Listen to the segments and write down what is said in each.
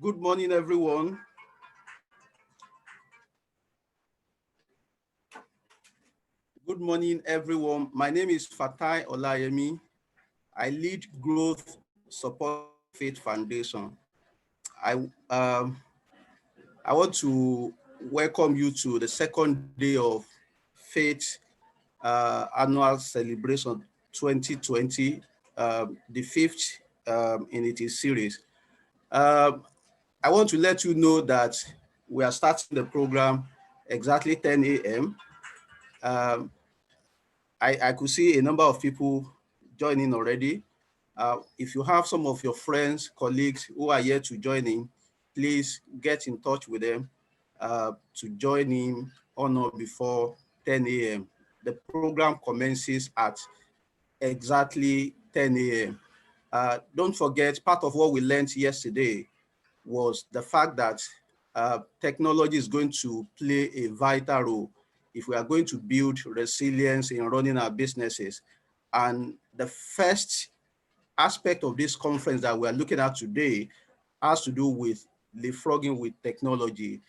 Good morning, everyone. Good morning, everyone. My name is Fatai Olayemi. I lead Growth Support Faith Foundation. I um, I want to welcome you to the second day of Faith Annual Celebration 2020, the fifth in its series. Um, I want to let you know that we are starting the program exactly 10 a.m. Um, I could see a number of people joining already. If you have some of your friends, colleagues who are here to join in, please get in touch with them to join in on or before 10 a.m. The program commences at exactly 10 a.m. Don't forget, part of what we learned yesterday was the fact that technology is going to play a vital role if we are going to build resilience in running our businesses. And the first aspect of this conference that we're looking at today has to do with leapfrogging with technology,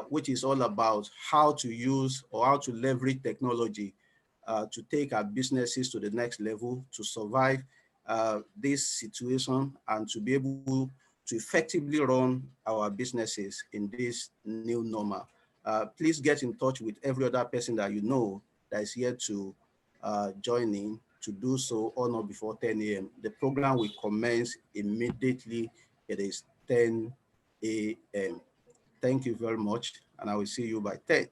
which is all about how to use or how to leverage technology to take our businesses to the next level, to survive this situation and to be able to effectively run our businesses in this new normal. Please get in touch with every other person that you know that is here to join in to do so on or before 10 a.m. The program will commence immediately. It is 10 a.m. Thank you very much, and I will see you by 10.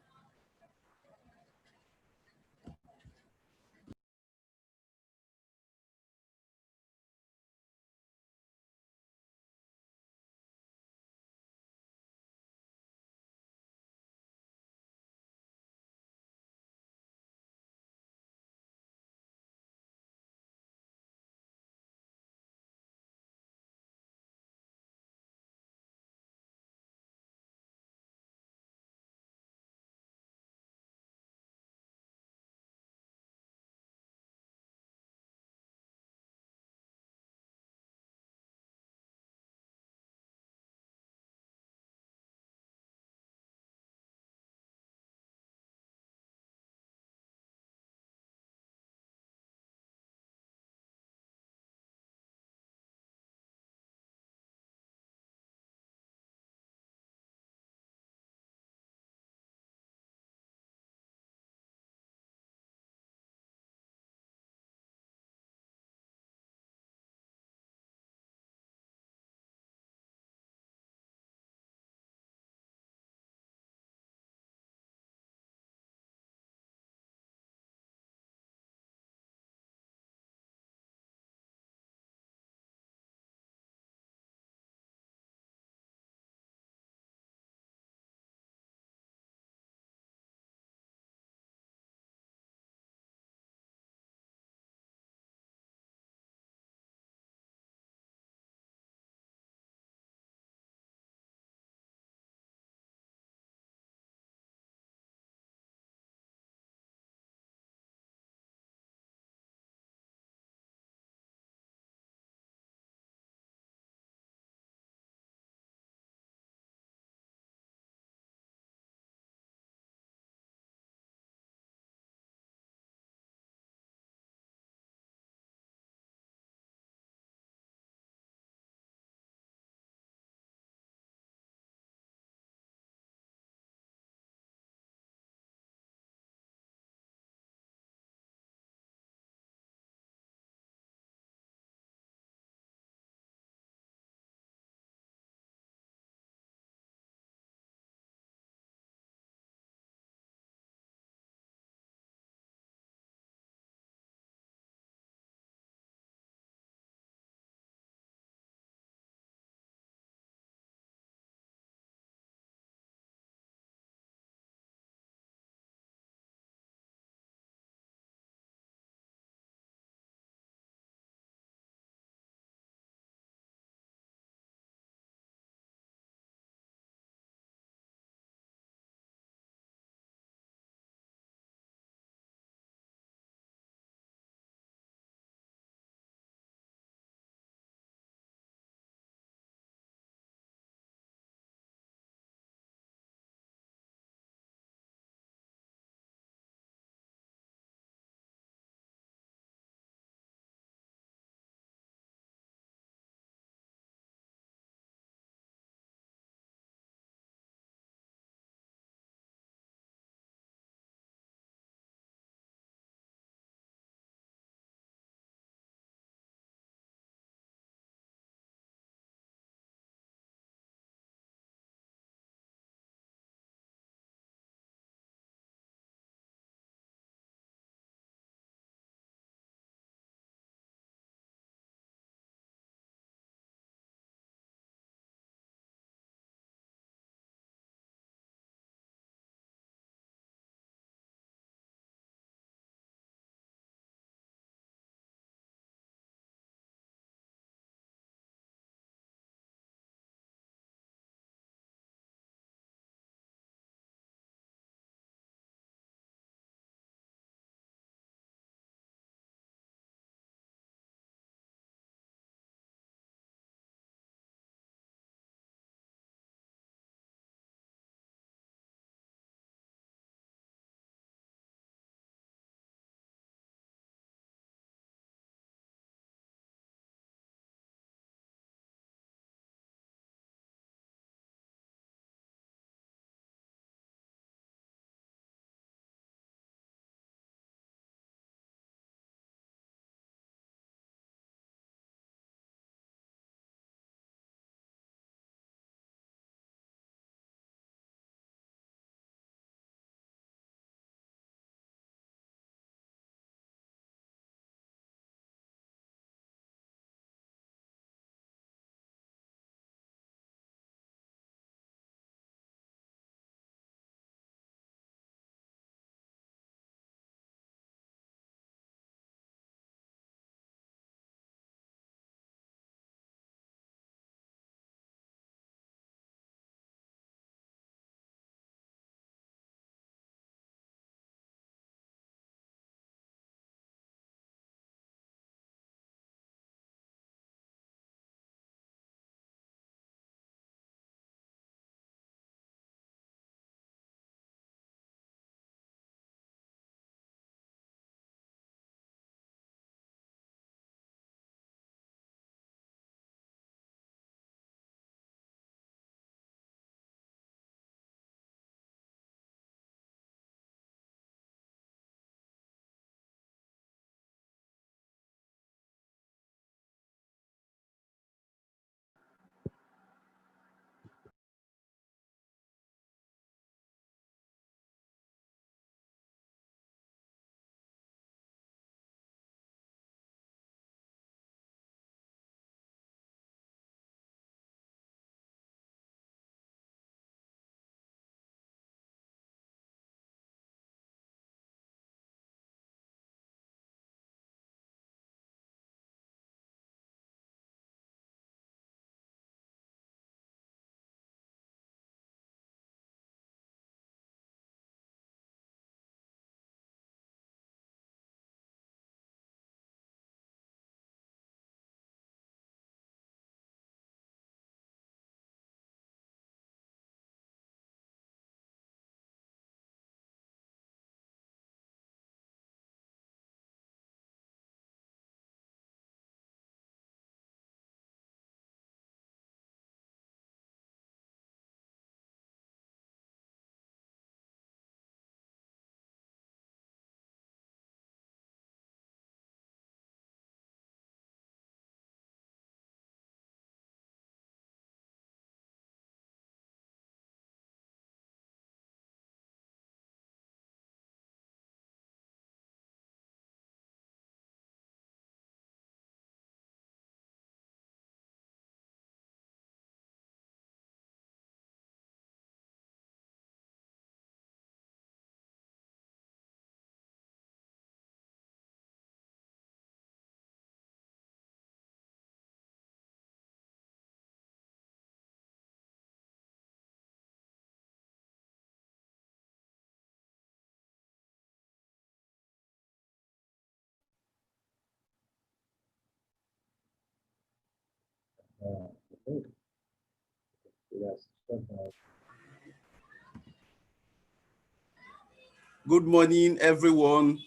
Good morning, everyone.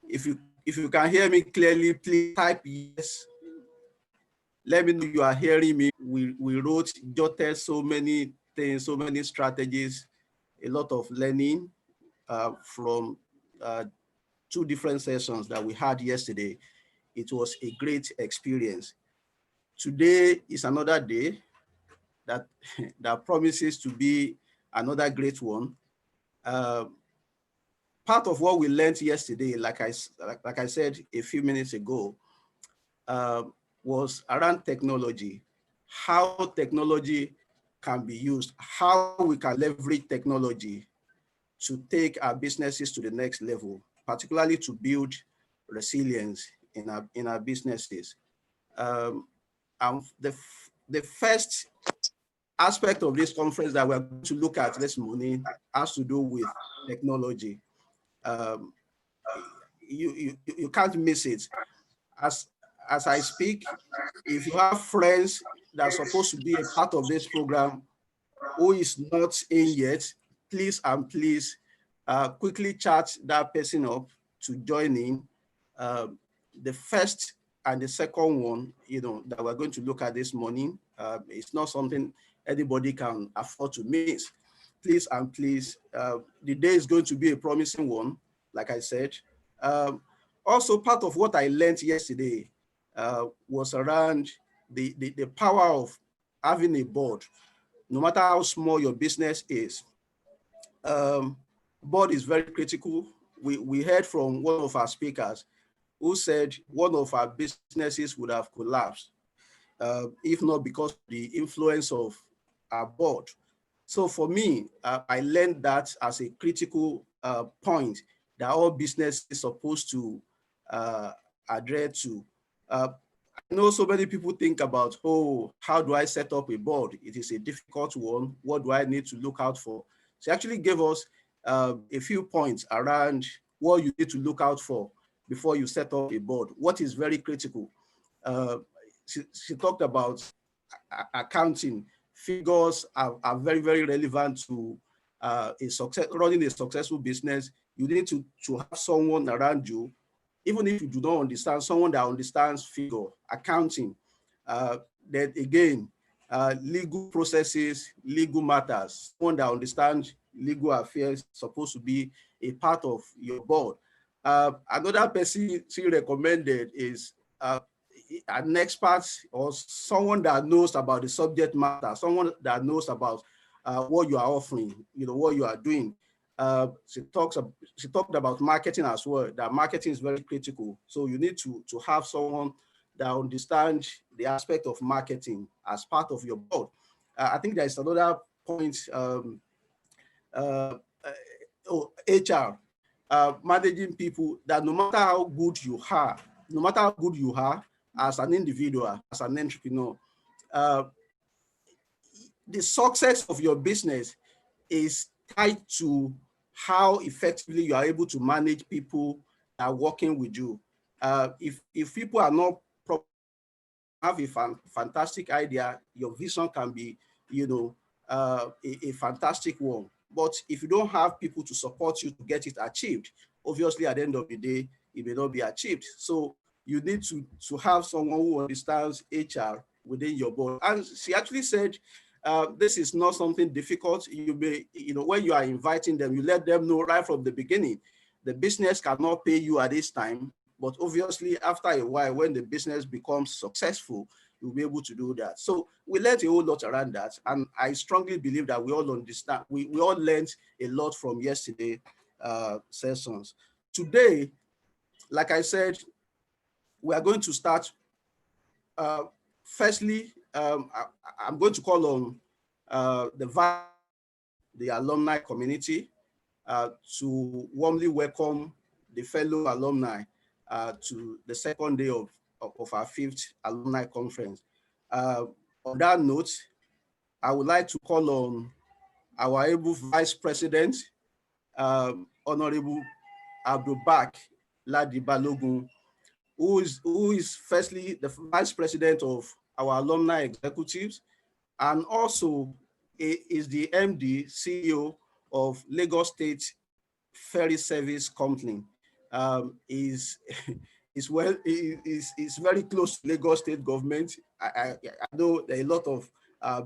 If you can hear me clearly, please type yes. Let me know you are hearing me. We wrote, jotted so many things, so many strategies, a lot of learning from two different sessions that we had yesterday. It was a great experience. Today is another day that, that promises to be another great one. Part of what we learned yesterday, like I said a few minutes ago, was around technology, how technology can be used, how we can leverage technology to take our businesses to the next level, particularly to build resilience in our businesses. And the first aspect of this conference that we're going to look at this morning has to do with technology. Um, you can't miss it. As I speak, if you have friends that are supposed to be a part of this program who is not in yet, please and please quickly chat that person up to join in. The first and the second one, that we're going to look at this morning, it's not something anybody can afford to miss. Please and please, the day is going to be a promising one, like I said. Also, part of what I learned yesterday was around the power of having a board. No matter how small your business is, board is very critical. We heard from one of our speakers who said one of our businesses would have collapsed if not because of the influence of our board. So for me, I learned that as a critical point that all business is supposed to adhere to. I know so many people think about, oh, how do I set up a board? It is a difficult one. What do I need to look out for? She actually gave us a few points around what you need to look out for before you set up a board. What is very critical? She talked about accounting. Figures are very, very relevant to running a successful business. You need to have someone around you, even if you do not understand, someone that understands figure, accounting. Then again, legal processes, legal matters, someone that understands legal affairs supposed to be a part of your board. Another person she recommended is an expert or someone that knows about the subject matter, someone that knows about what you are offering, what you are doing. She talked about marketing as well, that marketing is very critical. So you need to have someone that understands the aspect of marketing as part of your board. I think there's another point, HR, managing people, that no matter how good you are as an individual, as an entrepreneur, the success of your business is tied to how effectively you are able to manage people that are working with you. If people are not have a fantastic idea, your vision can be, a fantastic one. But if you don't have people to support you to get it achieved, obviously at the end of the day, it may not be achieved. So you need to have someone who understands HR within your board. And she actually said, this is not something difficult. You may, when you are inviting them, you let them know right from the beginning, the business cannot pay you at this time, but obviously after a while, when the business becomes successful, you'll be able to do that. So we learned a whole lot around that. And I strongly believe that we all understand, we all learned a lot from yesterday sessions. Today, like I said, we are going to start. Firstly, I'm going to call on the alumni community to warmly welcome the fellow alumni to the second day of our fifth alumni conference. On that note, I would like to call on our able Vice President, Honorable Abdulbak Ladi Balogun, who is firstly the Vice President of our alumni executives, and also is the MD, CEO of Lagos State Ferry Service Company. Is is very close to Lagos State government. I know there are a lot of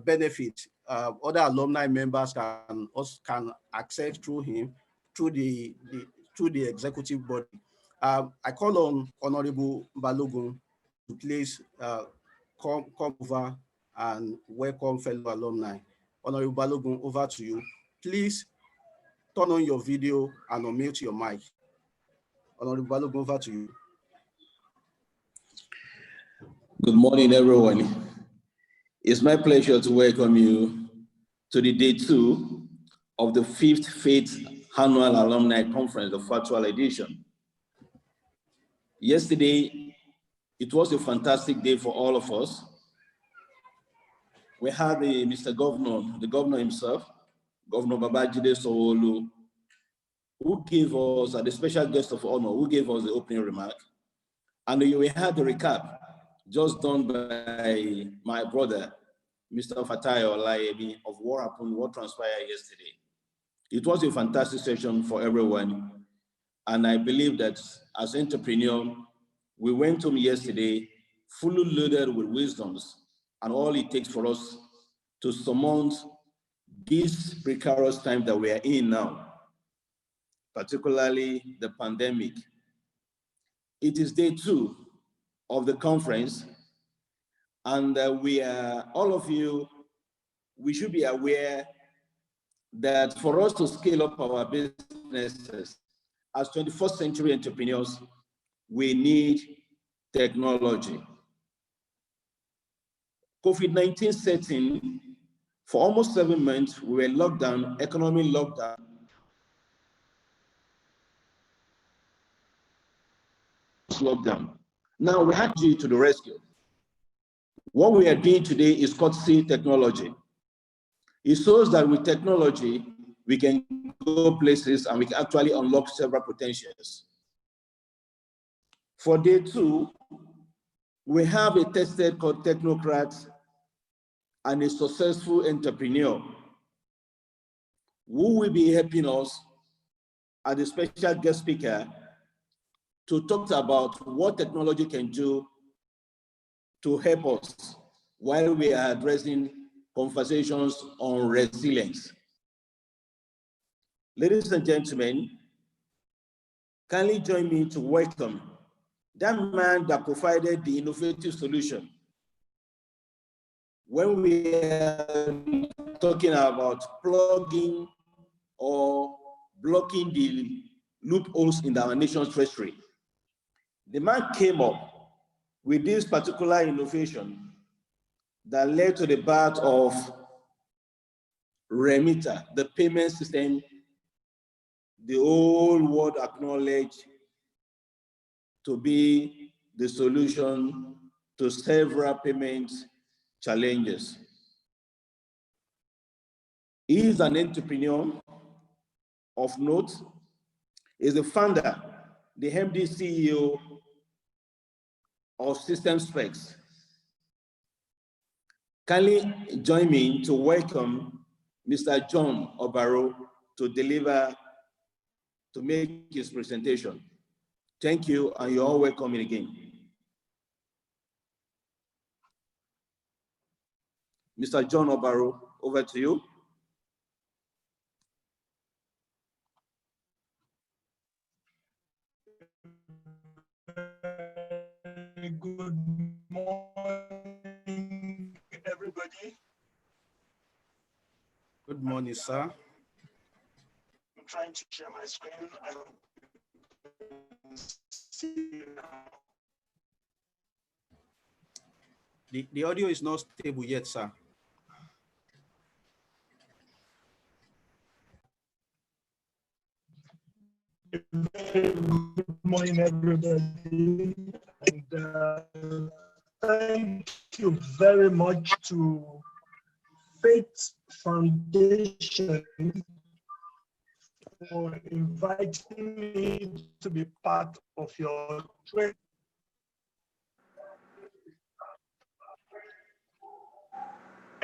benefits other alumni members can access through him, through the executive body. I call on Honorable Balogun to please come over and welcome fellow alumni. Honorable Balogun, over to you. Please turn on your video and unmute your mic. Honorable Balogun, over to you. Good morning, everyone. It's my pleasure to welcome you to the day 2 of the 5th Faith Annual Alumni Conference, the virtual edition. Yesterday, it was a fantastic day for all of us. We had the governor himself, Governor Babajide Sanwo-Olu, who gave us, the special guest of honor, who gave us the opening remark. And we had the recap just done by my brother, Mr. Fatai Olayemi, of what happened, what transpired yesterday. It was a fantastic session for everyone. And I believe that as entrepreneurs, we went home yesterday fully loaded with wisdoms and all it takes for us to surmount this precarious time that we are in now, particularly the pandemic. It is day 2 of the conference, and all of you, we should be aware that for us to scale up our businesses as 21st century entrepreneurs, we need technology. COVID-19 set in. For almost 7 months, we were locked down, economic lockdown. Now we had to the rescue. What we are doing today is courtesy technology. It shows that with technology, we can go places and we can actually unlock several potentials. For day 2, we have a tested technocrat and a successful entrepreneur who will be helping us as a special guest speaker to talk about what technology can do to help us while we are addressing conversations on resilience. Ladies and gentlemen, kindly join me to welcome that man that provided the innovative solution when we are talking about plugging or blocking the loopholes in our nation's treasury. The man came up with this particular innovation that led to the birth of Remita, the payment system the whole world acknowledged to be the solution to several payment challenges. He is an entrepreneur of note, is the founder, the MD CEO of Systemspecs. Kindly join me to welcome Mr. John Obaro to make his presentation. Thank you, and you're all welcome again. Mr. John Obaro, over to you. Good morning, everybody. Good morning, sir. I'm trying to share my screen. I hope you can see now. The audio is not stable yet, sir. Good morning, everybody. And thank you very much to Faith Foundation for inviting me to be part of your training.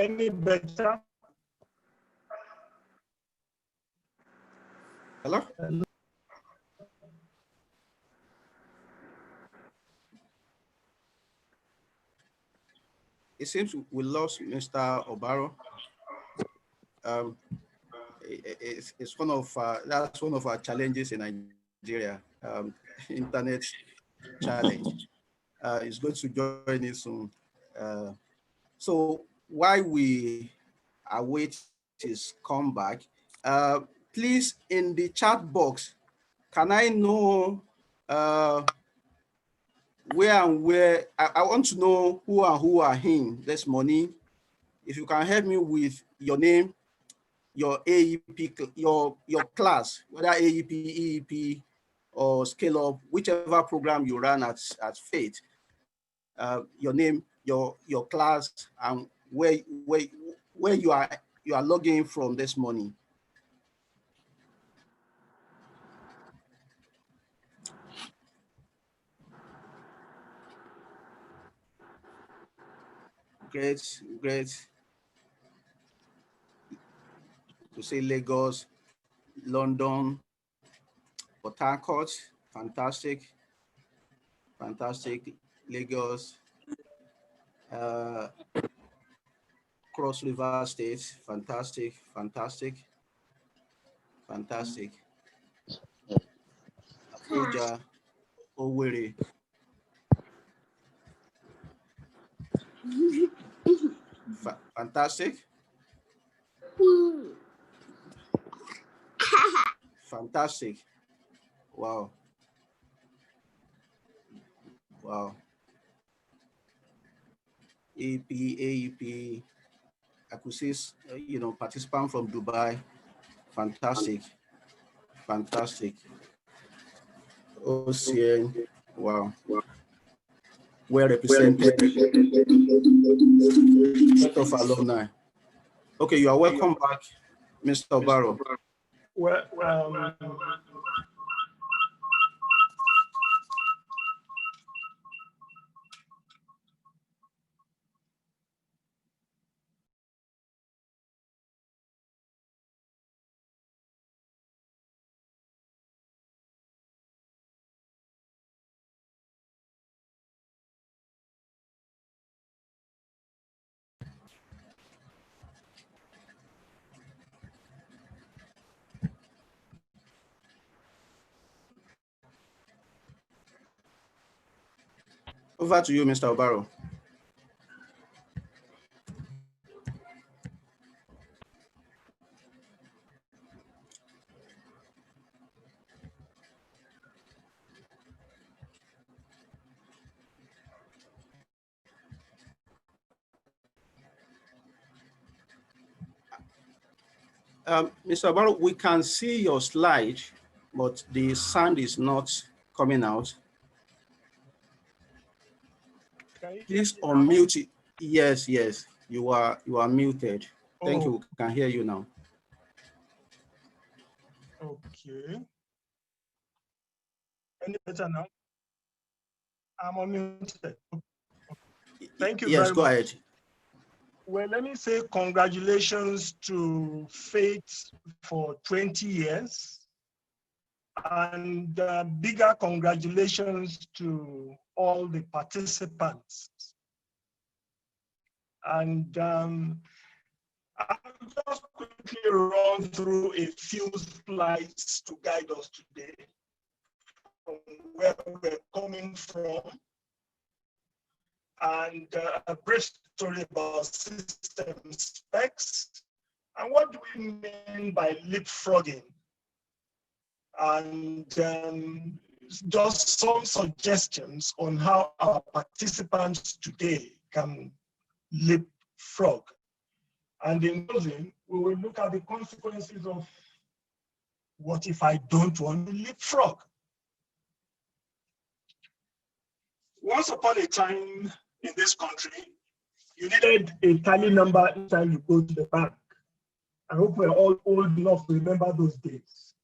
Any better? Hello? It seems we lost Mr. Obaro. It's one of that's one of our challenges in Nigeria. Internet challenge. It's going to join us soon. So while we await his comeback, please in the chat box, can I know where I want to know who are him this morning. If you can help me with your name, your AEP, your class, whether AEP, EEP, or Scale Up, whichever program you run at Faith, your name, your class, and where you are logging from this morning. Great. To say Lagos, London, Port Harcourt, fantastic. Lagos, Cross River State, fantastic. Abuja, Owerri. Fantastic. Fantastic. Wow. AEP, I could say, participant from Dubai. Fantastic. OCN, wow. Well represented. Set of alumni. Okay, you are welcome back, Mr. Obaro. Well, Over to you, Mr. Obaro. Mr. Obaro, we can see your slide, but the sound is not coming out. Please unmute it. Yes, you are muted. Thank you. We can hear you now. Okay. Any better now? I'm unmuted. Thank you very much. Yes, go ahead. Well, let me say congratulations to Faith for 20 years. And bigger congratulations to all the participants. And I'll just quickly run through a few slides to guide us today from where we're coming from, and a brief story about Systemspecs, and what do we mean by leapfrogging, and just some suggestions on how our participants today can leapfrog. And in closing, we will look at the consequences of what if I don't want to leapfrog. Once upon a time in this country, you needed a tally number each time you go to the bank. I hope we're all old enough to remember those days.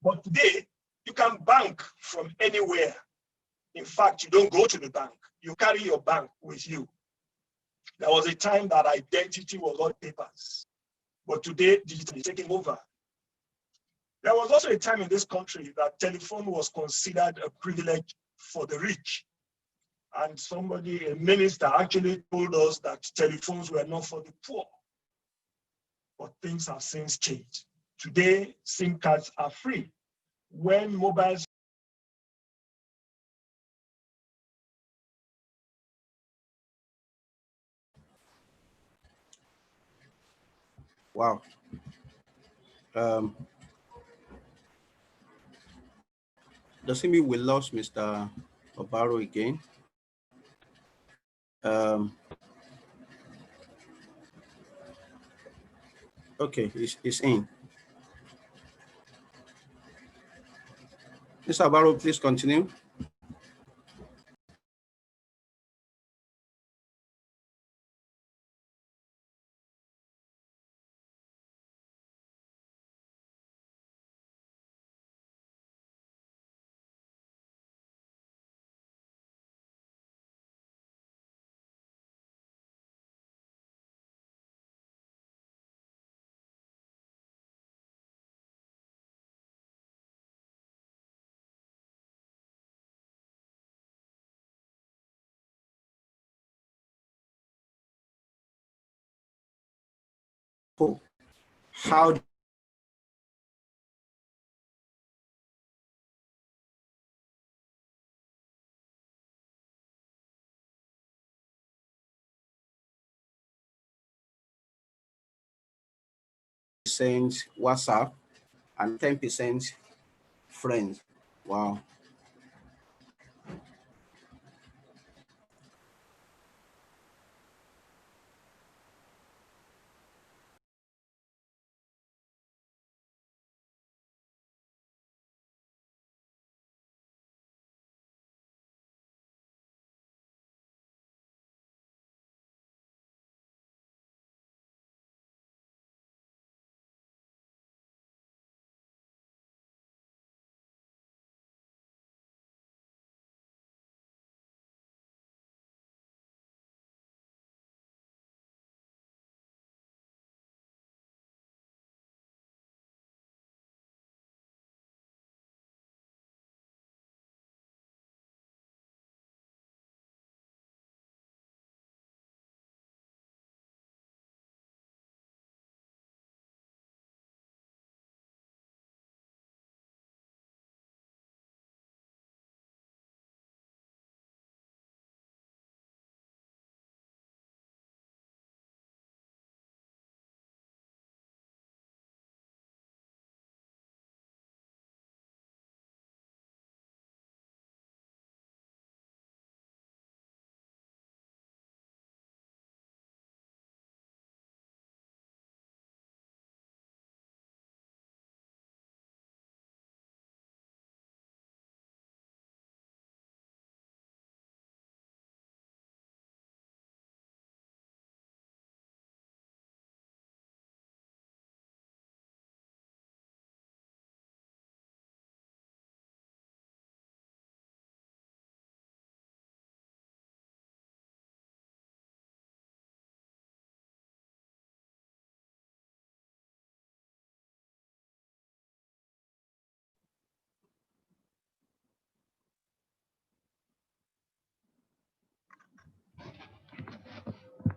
But today, you can bank from anywhere. In fact, you don't go to the bank. You carry your bank with you. There was a time that identity was on papers, but today digital is taking over. There was also a time in this country that telephone was considered a privilege for the rich. And somebody, a minister, actually told us that telephones were not for the poor. But things have since changed. Today, SIM cards are free. When mobiles Wow. Does it mean we lost Mr. Obaro again? Okay, it's in. Mr. Obaro, please continue. How percent WhatsApp and 10% friends? Wow.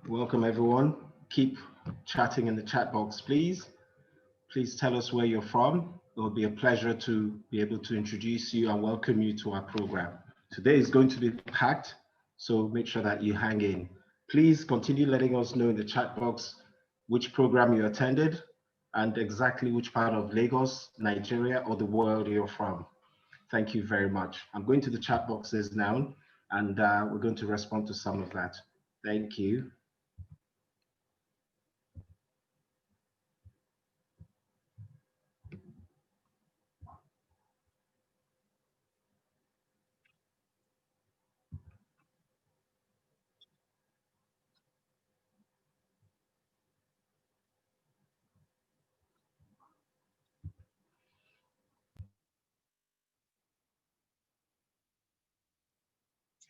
Welcome, everyone. Keep chatting in the chat box, please. Please tell us where you're from. It will be a pleasure to be able to introduce you and welcome you to our program. Today is going to be packed, so make sure that you hang in. Please continue letting us know in the chat box which program you attended and exactly which part of Lagos, Nigeria, or the world you're from. Thank you very much. I'm going to the chat boxes now, and we're going to respond to some of that. Thank you.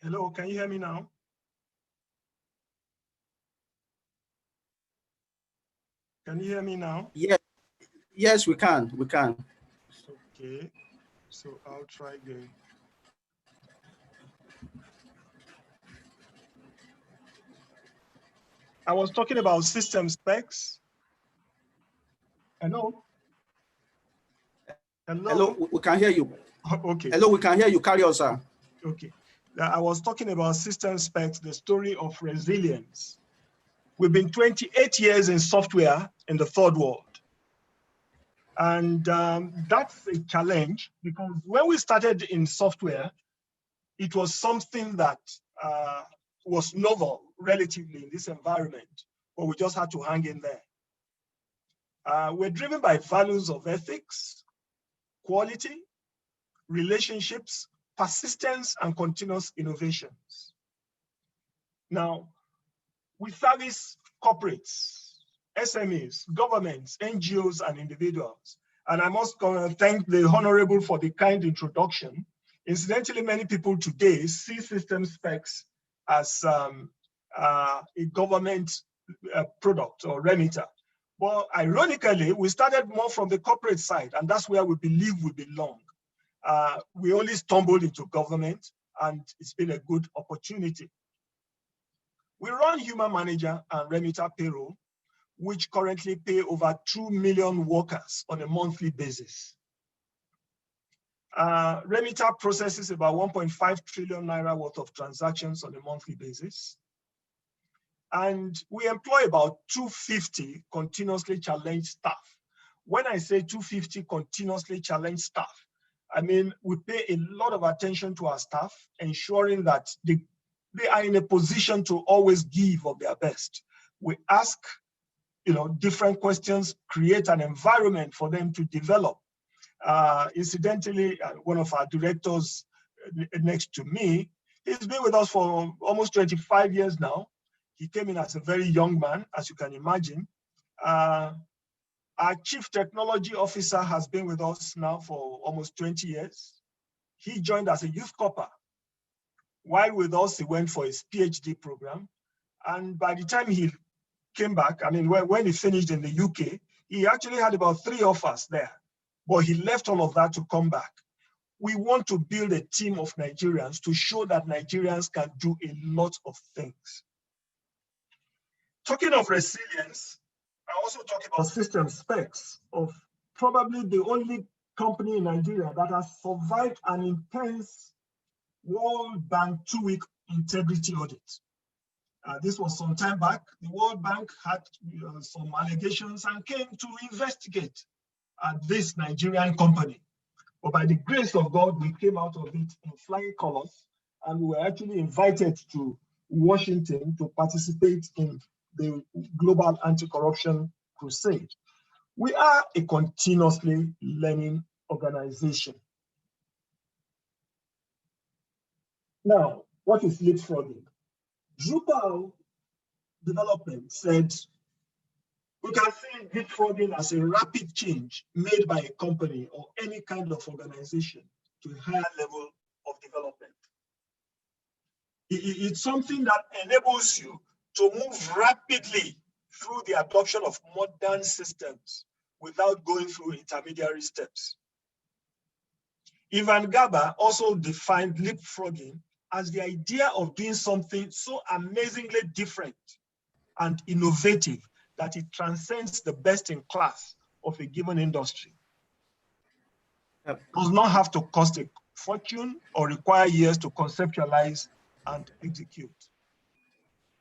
Hello, can you hear me now? Can you hear me now? Yes, yes, we can. We can. Okay, so I'll try again. I was talking about system specs. Hello? Hello? Hello, we can hear you. Okay. Hello, we can hear you. Carry on, sir. Okay. I was talking about system specs, the story of resilience. We've been 28 years in software in the third world. And that's a challenge because when we started in software, it was something that was novel relatively in this environment, but we just had to hang in there. We're driven by values of ethics, quality, relationships, persistence, and continuous innovations. Now, we service corporates, SMEs, governments, NGOs, and individuals. And I must thank the Honorable for the kind introduction. Incidentally, many people today see Systemspecs as a government product or Remita. Well, ironically, we started more from the corporate side, and that's where we believe we belong. We only stumbled into government, and it's been a good opportunity. We run Human Manager and Remita Payroll, which currently pay over 2 million workers on a monthly basis. Remita processes about 1.5 trillion naira worth of transactions on a monthly basis. And we employ about 250 continuously challenged staff. When I say 250 continuously challenged staff, I mean, we pay a lot of attention to our staff, ensuring that they are in a position to always give of their best. We ask, different questions, create an environment for them to develop. Incidentally, one of our directors next to me, he's been with us for almost 25 years now. He came in as a very young man, as you can imagine. Our chief technology officer has been with us now for almost 20 years. He joined as a youth corper. While with us, he went for his PhD program. And by the time he came back, I mean, when he finished in the UK, he actually had about 3 offers there. But he left all of that to come back. We want to build a team of Nigerians to show that Nigerians can do a lot of things. Talking of resilience, I also talk about Systemspecs, of probably the only company in Nigeria that has survived an intense World Bank 2-week integrity audit. This was some time back. The World Bank had some allegations and came to investigate this Nigerian company. But by the grace of God, we came out of it in flying colors, and we were actually invited to Washington to participate in the global anti-corruption crusade. We are a continuously learning organization. Now, what is leapfrogging? Drupal development said, we can see leapfrogging as a rapid change made by a company or any kind of organization to a higher level of development. It's something that enables you to move rapidly through the adoption of modern systems without going through intermediary steps. Ivan Gaba also defined leapfrogging as the idea of doing something so amazingly different and innovative that it transcends the best in class of a given industry. It does not have to cost a fortune or require years to conceptualize and execute.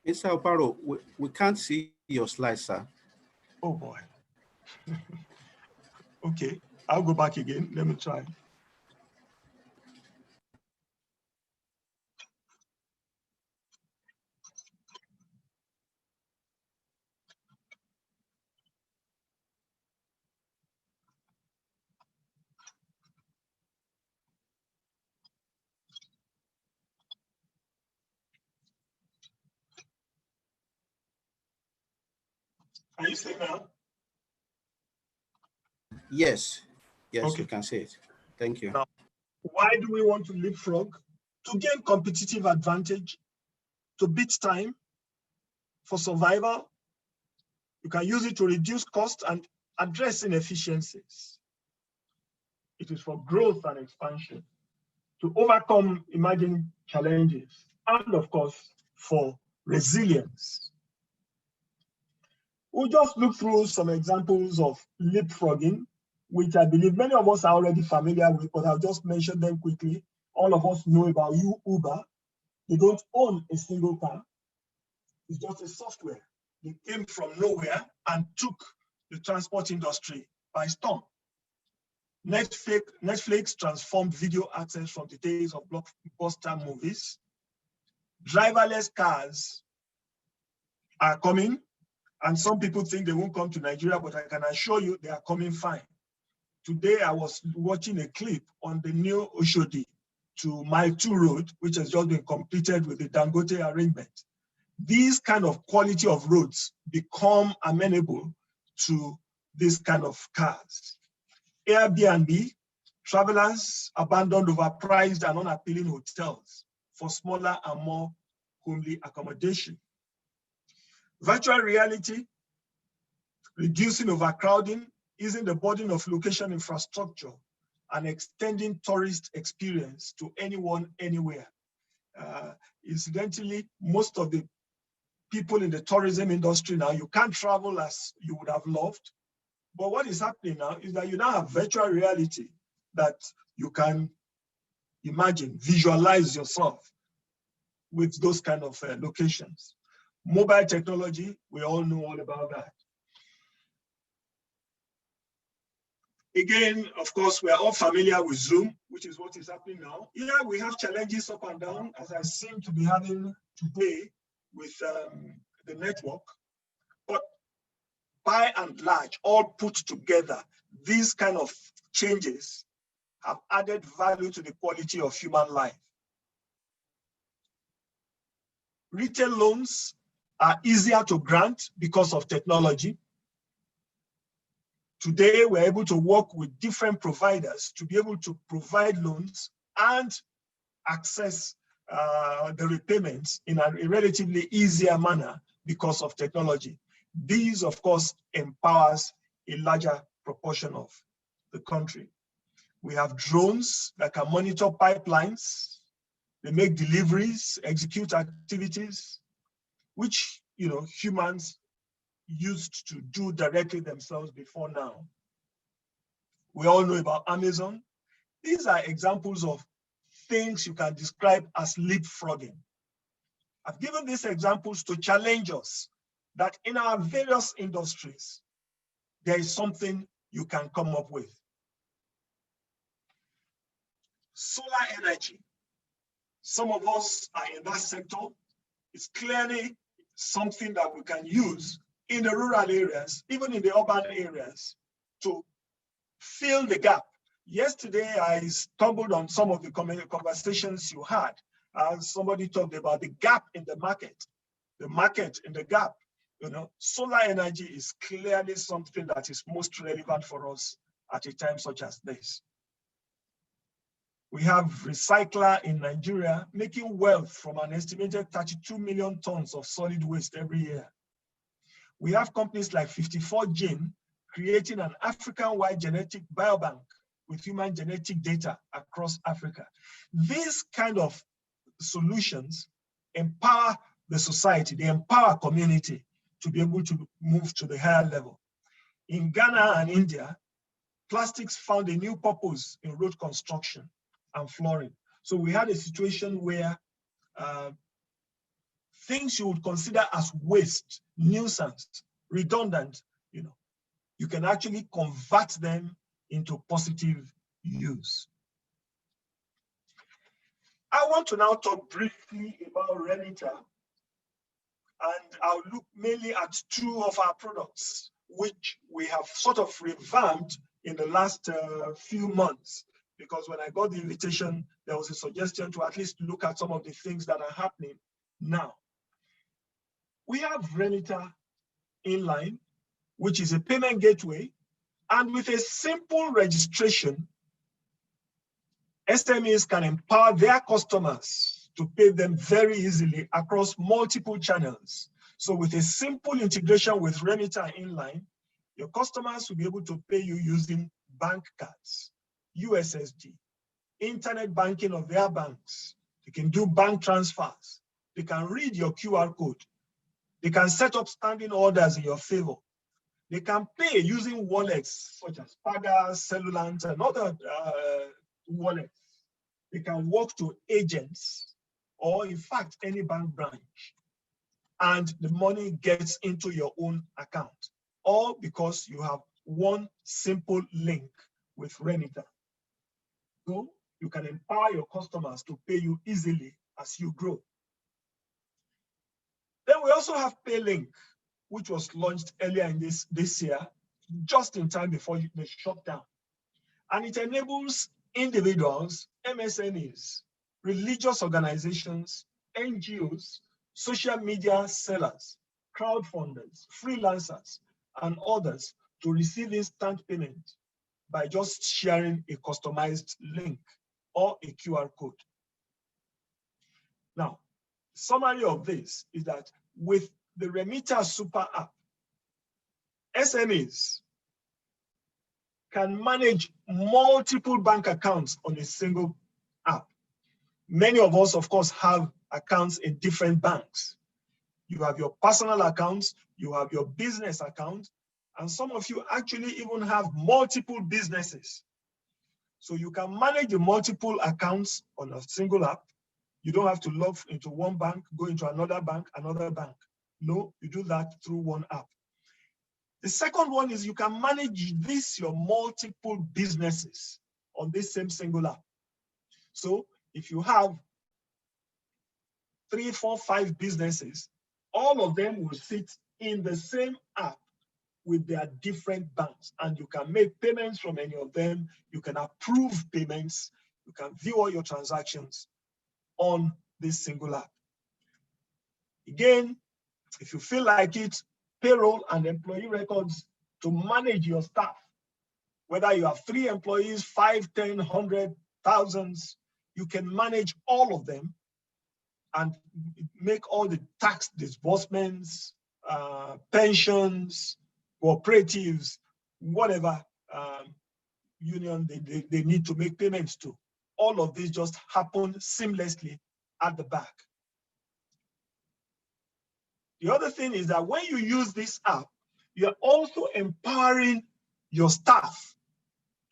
Mr. Obaro, we can't see your slides, sir. Oh boy. Okay, I'll go back again. Let me try. Are you seeing now? Yes, yes, Okay. you can see it. Thank you. Now, why do we want to leapfrog? To gain competitive advantage, to beat time, for survival, You can use it to reduce costs and address inefficiencies. It is for growth and expansion, to overcome emerging challenges, and of course, for resilience. We'll just look through some examples of leapfrogging, which I believe many of us are already familiar with, but I'll just mention them quickly. All of us know about Uber. They don't own a single car. It's just a software. They came from nowhere and took the transport industry by storm. Netflix transformed video access from the days of blockbuster movies. Driverless cars are coming, and some people think they won't come to Nigeria, but I can assure you they are coming fine. Today, I was watching a clip on the new Oshodi to Mile 2 Road, which has just been completed with the Dangote arrangement. These kind of quality of roads become amenable to this kind of cars. Airbnb, travelers abandoned overpriced and unappealing hotels for smaller and more homely accommodation. Virtual reality, reducing overcrowding, easing the burden of location infrastructure, and extending tourist experience to anyone, anywhere. Incidentally, most of the people in the tourism industry now, you can't travel as you would have loved. But what is happening now is that you now have virtual reality that you can imagine, visualize yourself with those kind of locations. Mobile technology, we all know all about that. Again, of course, we are all familiar with Zoom, which is what is happening now. Yeah, we have challenges up and down, as I seem to be having today with the network. But by and large, all put together, these kind of changes have added value to the quality of human life. Retail loans are easier to grant because of technology. Today, we're able to work with different providers to be able to provide loans and access the repayments in a relatively easier manner because of technology. These, of course, empowers a larger proportion of the country. We have drones that can monitor pipelines. They make deliveries, execute activities, which humans used to do directly themselves before now. We all know about Amazon. These are examples of things you can describe as leapfrogging. I've given these examples to challenge us that in our various industries, there is something you can come up with. Solar energy. Some of us are in that sector. It's clearly something that we can use in the rural areas, even in the urban areas, to fill the gap. Yesterday, I stumbled on some of the conversations you had. Somebody talked about the gap in the market in the gap. Solar energy is clearly something that is most relevant for us at a time such as this. We have Recycler in Nigeria making wealth from an estimated 32 million tons of solid waste every year. We have companies like 54 Gene creating an African-wide genetic biobank with human genetic data across Africa. These kind of solutions empower the society, they empower community to be able to move to the higher level. In Ghana and India, plastics found a new purpose in road construction and flooring. So we had a situation where things you would consider as waste, nuisance, redundant, you can actually convert them into positive use. I want to now talk briefly about Remita, and I'll look mainly at two of our products, which we have sort of revamped in the last few months, because when I got the invitation, there was a suggestion to at least look at some of the things that are happening now. We have Remita Inline, which is a payment gateway, and with a simple registration, SMEs can empower their customers to pay them very easily across multiple channels. So with a simple integration with Remita inline, your customers will be able to pay you using bank cards, USSD, internet banking of their banks. They can do bank transfers. They can read your QR code. They can set up standing orders in your favor. They can pay using wallets such as Paga, Cellulant, and other wallets. They can walk to agents or, in fact, any bank branch, and the money gets into your own account, all because you have one simple link with Remita. So you can empower your customers to pay you easily as you grow. Then we also have PayLink, which was launched earlier in this year, just in time before the shutdown. And it enables individuals, MSMEs, religious organizations, NGOs, social media sellers, crowdfunders, freelancers, and others to receive instant payment by just sharing a customized link or a QR code. Now, summary of this is that with the Remita Super App, SMEs can manage multiple bank accounts on a single app. Many of us, of course, have accounts in different banks. You have your personal accounts, you have your business account, and some of you actually even have multiple businesses. So you can manage the multiple accounts on a single app. You don't have to log into one bank, go into another bank, another bank. No, you do that through one app. The second one is you can manage your multiple businesses on this same single app. So if you have 3, 4, 5 businesses, all of them will sit in the same app with their different banks, and you can make payments from any of them. You can approve payments. You can view all your transactions on this single app. Again, if you feel like it, payroll and employee records to manage your staff, whether you have 3 employees, 5, 10, 100, thousands, you can manage all of them and make all the tax disbursements, pensions, cooperatives, whatever union they need to make payments to. All of this just happen seamlessly at the back. The other thing is that when you use this app, you're also empowering your staff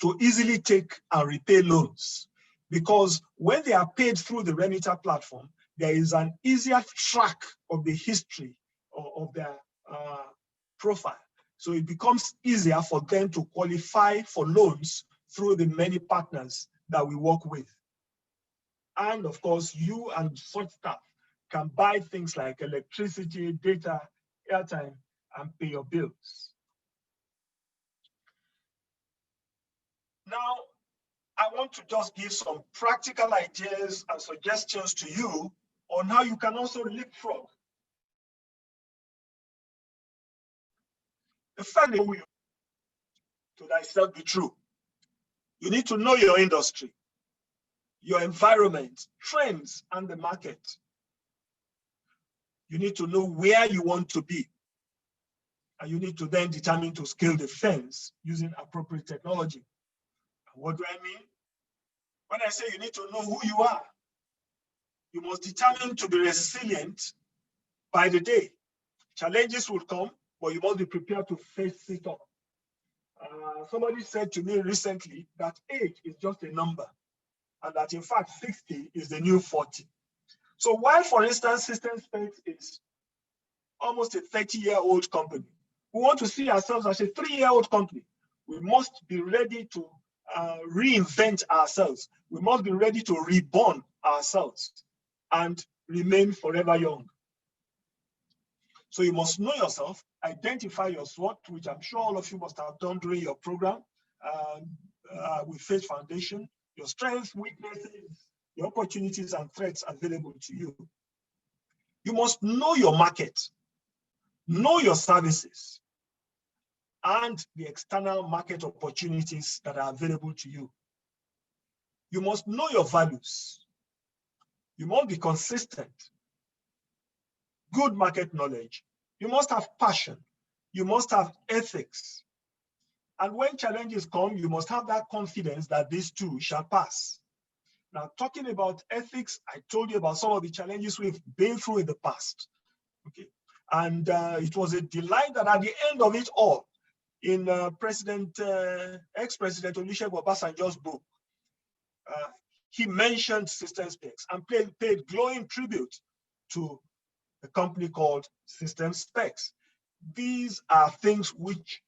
to easily take and repay loans. Because when they are paid through the Remita platform, there is an easier track of the history of their profile. So it becomes easier for them to qualify for loans through the many partners that we work with. And of course, you and such staff can buy things like electricity, data, airtime, and pay your bills. Now, I want to just give some practical ideas and suggestions to you on how you can also leapfrog. The first thing to thyself be true. You need to know your industry, your environment, trends, and the market. You need to know where you want to be. And you need to then determine to scale the fence using appropriate technology. And what do I mean? When I say you need to know who you are, you must determine to be resilient by the day. Challenges will come, but you must be prepared to face it up. Somebody said to me recently that age is just a number, and that in fact 60 is the new 40. So while, for instance, Systemspecs is almost a 30-year-old company, we want to see ourselves as a 3-year-old company. We must be ready to reinvent ourselves. We must be ready to reborn ourselves and remain forever young. So you must know yourself, identify your SWOT, which I'm sure all of you must have done during your program with Faith Foundation, your strengths, weaknesses, the opportunities and threats available to you. You must know your market, know your services, and the external market opportunities that are available to you. You must know your values. You must be consistent. Good market knowledge You must have passion. You must have ethics. And when challenges come, you must have that confidence that these two shall pass. Now, talking about ethics, I told you about some of the challenges we've been through in the past. Okay, and it was a delight that at the end of it all, in ex-President Olusegun Obasanjo's book, he mentioned Systemspecs and paid glowing tribute to a company called Systemspecs. These are things which,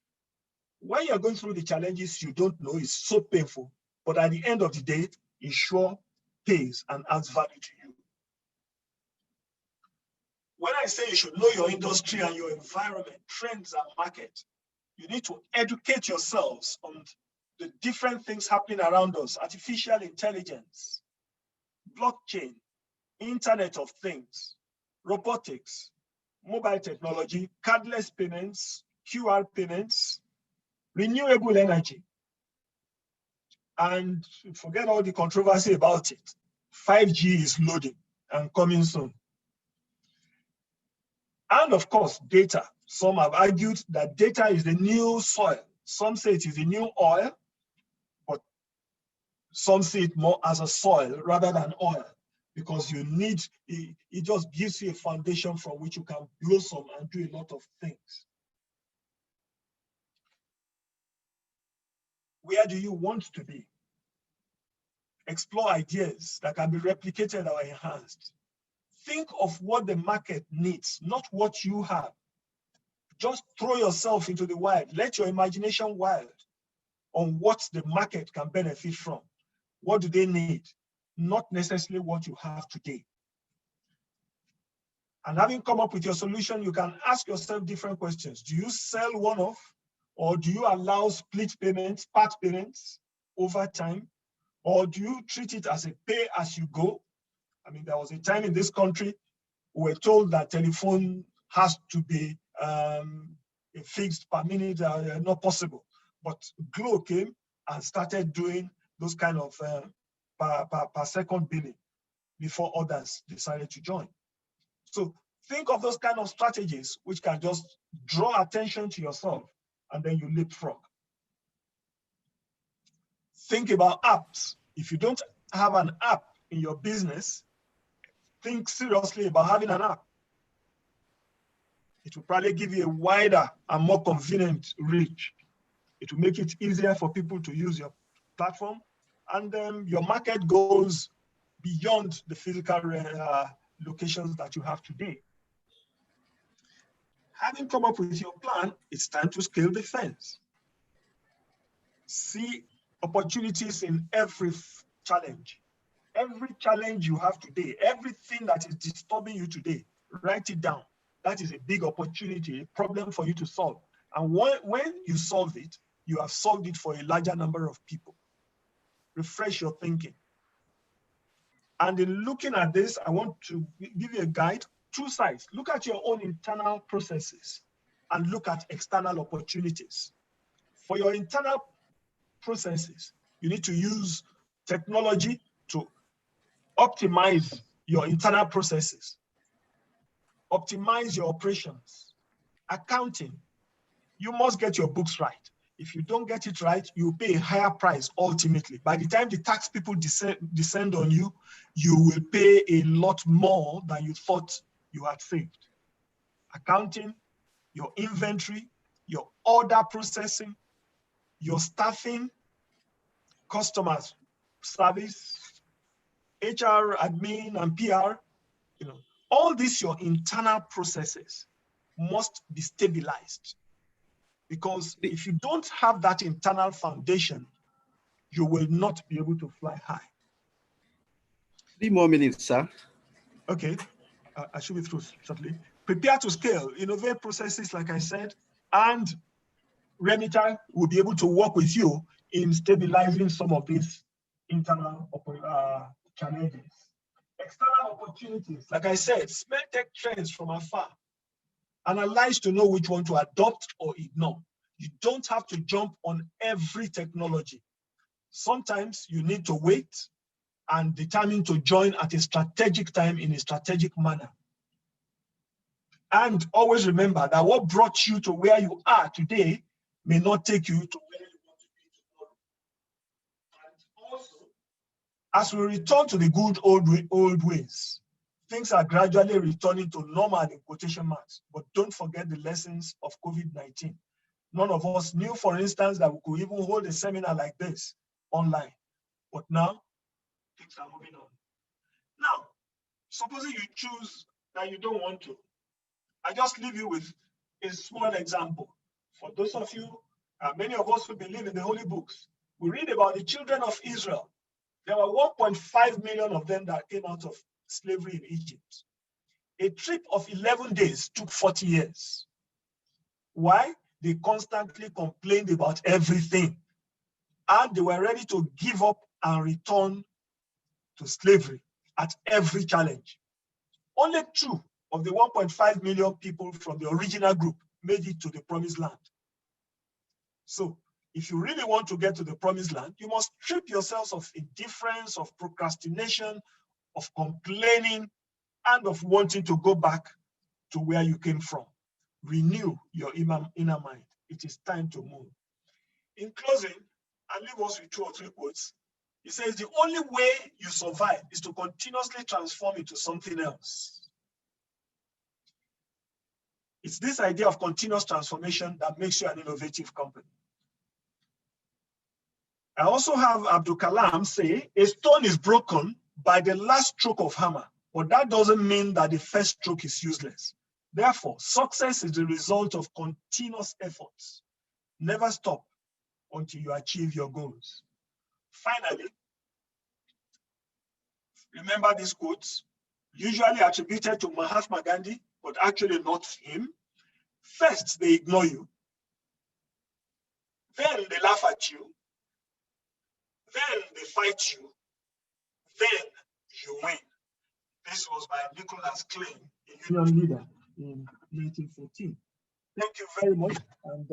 when you're going through the challenges you don't know, is so painful, but at the end of the day, it sure pays and adds value to you. When I say you should know your industry and your environment, trends and market, you need to educate yourselves on the different things happening around us: artificial intelligence, blockchain, Internet of Things, robotics, mobile technology, cardless payments, QR payments, renewable energy, and forget all the controversy about it. 5G is loading and coming soon. And of course, data. Some have argued that data is the new soil. Some say it is the new oil, but some see it more as a soil rather than oil, because you need, it just gives you a foundation from which you can blossom and do a lot of things. Where do you want to be? Explore ideas that can be replicated or enhanced. Think of what the market needs, not what you have. Just throw yourself into the wild. Let your imagination wild on what the market can benefit from. What do they need? Not necessarily what you have today. And having come up with your solution, you can ask yourself different questions. Do you sell one-off, or do you allow split payments, part payments over time? Or do you treat it as a pay-as-you-go? I mean, there was a time in this country we were told that telephone has to be a fixed per minute, not possible. But Glo came and started doing those kind of per second billing before others decided to join. So think of those kind of strategies which can just draw attention to yourself, and then you leapfrog. Think about apps. If you don't have an app in your business, think seriously about having an app. It will probably give you a wider and more convenient reach. It will make it easier for people to use your platform, and your market goes beyond the physical locations that you have today. Having come up with your plan, it's time to scale the fence. See opportunities in every challenge. Every challenge you have today, everything that is disturbing you today, write it down. That is a big opportunity, a problem for you to solve. And when you solve it, you have solved it for a larger number of people. Refresh your thinking. And in looking at this, I want to give you a guide, two sides. Look at your own internal processes and look at external opportunities. For your internal processes, you need to use technology to optimize your internal processes, optimize your operations. Accounting, you must get your books right. If you don't get it right, you pay a higher price ultimately. By the time the tax people descend on you, you will pay a lot more than you thought you had saved. Accounting, your inventory, your order processing, your staffing, customers service, HR, admin, and PR, all these, your internal processes must be stabilized. Because if you don't have that internal foundation, you will not be able to fly high. 3 more minutes, sir. Okay, I should be through shortly. Prepare to scale, innovate processes, like I said, and Remita will be able to work with you in stabilizing some of these internal challenges. External opportunities, like I said, smell tech trends from afar. Analyze to know which one to adopt or ignore. You don't have to jump on every technology. Sometimes you need to wait and determine to join at a strategic time in a strategic manner. And always remember that what brought you to where you are today may not take you to where you want to be tomorrow. And also, as we return to the good old ways, things are gradually returning to normal in quotation marks, but don't forget the lessons of COVID-19. None of us knew, for instance, that we could even hold a seminar like this online. But now, things are moving on. Now, supposing you choose that you don't want to, I just leave you with a small example. For those of you, many of us who believe in the holy books, we read about the children of Israel. There were 1.5 million of them that came out of slavery in Egypt. A trip of 11 days took 40 years. Why? They constantly complained about everything, and they were ready to give up and return to slavery at every challenge. Only 2 of the 1.5 million people from the original group made it to the promised land. So if you really want to get to the promised land, you must strip yourselves of indifference, of procrastination, of complaining, and of wanting to go back to where you came from. Renew your inner mind. It is time to move. In closing, I'll leave us with 2 or 3 quotes. He says, the only way you survive is to continuously transform into something else. It's this idea of continuous transformation that makes you an innovative company. I also have Abdul Kalam say, a stone is broken by the last stroke of hammer, but that doesn't mean that the first stroke is useless. Therefore, success is the result of continuous efforts. Never stop until you achieve your goals. Finally, remember these quotes, usually attributed to Mahatma Gandhi, but actually not him. First, they ignore you. Then they laugh at you. Then they fight you. Then you win. This was by Nicholas Klein, a union leader in 1914. Thank you very much. And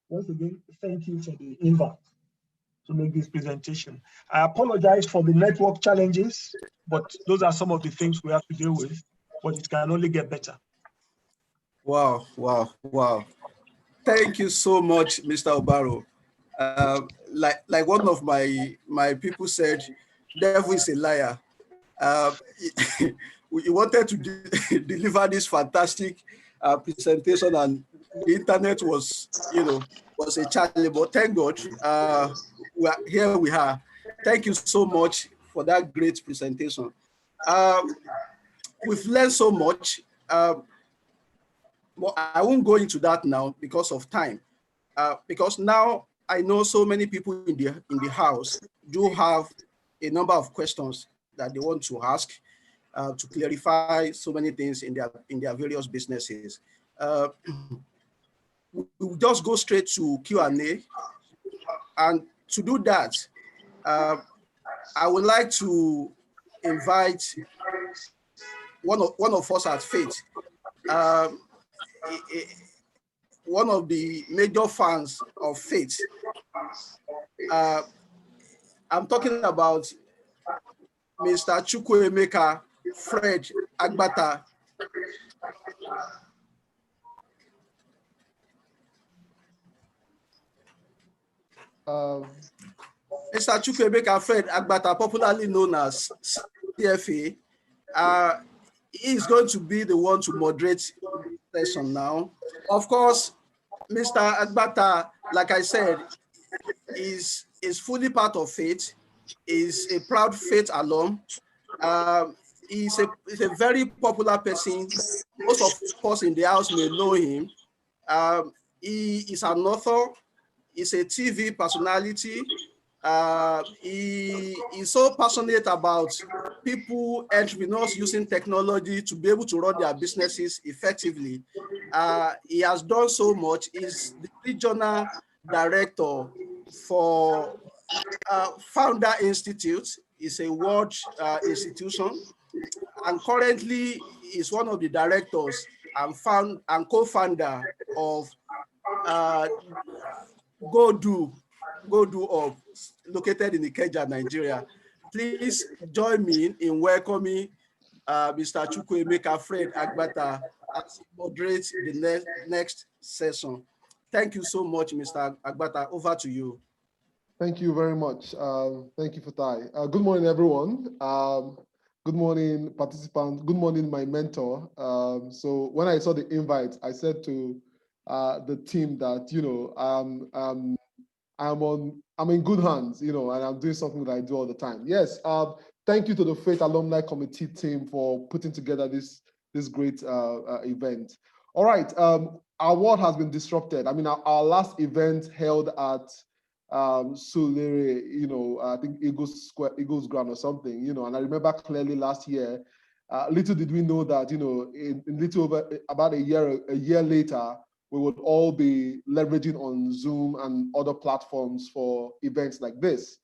once again, thank you for the invite to make this presentation. I apologize for the network challenges, but those are some of the things we have to deal with, but it can only get better. Wow, wow, wow. Thank you so much, Mr. Obaro. Like one of my people said, devil is a liar. We wanted to deliver this fantastic presentation, and the internet was, was a challenge, but thank God, here we are. Thank you so much for that great presentation. We've learned so much. But I won't go into that now because of time. Because now I know so many people in the house do have a number of questions that they want to ask to clarify so many things in their various businesses. We'll just go straight to Q&A, and to do that, I would like to invite one of us at Faith. One of the major fans of Faith. I'm talking about Mr. Chukwuemeka Fred Agbata. Mr. Chukwuemeka Fred Agbata, popularly known as CFA, is going to be the one to moderate the session now. Of course, Mr. Agbata, like I said, is fully part of Faith, is a proud Faith alum. He's a very popular person. Most of us in the house may know him. He is an author. He's a TV personality. He is so passionate about people, entrepreneurs using technology to be able to run their businesses effectively. He has done so much. He's the regional director for Founder Institute. It's a world institution, and currently is one of the directors and co-founder of Go Do Up, located in Ikeja, Nigeria. Please join me in welcoming Mr. Chukwuemeka Fred Agbata as he moderates the next session. Thank you so much, Mr. Agbata. Over to you. Thank you very much. Thank you, Fatai. Good morning, everyone. Good morning, participants. Good morning, my mentor. So when I saw the invite, I said to the team that, you know, I'm in good hands, you know, and I'm doing something that I do all the time. Yes. Thank you to the Faith Alumni Committee team for putting together this great event. All right. Our world has been disrupted. I mean, our last event held at Sulere, you know, I think Eagles Ground or something, you know, and I remember clearly last year, little did we know that, you know, in little over about a year later, we would all be leveraging on Zoom and other platforms for events like this.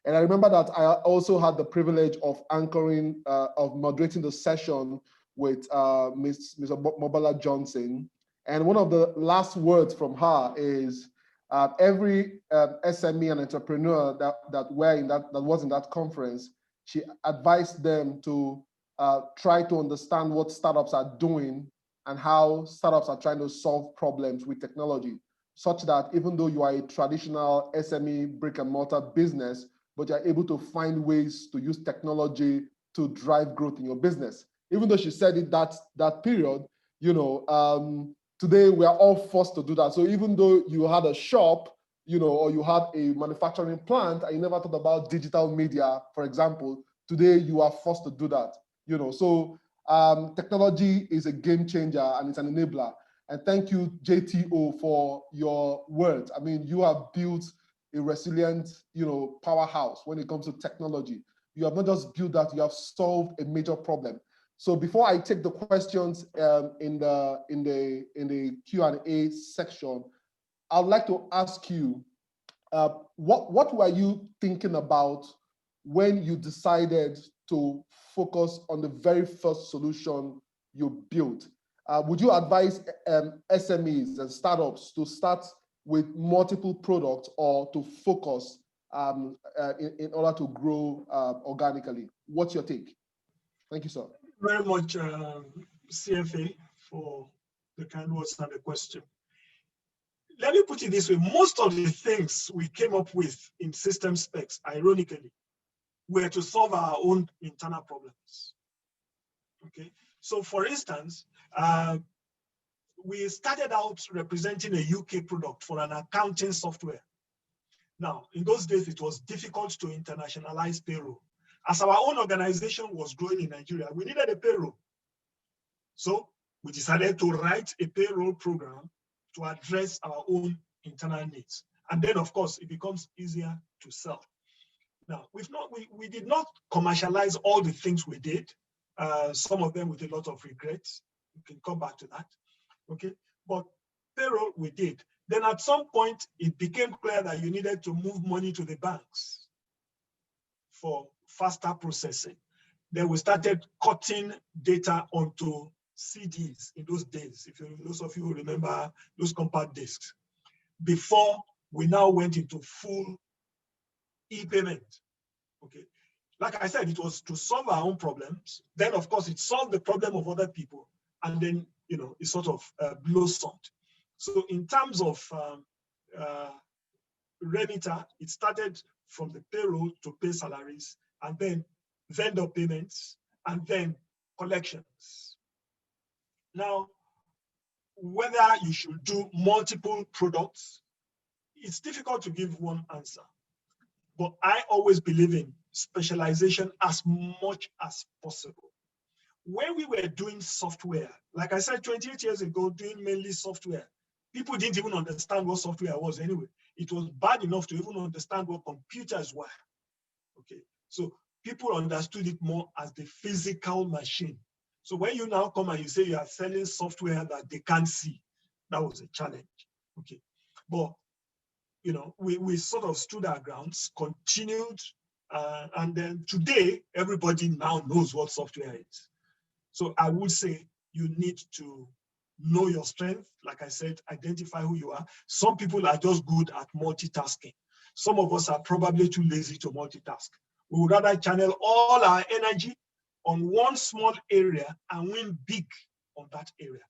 And I remember that I also had the privilege of anchoring, of moderating the session with Ms. Mobala Johnson. And one of the last words from her is, every SME and entrepreneur that was in that conference, she advised them to try to understand what startups are doing and how startups are trying to solve problems with technology, such that even though you are a traditional SME brick and mortar business, but you're able to find ways to use technology to drive growth in your business. Even though she said it that period, you know, today, we are all forced to do that. So even though you had a shop, you know, or you had a manufacturing plant, and you never thought about digital media, for example, today you are forced to do that, you know. So technology is a game changer and it's an enabler. And thank you, JTO, for your words. I mean, you have built a resilient, you know, powerhouse when it comes to technology. You have not just built that, you have solved a major problem. So before I take the questions in the Q&A section, I'd like to ask you, what were you thinking about when you decided to focus on the very first solution you built? Would you advise SMEs and startups to start with multiple products or to focus in order to grow organically? What's your take? Thank you, sir. Very much, CFA, for the kind words and the question. Let me put it this way. Most of the things we came up with in Systemspecs, ironically, were to solve our own internal problems. Okay. So for instance, we started out representing a UK product for an accounting software. Now, in those days, it was difficult to internationalize payroll. As our own organization was growing in Nigeria, we needed a payroll. So we decided to write a payroll program to address our own internal needs. And then, of course, it becomes easier to sell. Now, we did not commercialize all the things we did, some of them with a lot of regrets. We can come back to that, okay? But payroll, we did. Then at some point, it became clear that you needed to move money to the banks for faster processing. Then we started cutting data onto CDs in those days, those of you who remember those compact discs, before we now went into full e-payment, okay? Like I said, it was to solve our own problems. Then, of course, it solved the problem of other people. And then, you know, it sort of blossomed. So in terms of Remita, it started from the payroll to pay salaries, and then vendor payments, and then collections. Now, whether you should do multiple products, it's difficult to give one answer. But I always believe in specialization as much as possible. When we were doing software, like I said, 28 years ago, doing mainly software, people didn't even understand what software was anyway. It was bad enough to even understand what computers were. Okay, so people understood it more as the physical machine. So when you now come and you say you are selling software that they can't see, that was a challenge. Okay, but you know, we sort of stood our grounds, continued, and then today everybody now knows what software is. So I would say you need to know your strength. Like I said, identify who you are. Some people are just good at multitasking. Some of us are probably too lazy to multitask. We would rather channel all our energy on one small area and win big on that area.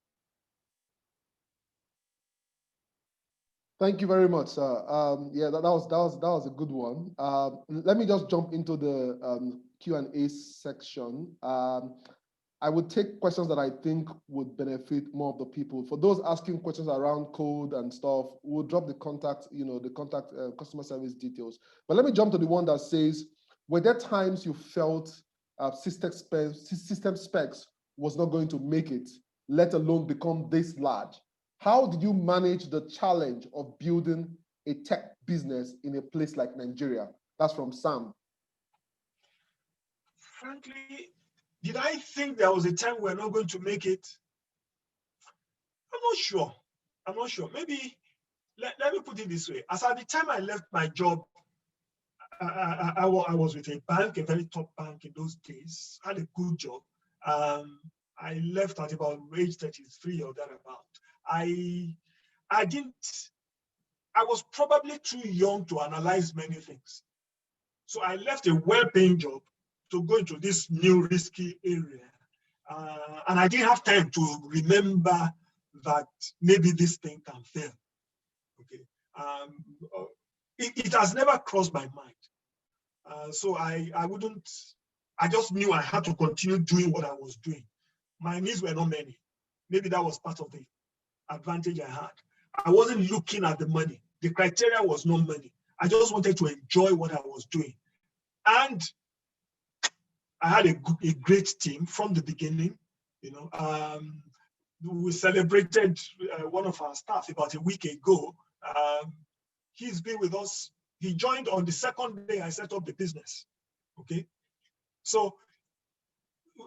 Thank you very much, sir. Yeah, that was a good one. Let me just jump into the Q&A section. I would take questions that I think would benefit more of the people. For those asking questions around code and stuff, we'll drop the contact, customer service details. But let me jump to the one that says, were there times you felt Systemspecs was not going to make it, let alone become this large? How did you manage the challenge of building a tech business in a place like Nigeria? That's from Sam. Frankly, did I think there was a time we're not going to make it? I'm not sure. I'm not sure. Maybe, let me put it this way. As at the time I left my job, I was with a bank, a very top bank in those days, had a good job. I left at about age 33 or thereabout. I was probably too young to analyze many things. So I left a well-paying job to go into this new risky area. And I didn't have time to remember that maybe this thing can fail. Okay. It has never crossed my mind. So I just knew I had to continue doing what I was doing. My needs were not many. Maybe that was part of the advantage I had. I wasn't looking at the money. The criteria was not money. I just wanted to enjoy what I was doing. And I had a great team from the beginning. We celebrated one of our staff about a week ago. He's been with us. He joined on the second day I set up the business. Okay. So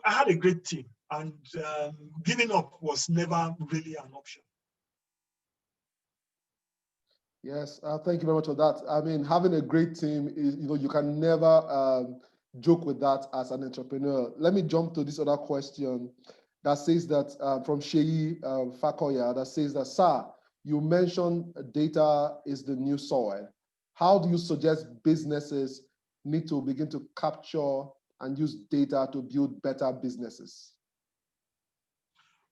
I had a great team, and giving up was never really an option. Yes, thank you very much for that. I mean, having a great team is, you can never joke with that as an entrepreneur. Let me jump to this other question that says that from Sheyi Fakoya, that says that, sir, you mentioned data is the new soil. How do you suggest businesses need to begin to capture and use data to build better businesses?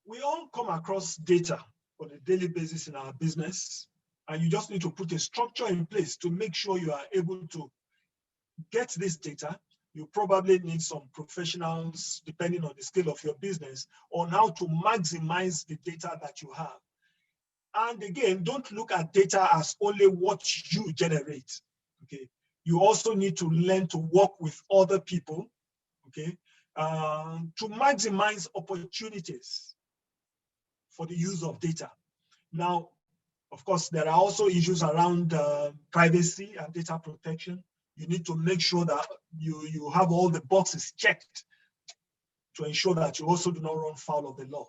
We all come across data on a daily basis in our business, and you just need to put a structure in place to make sure you are able to get this data. You probably need some professionals, depending on the scale of your business, on how to maximize the data that you have. And again, don't look at data as only what you generate. Okay, you also need to learn to work with other people. Okay, to maximize opportunities for the use of data. Now, of course, there are also issues around privacy and data protection. You need to make sure that you have all the boxes checked to ensure that you also do not run foul of the law.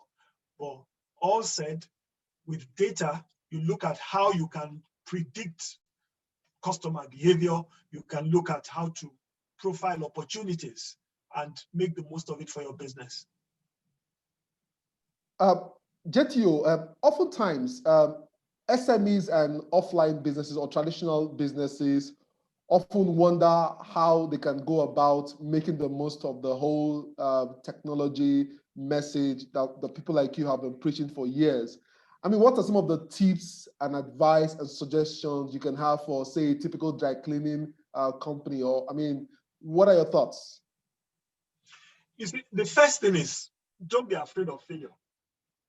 But all said, with data, you look at how you can predict customer behavior. You can look at how to profile opportunities and make the most of it for your business. JTO, oftentimes, SMEs and offline businesses or traditional businesses often wonder how they can go about making the most of the whole technology message that the people like you have been preaching for years. I mean, what are some of the tips and advice and suggestions you can have for, say, a typical dry cleaning company? Or, I mean, what are your thoughts? You see, the first thing is, don't be afraid of failure.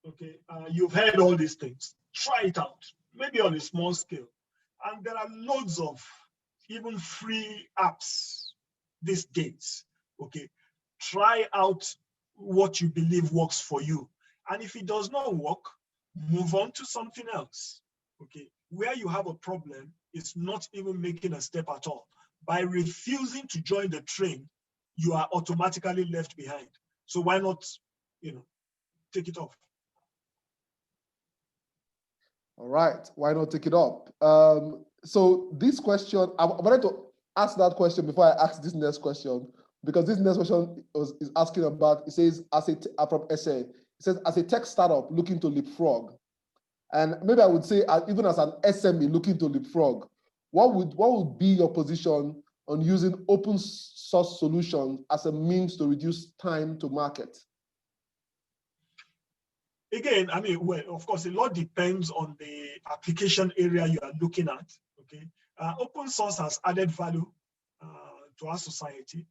Okay, you've heard all these things. Try it out, maybe on a small scale. And there are loads of even free apps these days. Okay, try out what you believe works for you. And if it does not work, move on to something else. Okay, where you have a problem is not even making a step at all. By refusing to join the train, you are automatically left behind. So why not, take it off? All right, why not take it up? So this question, I wanted to ask that question before I ask this next question, because this next question is asking about, it says, from essay, it says, as a tech startup looking to leapfrog, and maybe I would say, even as an SME looking to leapfrog, what would be your position on using open source solutions as a means to reduce time to market? Again, I mean, well, of course, a lot depends on the application area you are looking at. Okay, open source has added value to our society.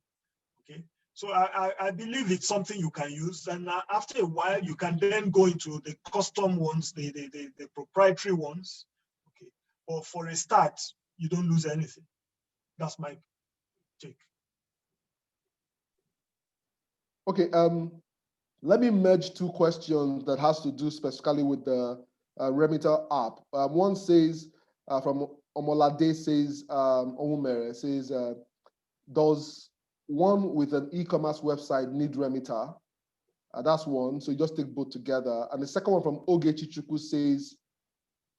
Okay, so I believe it's something you can use, and after a while, you can then go into the custom ones, the proprietary ones. Okay, but for a start, you don't lose anything. That's my take. Okay, let me merge two questions that has to do specifically with the Remita app. One says, from Omolade says, Omumere says, does one with an e-commerce website need Remita? That's one, so you just take both together. And the second one from Oge Chichuku says,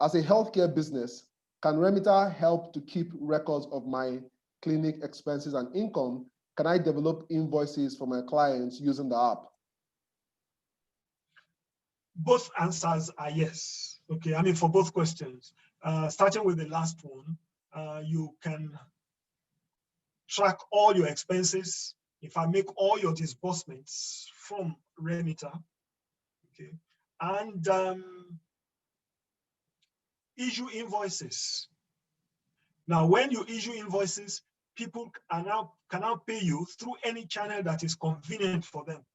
as a healthcare business, can Remita help to keep records of my clinic expenses and income? Can I develop invoices for my clients using the app? Both answers are yes. Okay, I mean, for both questions. Starting with the last one, you can track all your expenses. If I make all your disbursements from Remita, okay, and issue invoices. Now, when you issue invoices, people can now pay you through any channel that is convenient for them.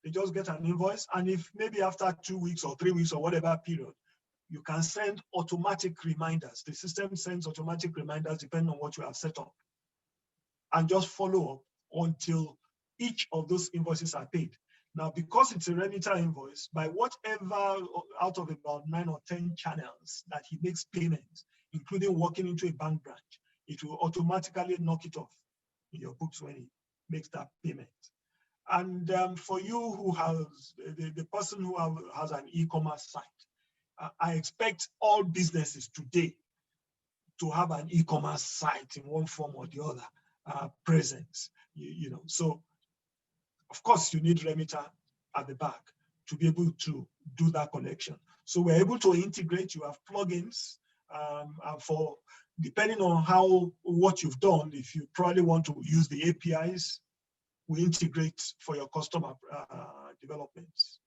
They just get an invoice, and if maybe after 2 weeks or 3 weeks or whatever period, you can send automatic reminders. The system sends automatic reminders depending on what you have set up, and just follow up until each of those invoices are paid. Now, because it's a Remita invoice, by whatever out of about 9 or 10 channels that he makes payments, including walking into a bank branch, it will automatically knock it off in your books when he makes that payment. And for you who has, the person who has an e-commerce site, I expect all businesses today to have an e-commerce site in one form or the other presence. You know, so of course you need Remita at the back to be able to do that connection. So we're able to integrate. You have plugins for, depending on what you've done. If you probably want to use the APIs, we integrate for your customer developments.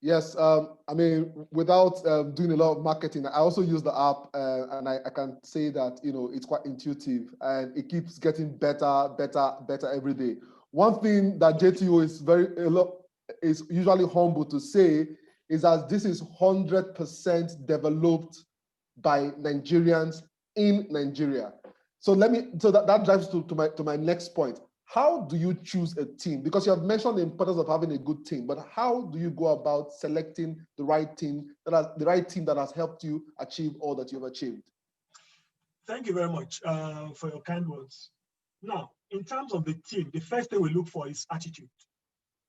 Yes, I mean, without doing a lot of marketing, I also use the app, and I can say that, you know, it's quite intuitive and it keeps getting better every day. One thing that JTO is usually humble to say is that this is 100% developed by Nigerians in Nigeria. So that drives to my next point. How do you choose a team? Because you have mentioned the importance of having a good team, but how do you go about selecting the right team that has helped you achieve all that you've achieved? Thank you very much for your kind words. Now, in terms of the team, the first thing we look for is attitude.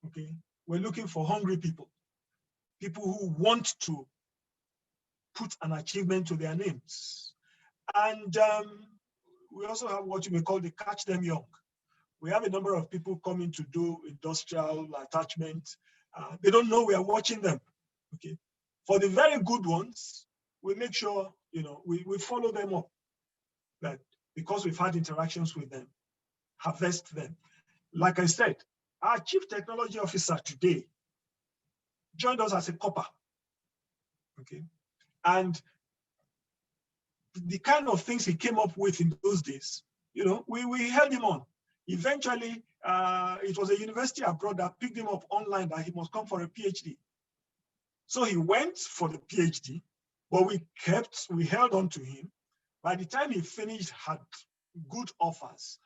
Okay, we're looking for hungry people who want to put an achievement to their names, and we also have what you may call the catch them young. We have a number of people coming to do industrial attachment. They don't know we are watching them. Okay. For the very good ones, we make sure, you know, we follow them up. That because we've had interactions with them, harvest them. Like I said, our chief technology officer today joined us as a copper. Okay. And the kind of things he came up with in those days, you know, we held him on. Eventually, it was a university abroad that picked him up online that he must come for a PhD. So he went for the PhD, but we held on to him. By the time he finished, had good offers,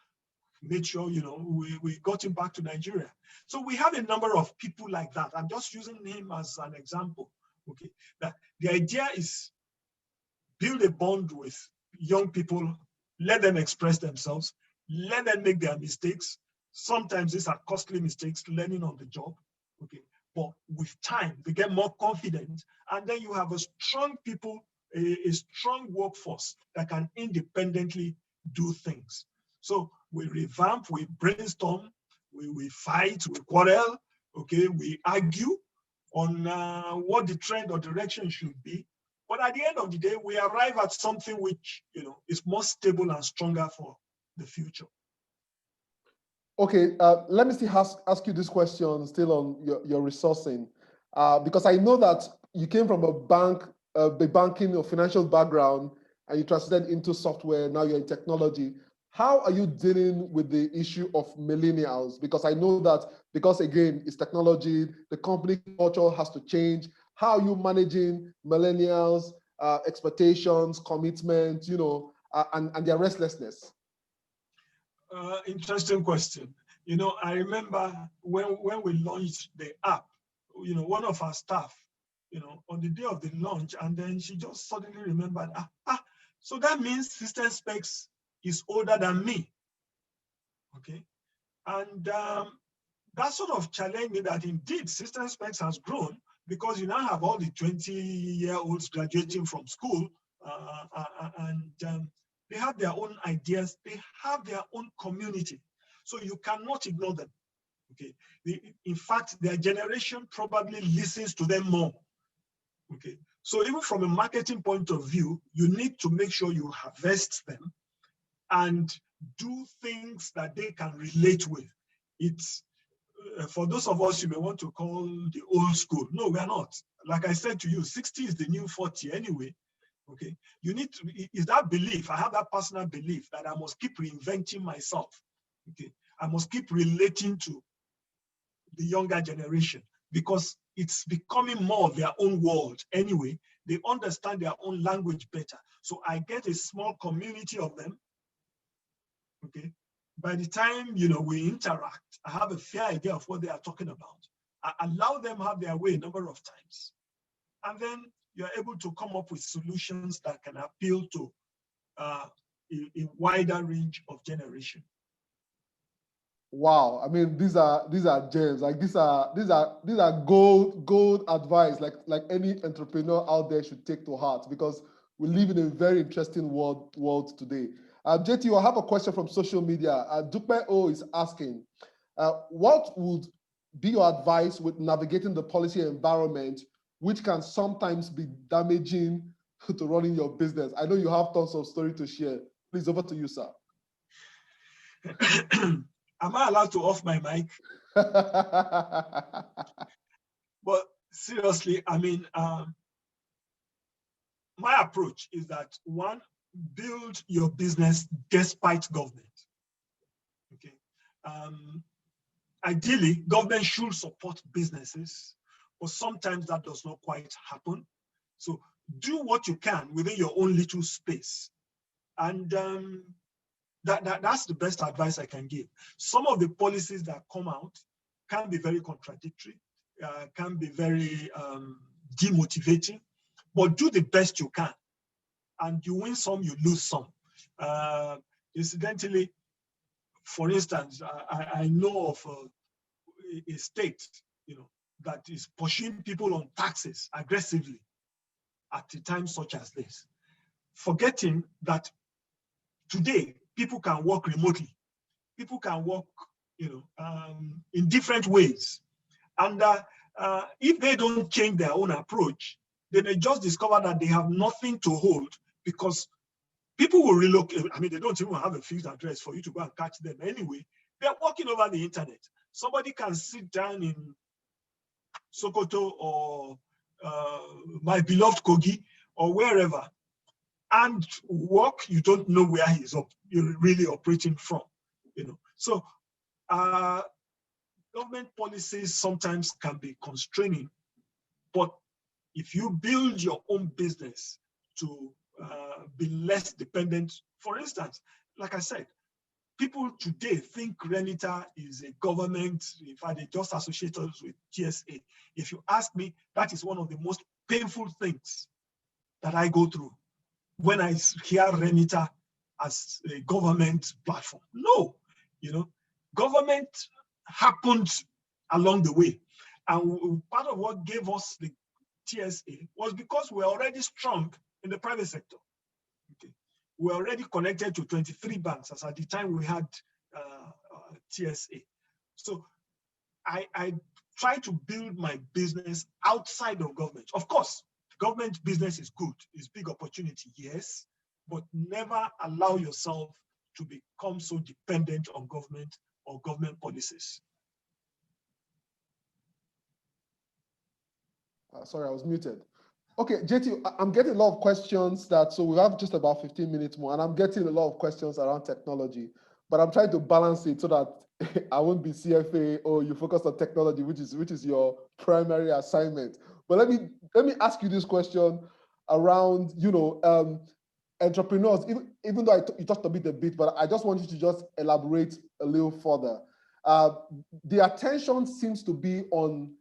made sure, you know, we got him back to Nigeria. So we have a number of people like that. I'm just using him as an example. Okay, that the idea is build a bond with young people, let them express themselves, let them make their mistakes. Sometimes these are costly mistakes, learning on the job. Okay, but with time, they get more confident, and then you have a strong people, a strong workforce that can independently do things. So we revamp, we brainstorm, we fight, we quarrel. Okay, we argue on what the trend or direction should be, But at the end of the day, we arrive at something which, is more stable and stronger for the future. Okay, let me still ask you this question still on your resourcing, because I know that you came from a banking or financial background and you transited into software, now you're in technology. How are you dealing with the issue of millennials? Because I know that, because again, it's technology, the company culture has to change. How are you managing millennials, expectations, commitment, and their restlessness? Interesting question. I remember when we launched the app, one of our staff, on the day of the launch, and then she just suddenly remembered, so that means Systemspecs is older than me. Okay. And that sort of challenged me that indeed Systemspecs has grown, because you now have all the 20-year-olds graduating from school, and they have their own ideas, they have their own community. So you cannot ignore them. Okay. In fact, their generation probably listens to them more. Okay. So even from a marketing point of view, you need to make sure you harvest them and do things that they can relate with. It's for those of us you may want to call the old school. No, we are not. Like I said to you, 60 is the new 40 anyway. Okay, you need to, is that belief, I have that personal belief that I must keep reinventing myself. Okay, I must keep relating to the younger generation, because it's becoming more of their own world anyway. They understand their own language better. So I get a small community of them. Okay, by the time we interact, I have a fair idea of what they are talking about. I allow them have their way a number of times, and then you're able to come up with solutions that can appeal to a wider range of generation. Wow, I mean, these are gems. Like these are gold advice. Like any entrepreneur out there should take to heart, because we live in a very interesting world today. JT, I have a question from social media. Dupe O is asking, what would be your advice with navigating the policy environment, which can sometimes be damaging to running your business? I know you have tons of story to share. Please, over to you, sir. Am I allowed to off my mic? But seriously, I mean, my approach is that, one, build your business despite government. Okay. Ideally, government should support businesses, but sometimes that does not quite happen. So do what you can within your own little space. And that's the best advice I can give. Some of the policies that come out can be very contradictory, can be very demotivating, but do the best you can. And you win some, you lose some. Incidentally, for instance, I know of a state, that is pushing people on taxes aggressively at a time such as this, forgetting that today people can work remotely, people can work, in different ways, and if they don't change their own approach, they may just discover that they have nothing to hold, because people will relocate. I mean, they don't even have a fixed address for you to go and catch them anyway. They're working over the internet. Somebody can sit down in Sokoto or my beloved Kogi or wherever and work. You don't know where he's really operating from. So government policies sometimes can be constraining, but if you build your own business to be less dependent, for instance, like I said, people today think Remita is a government. In fact, they just associate us with TSA. If you ask me, that is one of the most painful things that I go through when I hear Remita as a government platform. No, government happened along the way. And part of what gave us the TSA was because we're already strong in the private sector. Okay. We're already connected to 23 banks as at the time we had TSA. So I try to build my business outside of government. Of course, Government business is good, it's big opportunity, yes, but never allow yourself to become so dependent on government or government policies. Sorry, I was muted. Okay, JT, I'm getting a lot of questions so we have just about 15 minutes more, and I'm getting a lot of questions around technology, but I'm trying to balance it so that I won't be CFA or you focus on technology, which is your primary assignment. But let me ask you this question around, entrepreneurs, even though you touched a bit, but I just want you to just elaborate a little further. The attention seems to be on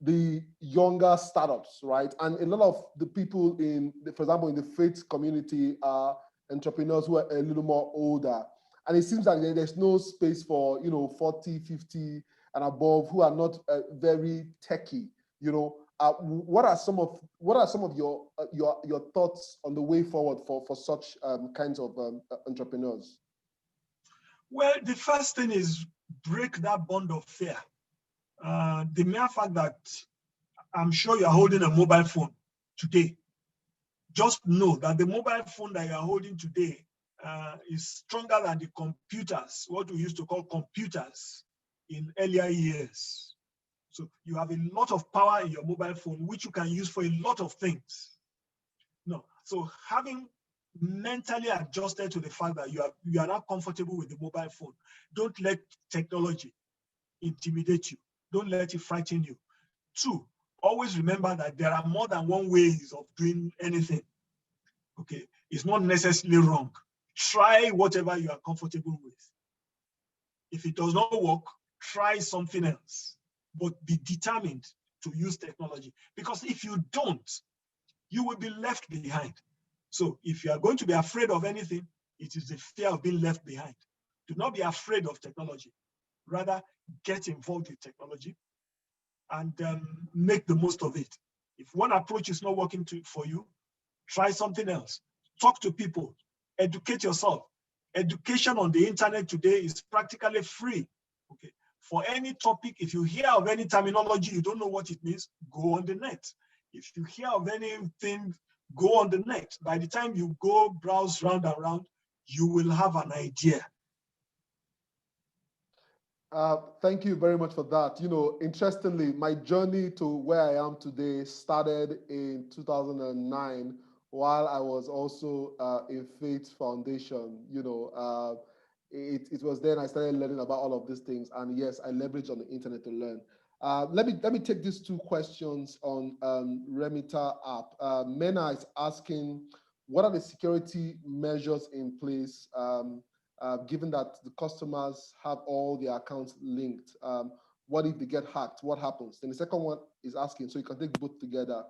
the younger startups, right? And a lot of the people for example, in the faith community are entrepreneurs who are a little more older. And it seems like there's no space for, 40, 50 and above who are not very techy, what are some of your thoughts on the way forward for such kinds of entrepreneurs? Well, the first thing is break that bond of fear. The mere fact that I'm sure you're holding a mobile phone today, just know that the mobile phone that you're holding today is stronger than the computers, what we used to call computers in earlier years. So you have a lot of power in your mobile phone, which you can use for a lot of things. No, so having mentally adjusted to the fact that you are not comfortable with the mobile phone, don't let technology intimidate you. Don't let it frighten you. 2, always remember that there are more than one ways of doing anything. Okay, it's not necessarily wrong. Try whatever you are comfortable with. If it does not work, try something else, but be determined to use technology, because if you don't, you will be left behind. So if you are going to be afraid of anything, it is the fear of being left behind. Do not be afraid of technology. Rather, get involved with technology and make the most of it. If one approach is not working for you, try something else. Talk to people, educate yourself. Education on the internet today is practically free. Okay. For any topic, if you hear of any terminology, you don't know what it means, go on the net. If you hear of anything, go on the net. By the time you go browse round and round, you will have an idea. Thank you very much for that. Interestingly, my journey to where I am today started in 2009 while I was also in Faith Foundation. It was then I started learning about all of these things. And yes, I leveraged on the internet to learn. Let me take these 2 questions on Remita app. Mena is asking, what are the security measures in place given that the customers have all their accounts linked? What if they get hacked? What happens? Then the second one is asking, so you can take both together.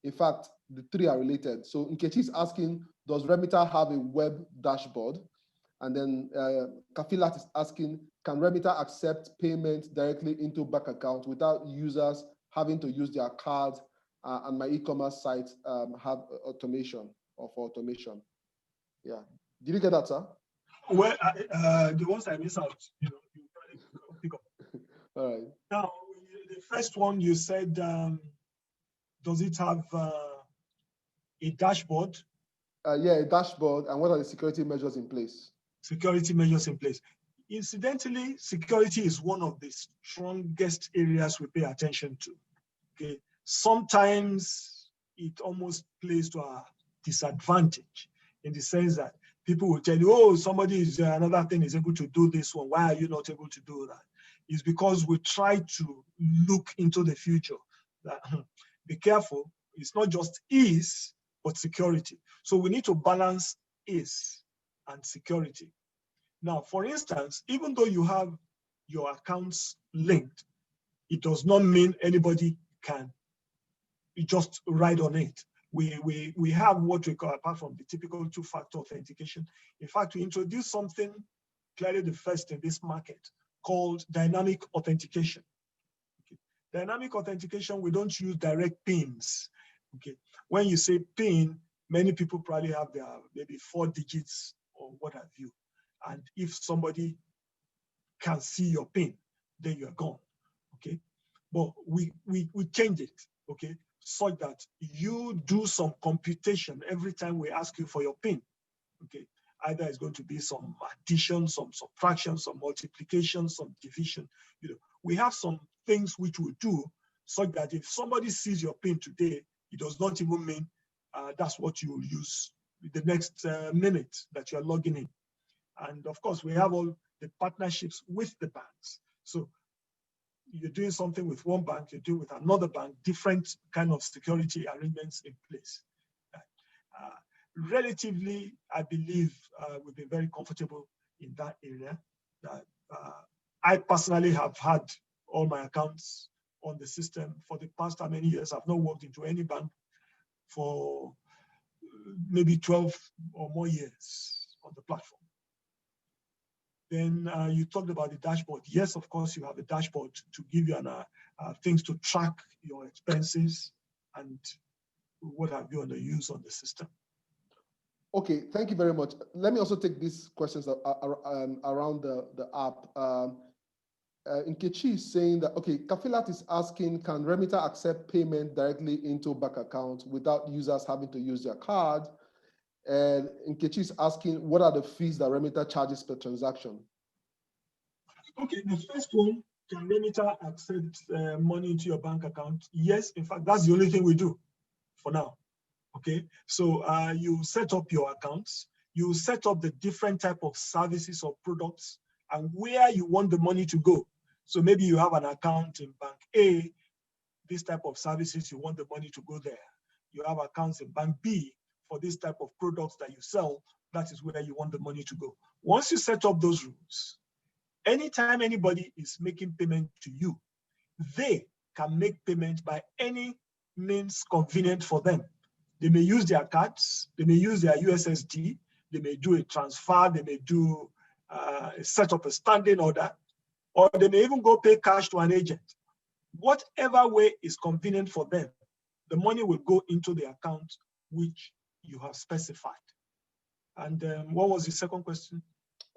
In fact, the 3 are related. So Nkechi is asking, does Remita have a web dashboard? And then Kafilat is asking, can Remita accept payment directly into bank account without users having to use their cards and my e-commerce site have automation or for automation? Yeah. Did you get that, sir? Well, the ones I miss out, you probably pick up. All right. Now, the first one you said, does it have a dashboard? Yeah, a dashboard. And what are the security measures in place? Security measures in place. Incidentally, security is one of the strongest areas we pay attention to. Okay, sometimes it almost plays to our disadvantage in the sense that people will tell you, oh, somebody is another thing is able to do this one. Why are you not able to do that? It's because we try to look into the future. That, be careful. It's not just ease, but security. So we need to balance ease and security. Now, for instance, even though you have your accounts linked, it does not mean anybody can just ride on it. We have what we call, apart from the typical 2-factor authentication, in fact, we introduced something clearly the first in this market called dynamic authentication. Okay. Dynamic authentication, we don't use direct pins. Okay. When you say pin, many people probably have their maybe 4 digits or what have you. And if somebody can see your pin, then you're gone. Okay. But we change it. Okay. such that you do some computation every time we ask you for your PIN. Okay, either it's going to be some addition, some subtraction, some multiplication, some division. You know, we have some things which we do such that if somebody sees your PIN today, it does not even mean that's what you will use the next minute that you're logging in. And of course, we have all the partnerships with the banks. So you're doing something with one bank, you're doing with another bank, different kind of security arrangements in place. Relatively, I believe we've been very comfortable in that area. I personally have had all my accounts on the system for the past how many years. I've not walked into any bank for maybe 12 or more years on the platform. Then you talked about the dashboard. Yes, of course, you have a dashboard to give you things to track your expenses and what have you on the use on the system. Okay, thank you very much. Let me also take these questions around the app. Nkechi is saying that, okay, Kafilat is asking, can Remita accept payment directly into bank account without users having to use their card? And Nkechi is asking, what are the fees that Remita charges per transaction? Okay, the first one, can Remita accept money into your bank account? Yes, in fact, that's the only thing we do for now. Okay, so you set up your accounts, you set up the different type of services or products and where you want the money to go. So maybe you have an account in bank A, this type of services, you want the money to go there. You have accounts in bank B for this type of products that you sell, that is where you want the money to go. Once you set up those rules, anytime anybody is making payment to you, they can make payment by any means convenient for them. They may use their cards, they may use their USSD, they may do a transfer, they may do set up a standing order, or they may even go pay cash to an agent. Whatever way is convenient for them, the money will go into the account which you have specified. And what was the second question?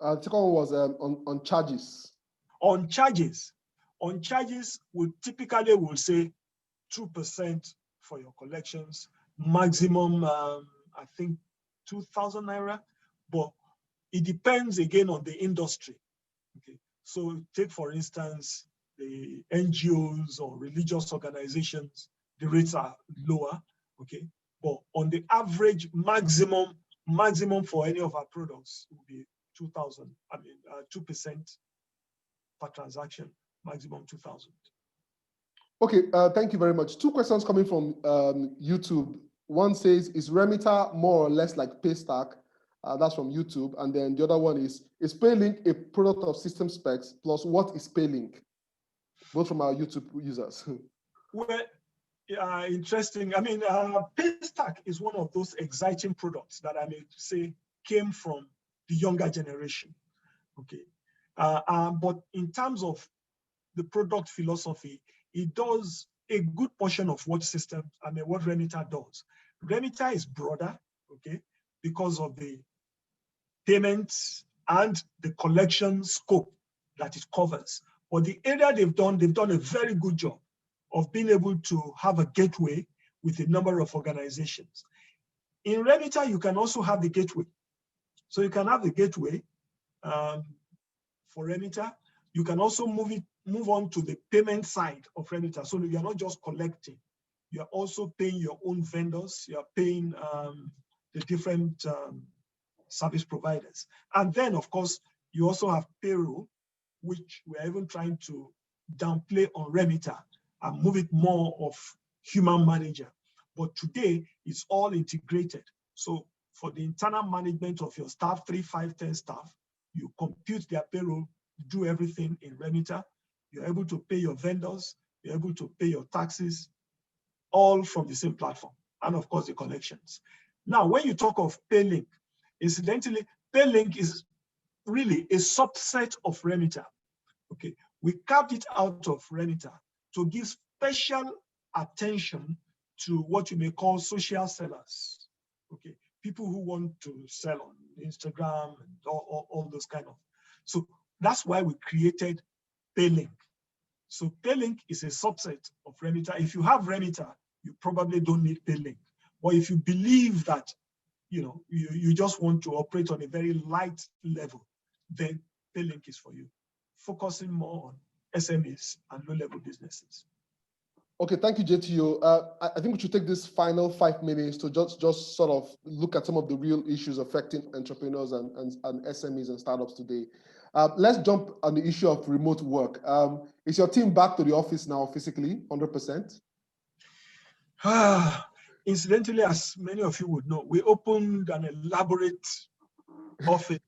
The second one was on charges. On charges, we typically will say 2% for your collections, maximum, I think, 2,000 naira, but it depends again on the industry. Okay, so take for instance the NGOs or religious organizations, the rates are lower. Okay, but on the average maximum for any of our products will be 2,000. I mean 2% per transaction, maximum 2,000. Okay, thank you very much. Two questions coming from YouTube. One says, is Remita more or less like Paystack? That's from YouTube. And then the other one is PayLink a product of Systemspecs? Plus, what is PayLink? Both from our YouTube users. Well, interesting. I mean, Paystack is one of those exciting products that I may say came from the younger generation. Okay, but in terms of the product philosophy, it does a good portion of what what Remita does. Remita is broader, okay, because of the payments and the collection scope that it covers. But the area they've done a very good job of being able to have a gateway with a number of organizations. In Remita, you can also have the gateway. So you can have the gateway for Remita. You can also move on to the payment side of Remita. So you're not just collecting, you're also paying your own vendors, you're paying the different service providers. And then, of course, you also have payroll, which we're even trying to downplay on Remita and move it more of human manager. But today, it's all integrated. So for the internal management of your staff, 3, 5, 10 staff, you compute their payroll, do everything in Remita. You're able to pay your vendors, you're able to pay your taxes, all from the same platform. And of course, the collections. Now, when you talk of PayLink, incidentally, PayLink is really a subset of Remita. Okay, we carved it out of Remita to give special attention to what you may call social sellers. Okay, people who want to sell on Instagram and all those kind of. So that's why we created PayLink. So PayLink is a subset of Remita. If you have Remita, you probably don't need PayLink. But if you believe that, you just want to operate on a very light level, then PayLink is for you, focusing more on SMEs and low-level businesses. Okay, thank you, JTO. I think we should take this final 5 minutes to just sort of look at some of the real issues affecting entrepreneurs and SMEs and startups today. Let's jump on the issue of remote work. Is your team back to the office now physically, 100%? Incidentally, as many of you would know, we opened an elaborate office,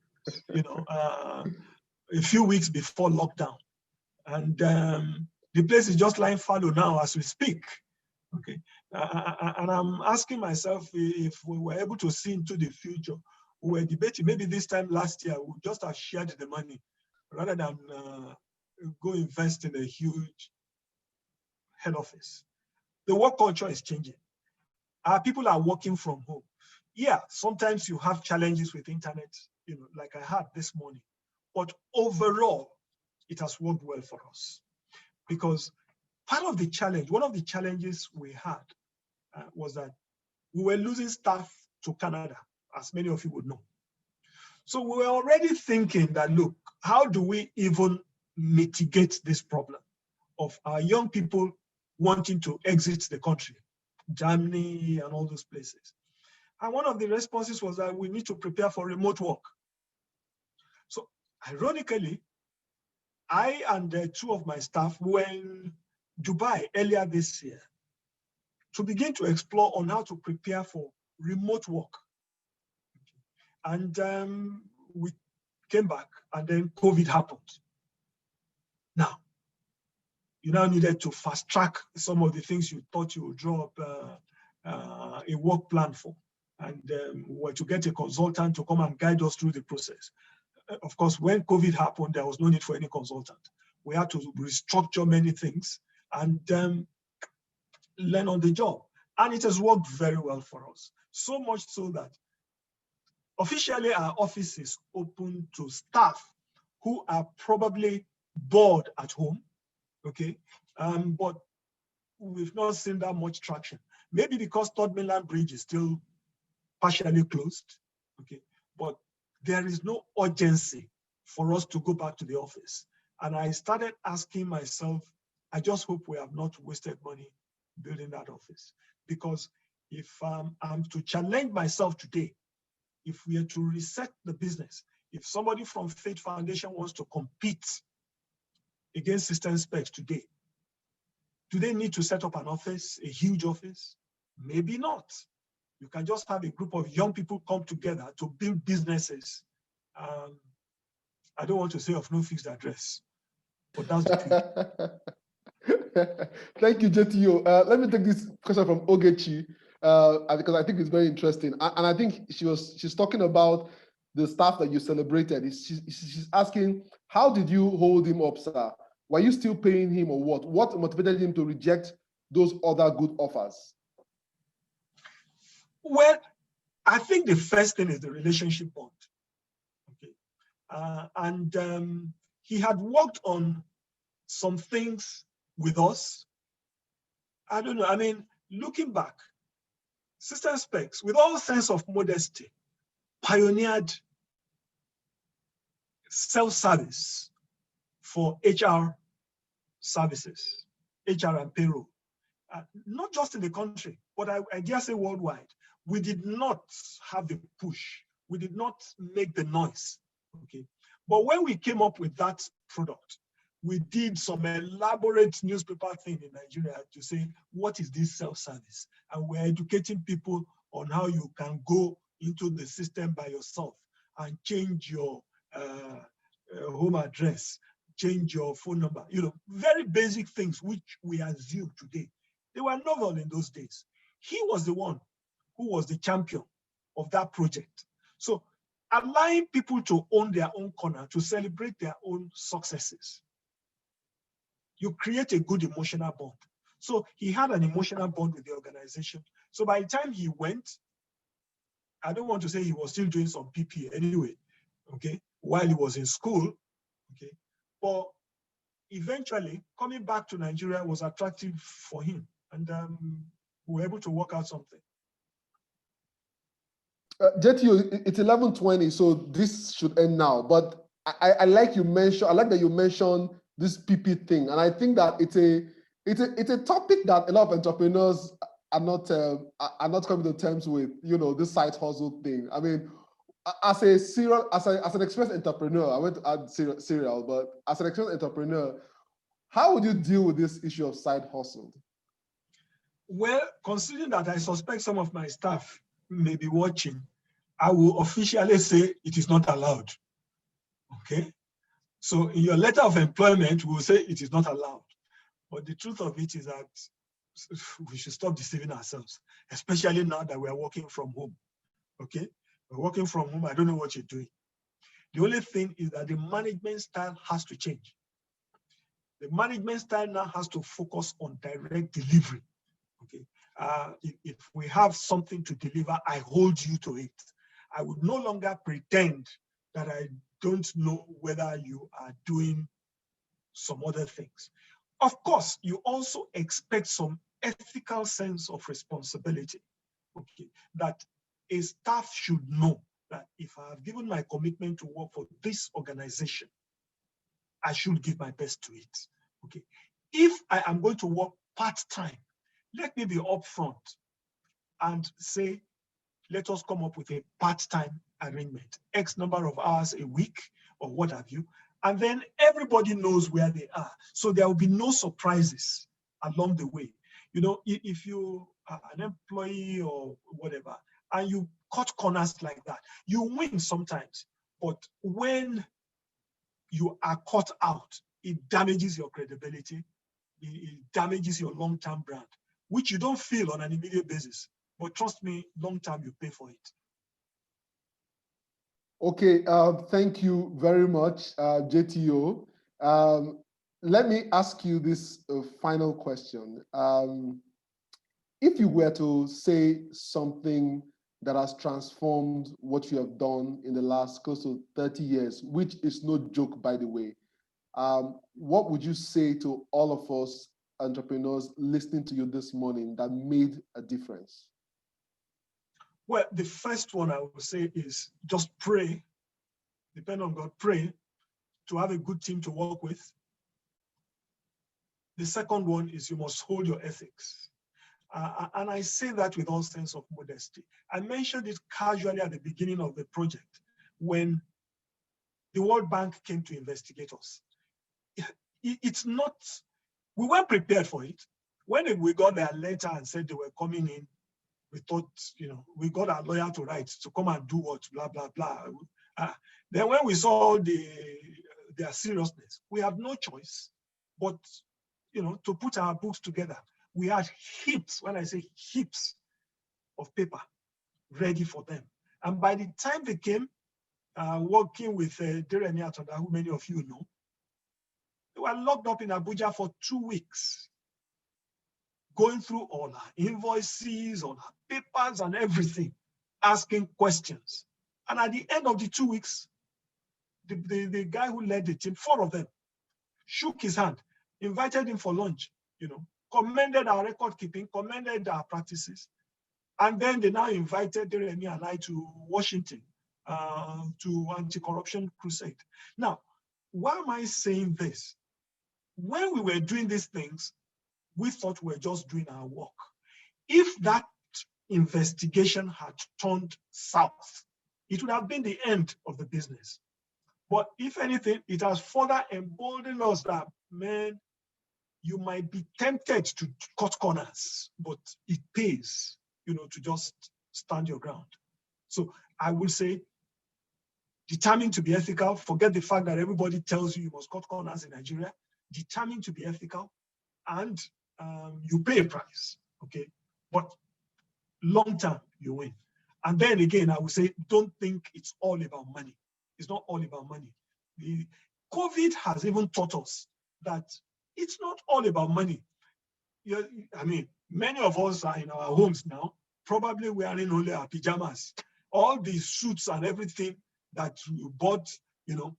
a few weeks before lockdown. And the place is just lying fallow now as we speak. Okay, and I'm asking myself if we were able to see into the future. We were debating maybe this time last year we just have shared the money rather than go invest in a huge head office. The work culture is changing. Our people are working from home. Yeah, sometimes you have challenges with internet, like I had this morning. But overall, it has worked well for us. Because part of the challenge, one of the challenges we had was that we were losing staff to Canada, as many of you would know. So we were already thinking that, look, how do we even mitigate this problem of our young people wanting to exit the country, Germany and all those places? And one of the responses was that we need to prepare for remote work. So ironically, I and two of my staff were in Dubai earlier this year to begin to explore on how to prepare for remote work. And we came back and then COVID happened. Now, you now needed to fast track some of the things you thought you would draw up a work plan for. And we were to get a consultant to come and guide us through the process. Of course, when COVID happened, there was no need for any consultant. We had to restructure many things and learn on the job. And it has worked very well for us. So much so that officially our office is open to staff who are probably bored at home, okay? But we've not seen that much traction. Maybe because Third Mainland Bridge is still partially closed, okay? But there is no urgency for us to go back to the office. And I started asking myself, I just hope we have not wasted money building that office. Because if I'm to challenge myself today, if we are to reset the business, if somebody from Faith Foundation wants to compete against Systemspecs today, do they need to set up an office, a huge office? Maybe not. You can just have a group of young people come together to build businesses. I don't want to say of no fixed address, but that's the truth. Thank you, JTO. Let me take this question from Ogechi, because I think it's very interesting. And I think she's talking about the staff that you celebrated. She's asking, how did you hold him up, sir? Were you still paying him or what? What motivated him to reject those other good offers? Well, I think the first thing is the relationship bond. Okay, and he had worked on some things with us. I don't know. I mean, looking back, Systemspecs, with all sense of modesty, pioneered self-service for HR services, HR and payroll, not just in the country, but I dare say worldwide. We did not have the push. We did not make the noise, okay? But when we came up with that product, we did some elaborate newspaper thing in Nigeria to say, what is this self-service? And we're educating people on how you can go into the system by yourself and change your home address, change your phone number, very basic things which we assume today. They were novel in those days. He was the one who was the champion of that project. So allowing people to own their own corner, to celebrate their own successes, you create a good emotional bond. So he had an emotional bond with the organization. So by the time he went, I don't want to say he was still doing some PP anyway, okay, while he was in school, okay, but eventually coming back to Nigeria was attractive for him. And we were able to work out something. JTO, it's 11:20, so this should end now. But I like that you mentioned this PP thing, and I think that it's a topic that a lot of entrepreneurs are not coming to terms with. You know, this side hustle thing. I mean, as an experienced entrepreneur, I went to add serial, but as an experienced entrepreneur, how would you deal with this issue of side hustle? Well, considering that I suspect some of my staff may be watching, I will officially say it is not allowed. Okay? So in your letter of employment, we will say it is not allowed. But the truth of it is that we should stop deceiving ourselves, especially now that we are working from home. Okay? We're working from home, I don't know what you're doing. The only thing is that the management style has to change. The management style now has to focus on direct delivery. Okay, if we have something to deliver, I hold you to it. I would no longer pretend that I don't know whether you are doing some other things. Of course, you also expect some ethical sense of responsibility. Okay, that a staff should know that if I have given my commitment to work for this organization, I should give my best to it. Okay, if I am going to work part-time, let me be upfront and say, let us come up with a part-time arrangement, X number of hours a week or what have you. And then everybody knows where they are. So there will be no surprises along the way. You know, if you are an employee or whatever, and you cut corners like that, you win sometimes. But when you are caught out, it damages your credibility. It damages your long-term brand, which you don't feel on an immediate basis. But trust me, long-term, you pay for it. Okay, thank you very much, JTO. Let me ask you this final question. If you were to say something that has transformed what you have done in the last close to 30 years, which is no joke, by the way, what would you say to all of us entrepreneurs listening to you this morning that made a difference? Well, the first one I would say is just pray, depend on God, pray to have a good team to work with. The second one is you must hold your ethics. And I say that with all sense of modesty. I mentioned it casually at the beginning of the project when the World Bank came to investigate us. It's not, we weren't prepared for it. When we got their letter and said they were coming in, we thought, you know, we got our lawyer to write to come and do what, blah, blah, blah. Then when we saw their seriousness, we had no choice but, you know, to put our books together. We had heaps, when I say heaps of paper ready for them. And by the time they came, working with Remita, who many of you know, they were locked up in Abuja for 2 weeks, going through all our invoices, all our papers and everything, asking questions. And at the end of the 2 weeks, the guy who led the team, 4 of them, shook his hand, invited him for lunch, you know, commended our record keeping, commended our practices. And then they now invited Remita and I to Washington to anti-corruption crusade. Now, why am I saying this? When we were doing these things, we thought we were just doing our work. If that investigation had turned south, it would have been the end of the business. But if anything, it has further emboldened us that, man, you might be tempted to cut corners, but it pays, you know, to just stand your ground. So I will say, determined to be ethical, forget the fact that everybody tells you you must cut corners in Nigeria, determined to be ethical, and you pay a price, okay? But long term, you win. And then again, I would say, don't think it's all about money. It's not all about money. The COVID has even taught us that it's not all about money. I mean, many of us are in our homes now, probably wearing only our pajamas. All the suits and everything that you bought, you know,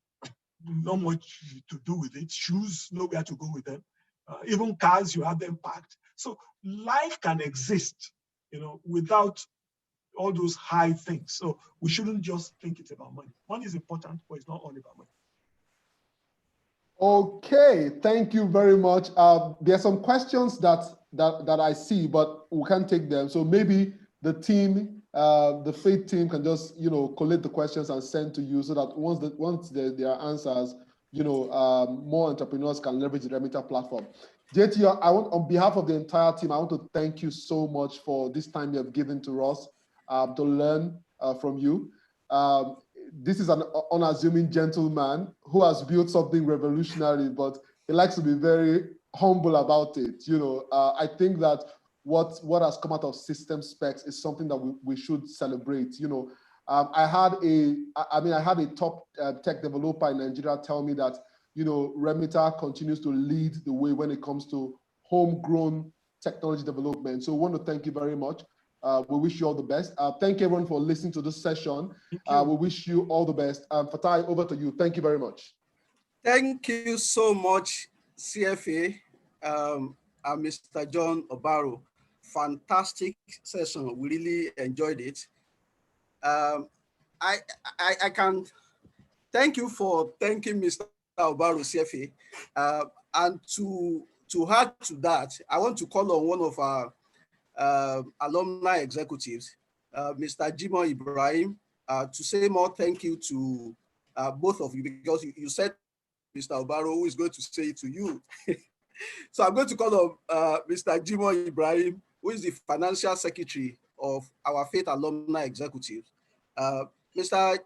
not much to do with it. Shoes, nowhere to go with them. Even cars, you have them packed. So life can exist, without all those high things. So we shouldn't just think it's about money. Money is important, but it's not all about money. Okay, thank you very much. There are some questions that I see, but we can't take them. So maybe the team, the faith team, can just collate the questions and send to you, so that once there are answers, more entrepreneurs can leverage the Remita platform. JT, I want, on behalf of the entire team, I want to thank you so much for this time you have given to us to learn from you. This is an unassuming gentleman who has built something revolutionary, but he likes to be very humble about it. I think that what has come out of Systemspecs is something that we should celebrate. I had a top tech developer in Nigeria tell me that Remita continues to lead the way when it comes to homegrown technology development. So we want to thank you very much. We wish you all the best. Thank everyone for listening to this session. We wish you all the best. Fatai, over to you. Thank you very much. Thank you so much, CFA and Mr. John Obaro. Fantastic session. We really enjoyed it. I can thank you for thanking Mr. Obaro, CFA. And to add to that, I want to call on one of our alumni executives, Mr. Jimoh Ibrahim, to say more thank you to both of you, because you said Mr. Obaro, who is going to say it to you. So I'm going to call on Mr. Jimoh Ibrahim, who is the financial secretary of our Faith Alumni Executive. Mr.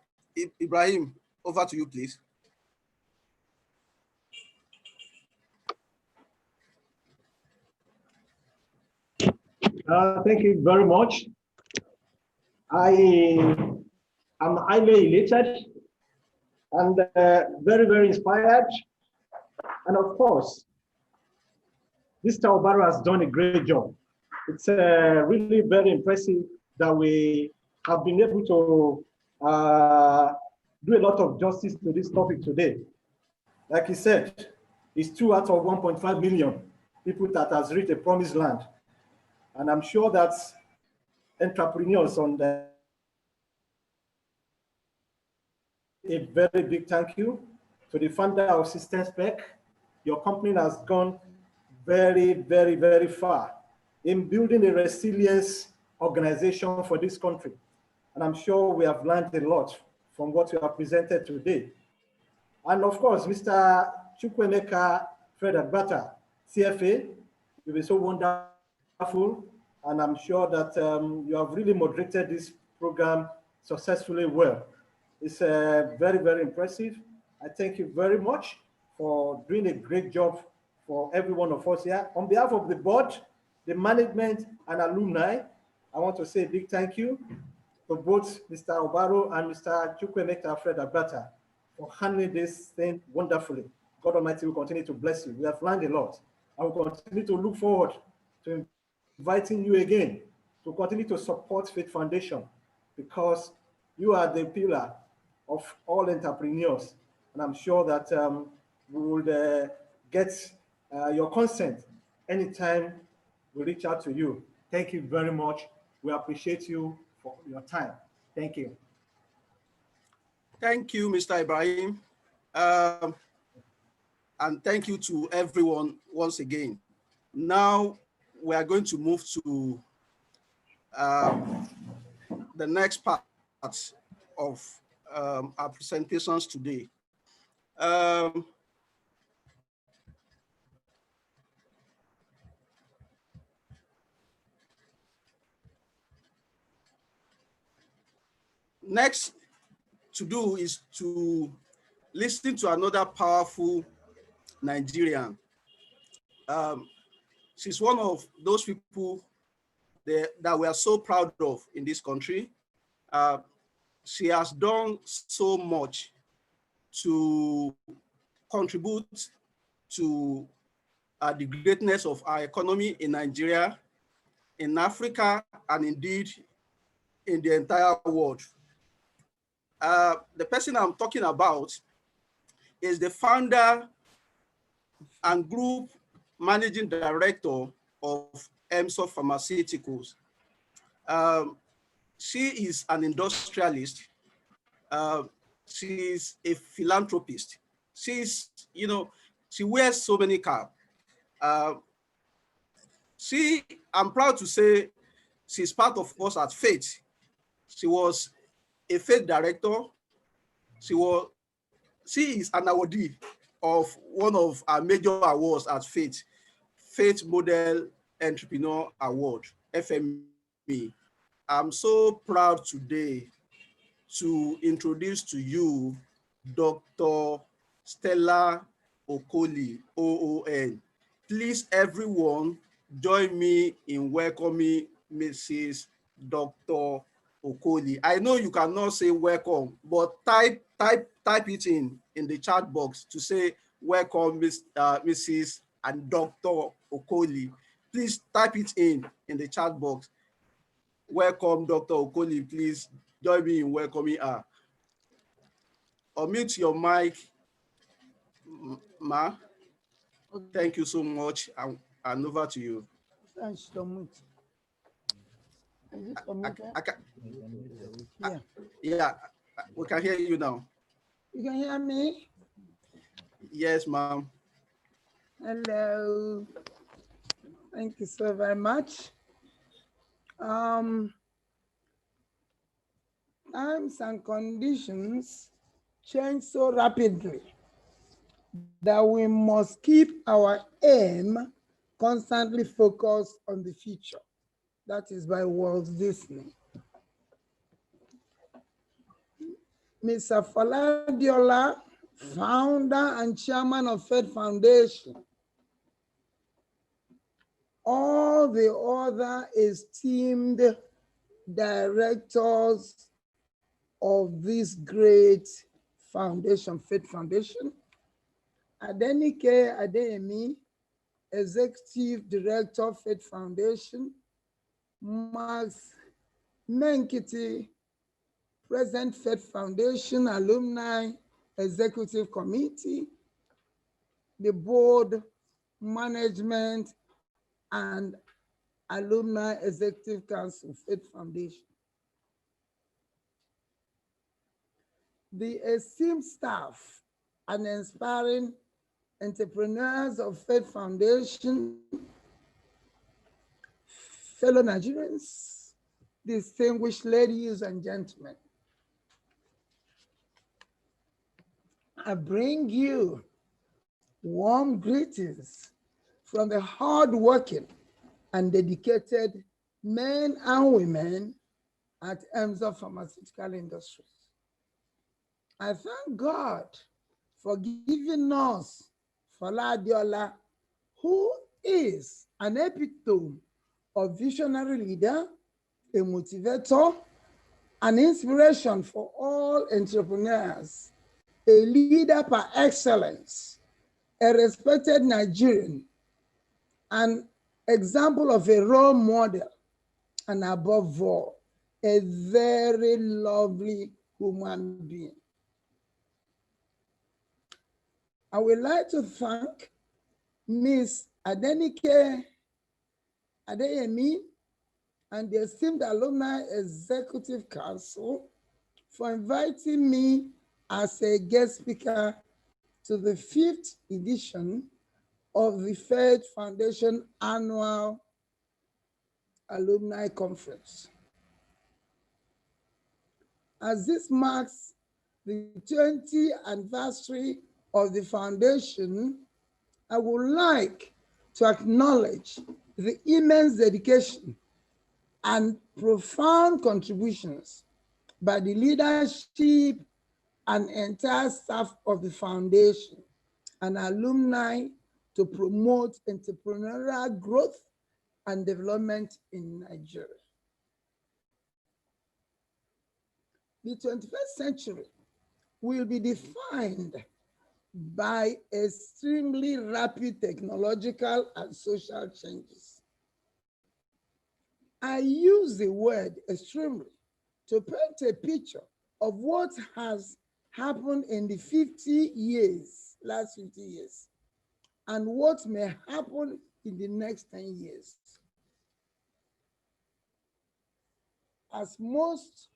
Ibrahim, over to you, please. Thank you very much. I am highly elated and very, very inspired. And of course, Mr. Obaro has done a great job. It's really very impressive that we have been able to do a lot of justice to this topic today. Like he said, it's 2 out of 1.5 million people that has reached a promised land. And I'm sure that entrepreneurs on the a very big thank you to the founder of Systemspecs. Your company has gone very, very, very far in building a resilience organization for this country. And I'm sure we have learned a lot from what you have presented today. And of course, Mr. Chukwuemeka Fred Agbata, CFA, you've been so wonderful. And I'm sure that you have really moderated this program successfully well. It's very, very impressive. I thank you very much for doing a great job for every one of us here. On behalf of the board, the management, and alumni, I want to say a big thank you to both Mr. Obaro and Mr. Chukwuemeka Fred Agbata for handling this thing wonderfully. God Almighty will continue to bless you. We have learned a lot. I will continue to look forward to inviting you again to continue to support Faith Foundation, because you are the pillar of all entrepreneurs. And I'm sure that we will get your consent anytime we reach out to you. Thank you very much. We appreciate you for your time. Thank you. Thank you, Mr. Ibrahim. And thank you to everyone once again. Now we are going to move to the next part of our presentations today. Next to do is to listen to another powerful Nigerian. She's one of those people that we are so proud of in this country. She has done so much to contribute to the greatness of our economy in Nigeria, in Africa, and indeed in the entire world. The person I'm talking about is the founder and group managing director of EMSO Pharmaceuticals. She is an industrialist. She's a philanthropist. She's, you know, she wears so many caps. I'm proud to say she's part of us at Faith. She was a Faith director. She is an awardee of one of our major awards at Faith, Faith Model Entrepreneur Award, FME. I'm so proud today to introduce to you Dr. Stella Okoli, OON. Please, everyone, join me in welcoming Mrs. Dr. Okoli. I know you cannot say welcome, but type it in the chat box to say welcome, Mrs. and Dr. Okoli. Please type it in the chat box. Welcome, Dr. Okoli. Please join me in welcoming her. Unmute your mic, Ma. Okay. Thank you so much, and over to you. Thanks, Domut. Is it yeah, we can hear you now. You can hear me? Yes, ma'am. Hello. Thank you so very much. Times and conditions change so rapidly that we must keep our aim constantly focused on the future. That is by Walt Disney. Mr. Faladiola, founder and chairman of Fed Foundation, all the other esteemed directors of this great foundation, Fed Foundation, Adenike Adeyemi, Executive Director, Fed Foundation, Max Menkiti, President, Fed Foundation, Alumni Executive Committee, the board, management, and Alumni Executive Council, Fed Foundation. The esteemed staff and inspiring entrepreneurs of Fed Foundation, fellow Nigerians, distinguished ladies and gentlemen, I bring you warm greetings from the hardworking and dedicated men and women at EMSO Pharmaceutical Industries. I thank God for giving us Faladiola, who is an epitome of visionary leader, a motivator, an inspiration for all entrepreneurs, a leader par excellence, a respected Nigerian, an example of a role model, and above all, a very lovely human being. I would like to thank Ms. Adenike Adeyemi and the esteemed Alumni Executive Council for inviting me as a guest speaker to the 5th edition of the Fed Foundation Annual Alumni Conference. As this marks the 20th anniversary of the foundation, I would like to acknowledge the immense dedication and profound contributions by the leadership and entire staff of the foundation and alumni to promote entrepreneurial growth and development in Nigeria. The 21st century will be defined by extremely rapid technological and social changes. I use the word extremely to paint a picture of what has happened in the last 50 years, and what may happen in the next 10 years. As most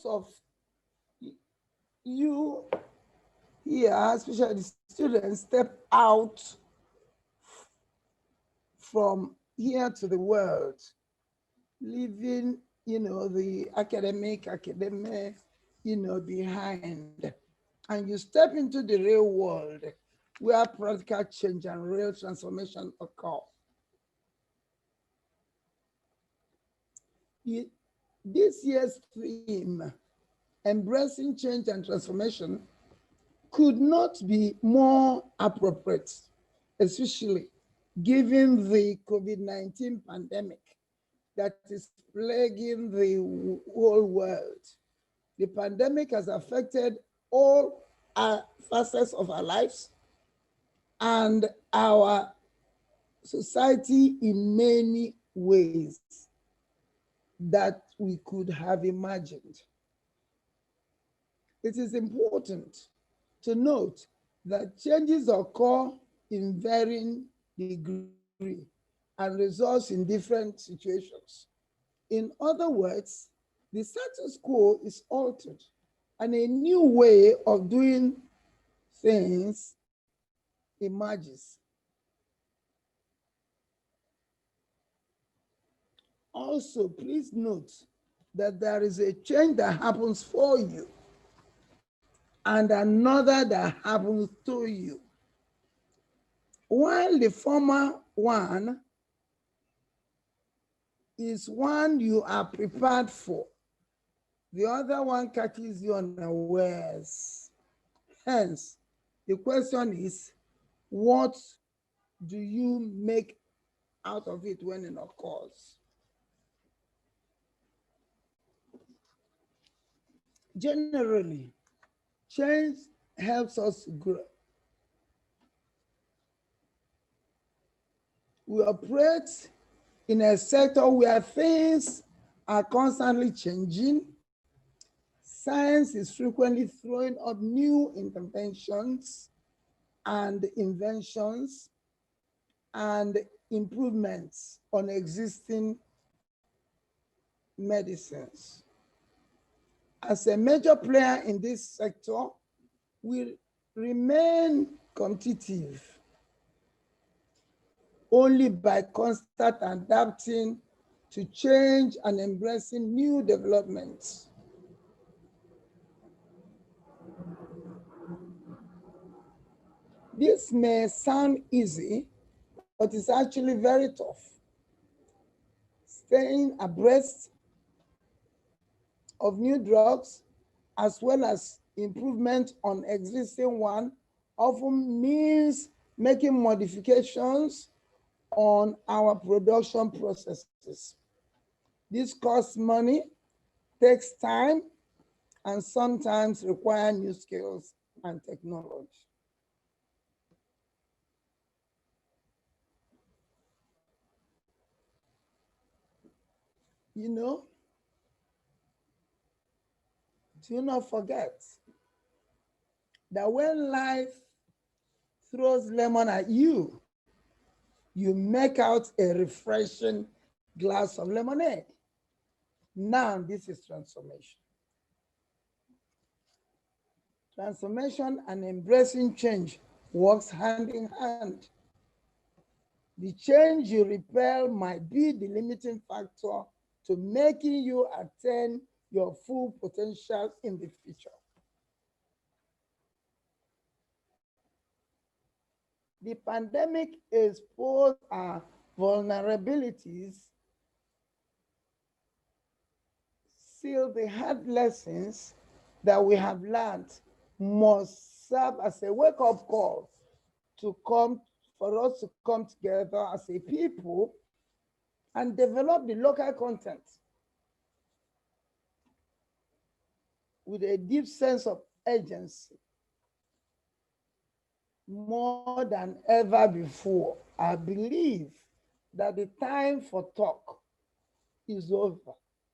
of you here, especially the students, step out from here to the world, leaving, the academic, behind, and you step into the real world where practical change and real transformation occur. This year's theme, embracing change and transformation, could not be more appropriate, especially given the COVID-19 pandemic that is plaguing the whole world. The pandemic has affected all facets of our lives and our society in many ways that we could have imagined. It is important to note that changes occur in varying degree and results in different situations. In other words, the status quo is altered and a new way of doing things emerges. Also, please note that there is a change that happens for you and another that happens to you. While the former one is one you are prepared for, the other one catches you unawares. Hence, the question is, what do you make out of it when it occurs? Generally, change helps us grow. We operate in a sector where things are constantly changing. Science is frequently throwing up new interventions and inventions and improvements on existing medicines. As a major player in this sector, we remain competitive only by constant adapting to change and embracing new developments. This may sound easy, but it's actually very tough. Staying abreast of new drugs, as well as improvement on existing one, often means making modifications on our production processes. This costs money, takes time, and sometimes require new skills and technology. Do not forget that when life throws lemon at you, you make out a refreshing glass of lemonade. Now, this is transformation. Transformation and embracing change works hand in hand. The change you repel might be the limiting factor to making you attain your full potential in the future. The pandemic exposed our vulnerabilities, still the hard lessons that we have learned must serve as a wake-up call for us to come together as a people and develop the local content with a deep sense of urgency. More than ever before, I believe that the time for talk is over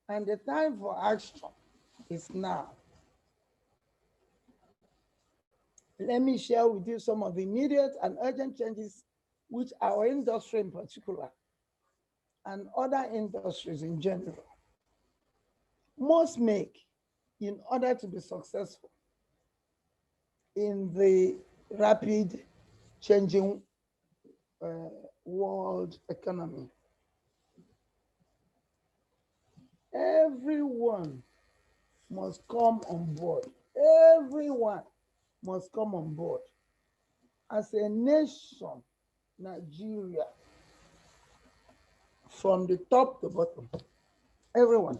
and the time for action is now. Let me share with you some of the immediate and urgent changes which our industry in particular and other industries in general must make in order to be successful in the rapid changing world economy. Everyone must come on board. Everyone must come on board. As a nation, Nigeria, from the top to bottom, everyone,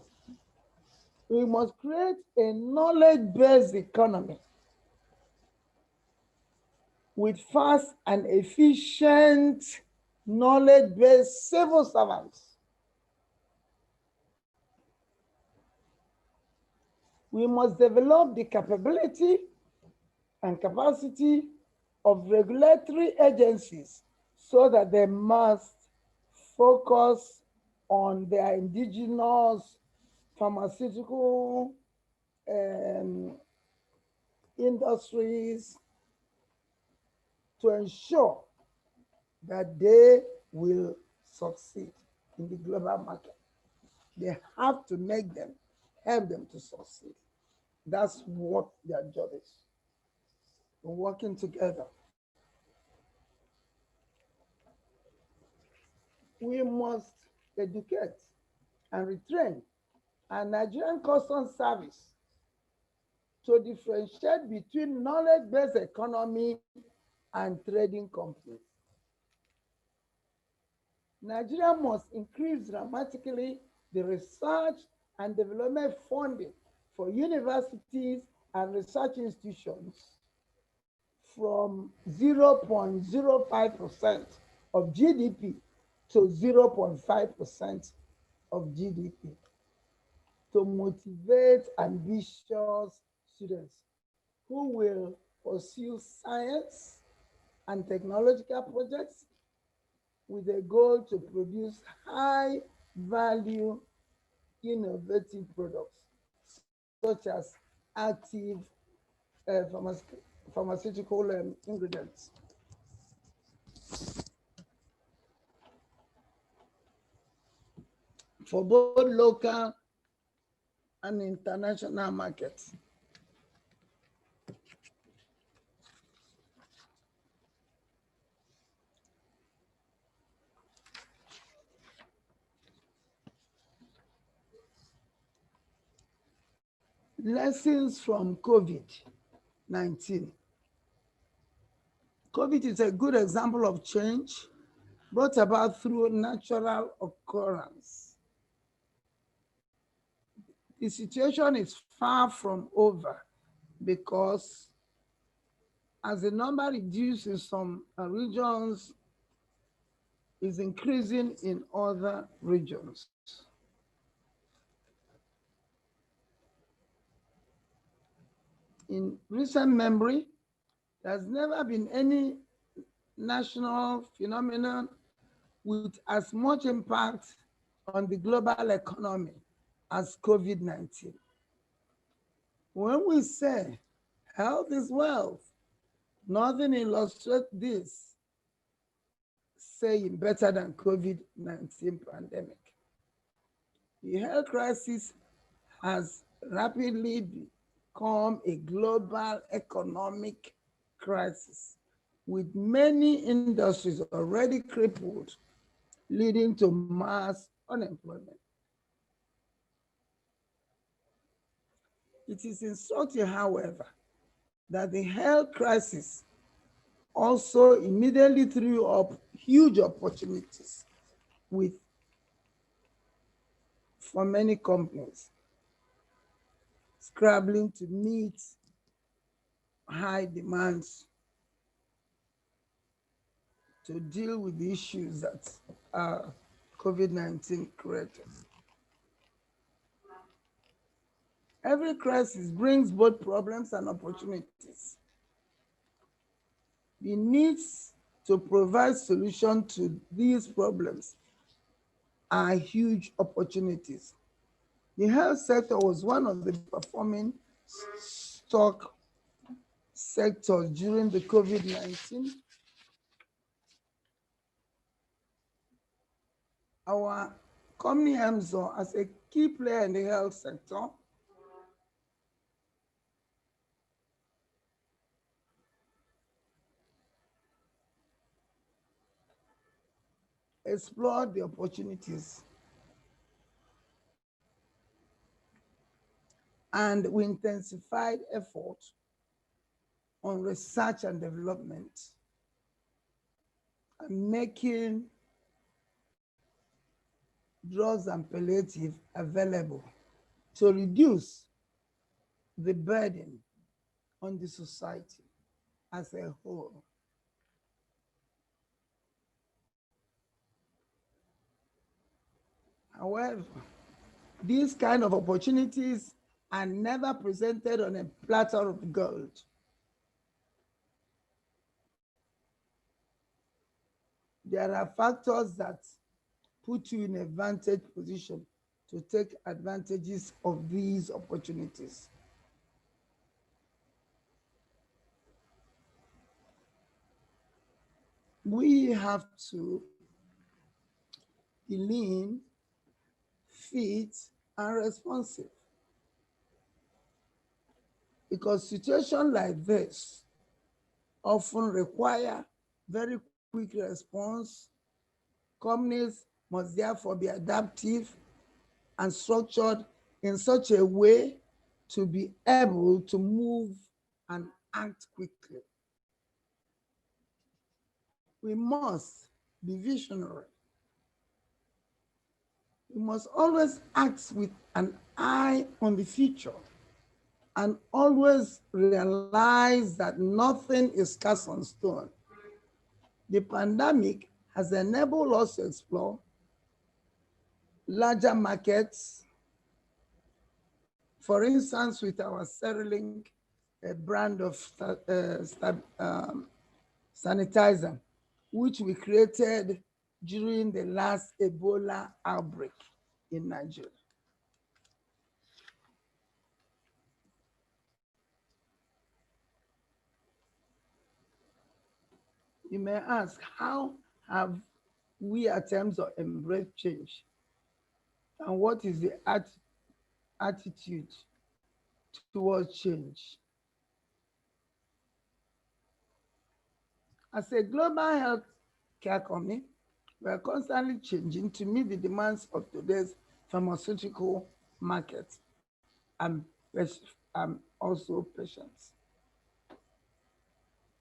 we must create a knowledge-based economy with fast and efficient knowledge-based civil servants. We must develop the capability and capacity of regulatory agencies so that they must focus on their indigenous pharmaceutical industries to ensure that they will succeed in the global market. They have to make them, help them to succeed. That's what their job is. We're working together. We must educate and retrain our Nigerian Customs Service to differentiate between knowledge-based economy and trading companies. Nigeria must increase dramatically the research and development funding for universities and research institutions from 0.05% of GDP to 0.5% of GDP to motivate ambitious students who will pursue science and technological projects with a goal to produce high value innovative products such as active pharmaceutical ingredients. For both local and international markets. Lessons from COVID-19. COVID is a good example of change brought about through natural occurrence. The situation is far from over because as the number reduces in some regions, is increasing in other regions. In recent memory, there's never been any national phenomenon with as much impact on the global economy as COVID-19. When we say health is wealth, nothing illustrates this saying better than COVID-19 pandemic. The health crisis has rapidly become a global economic crisis with many industries already crippled, leading to mass unemployment. It is instructive, however, that the health crisis also immediately threw up huge opportunities for many companies scrambling to meet high demands to deal with the issues that COVID-19 created. Every crisis brings both problems and opportunities. The needs to provide solutions to these problems are huge opportunities. The health sector was one of the performing stock sectors during the COVID-19. Our company EMSO, as a key player in the health sector, explored the opportunities, and we intensified efforts on research and development and making drugs and palliative available to reduce the burden on the society as a whole. However, these kind of opportunities are never presented on a platter of gold. There are factors that put you in a vantage position to take advantages of these opportunities. We have to be lean, fit, and responsive. Because situations like this often require very quick response. Companies must therefore be adaptive and structured in such a way to be able to move and act quickly. We must be visionary. We must always act with an eye on the future and always realize that nothing is cast on stone. The pandemic has enabled us to explore larger markets, for instance, with our Cerelink, a brand of sanitizer, which we created during the last Ebola outbreak in Nigeria. You may ask, how have we attempted to embrace change? And what is the attitude towards change? As a global health care company, we are constantly changing to meet the demands of today's pharmaceutical market and also patients.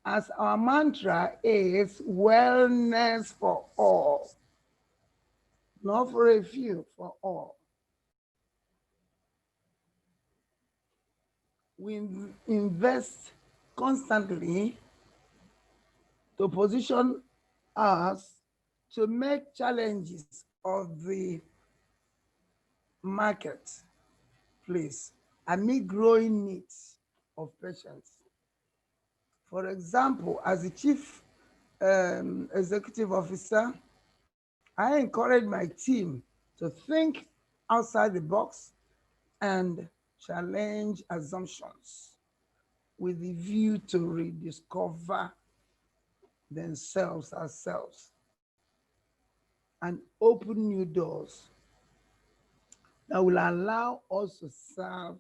As our mantra is wellness for all, not for a few, for all. We invest constantly to position us to make challenges of the marketplace and meet growing needs of patients. For example, as the Chief Executive Officer, I encourage my team to think outside the box and challenge assumptions with the view to rediscover themselves as selves and open new doors that will allow us to serve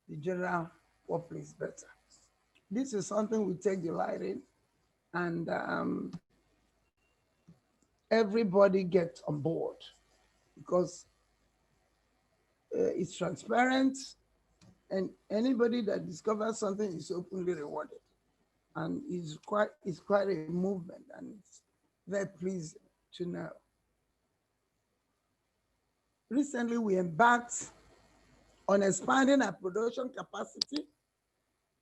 the general populace better. This is something we take delight in, and everybody gets on board because it's transparent, and anybody that discovers something is openly rewarded. And it's quite a movement, and it's very pleasing to know. Recently, we embarked on expanding our production capacity,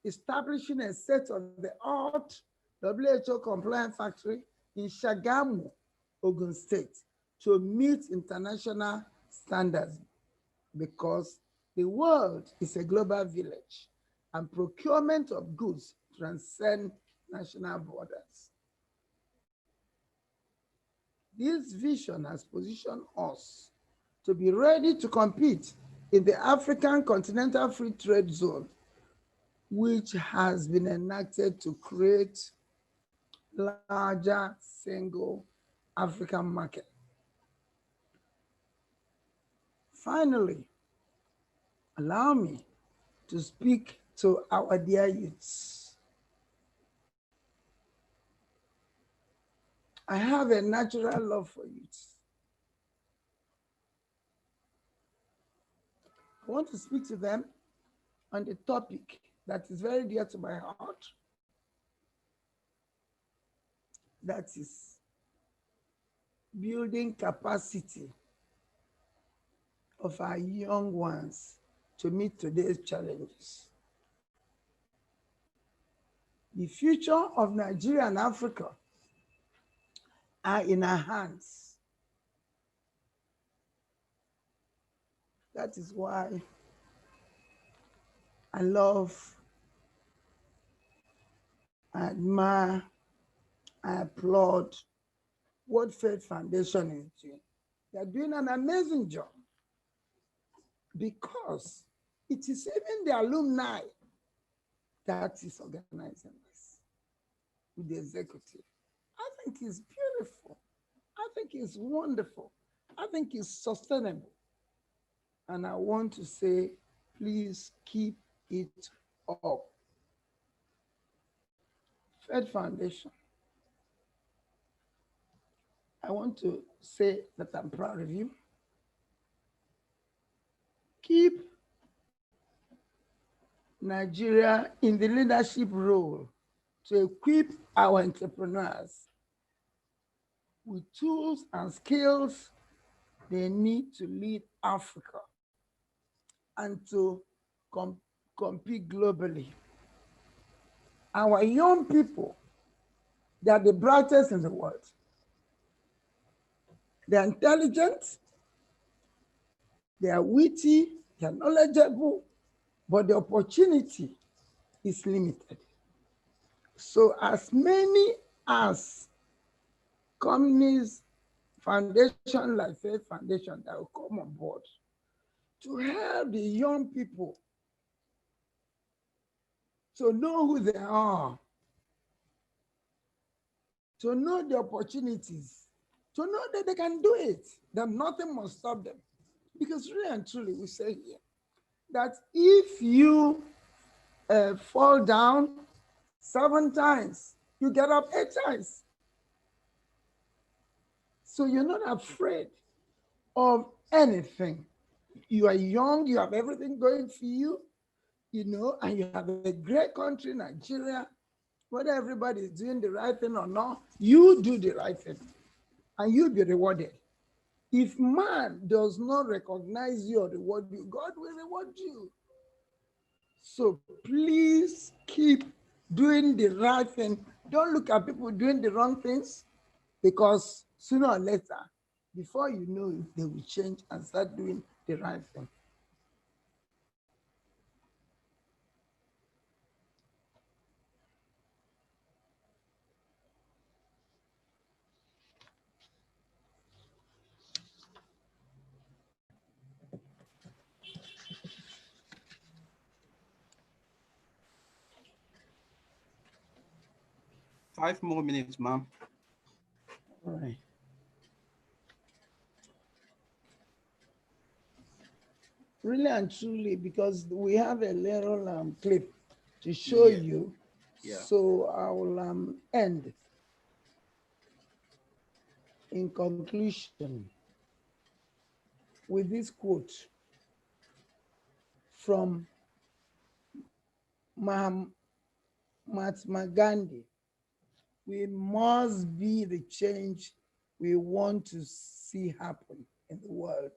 establishing a state-of-the-art WHO compliant factory in Shagamu, Ogun State, to meet international standards, because the world is a global village and procurement of goods transcend national borders. This vision has positioned us to be ready to compete in the African Continental Free Trade Zone which has been enacted to create larger single African market. Finally, allow me to speak to our dear youths. I have a natural love for youths. I want to speak to them on the topic that is very dear to my heart. That is building capacity of our young ones to meet today's challenges. The future of Nigeria and Africa are in our hands. That is why I love, I admire, I applaud what Fred Foundation is doing. They're doing an amazing job because it is even the alumni that is organizing this with the executive. I think it's beautiful. I think it's wonderful. I think it's sustainable. And I want to say, please keep it up. Fed Foundation, I want to say that I'm proud of you. Keep Nigeria in the leadership role to equip our entrepreneurs with tools and skills they need to lead Africa and to compete globally. Our young people, they are the brightest in the world. They are intelligent, they are witty, they are knowledgeable, but the opportunity is limited. So as many as companies, foundation like Faith Foundation that will come on board to help the young people to know who they are, to know the opportunities, to know that they can do it, that nothing must stop them. Because really and truly, we say here that if you fall down 7 times, you get up 8 times. So you're not afraid of anything. You are young, you have everything going for you, you know, and you have a great country, Nigeria. Whether everybody is doing the right thing or not, you do the right thing and you'll be rewarded. If man does not recognize you or reward you, God will reward you. So please keep doing the right thing. Don't look at people doing the wrong things, because sooner or later, before you know it, they will change and start doing the right thing. Five more minutes, ma'am. All right. Really and truly, because we have a little clip to show you. Yeah. So I will end in conclusion with this quote from Mahatma Gandhi. We must be the change we want to see happen in the world.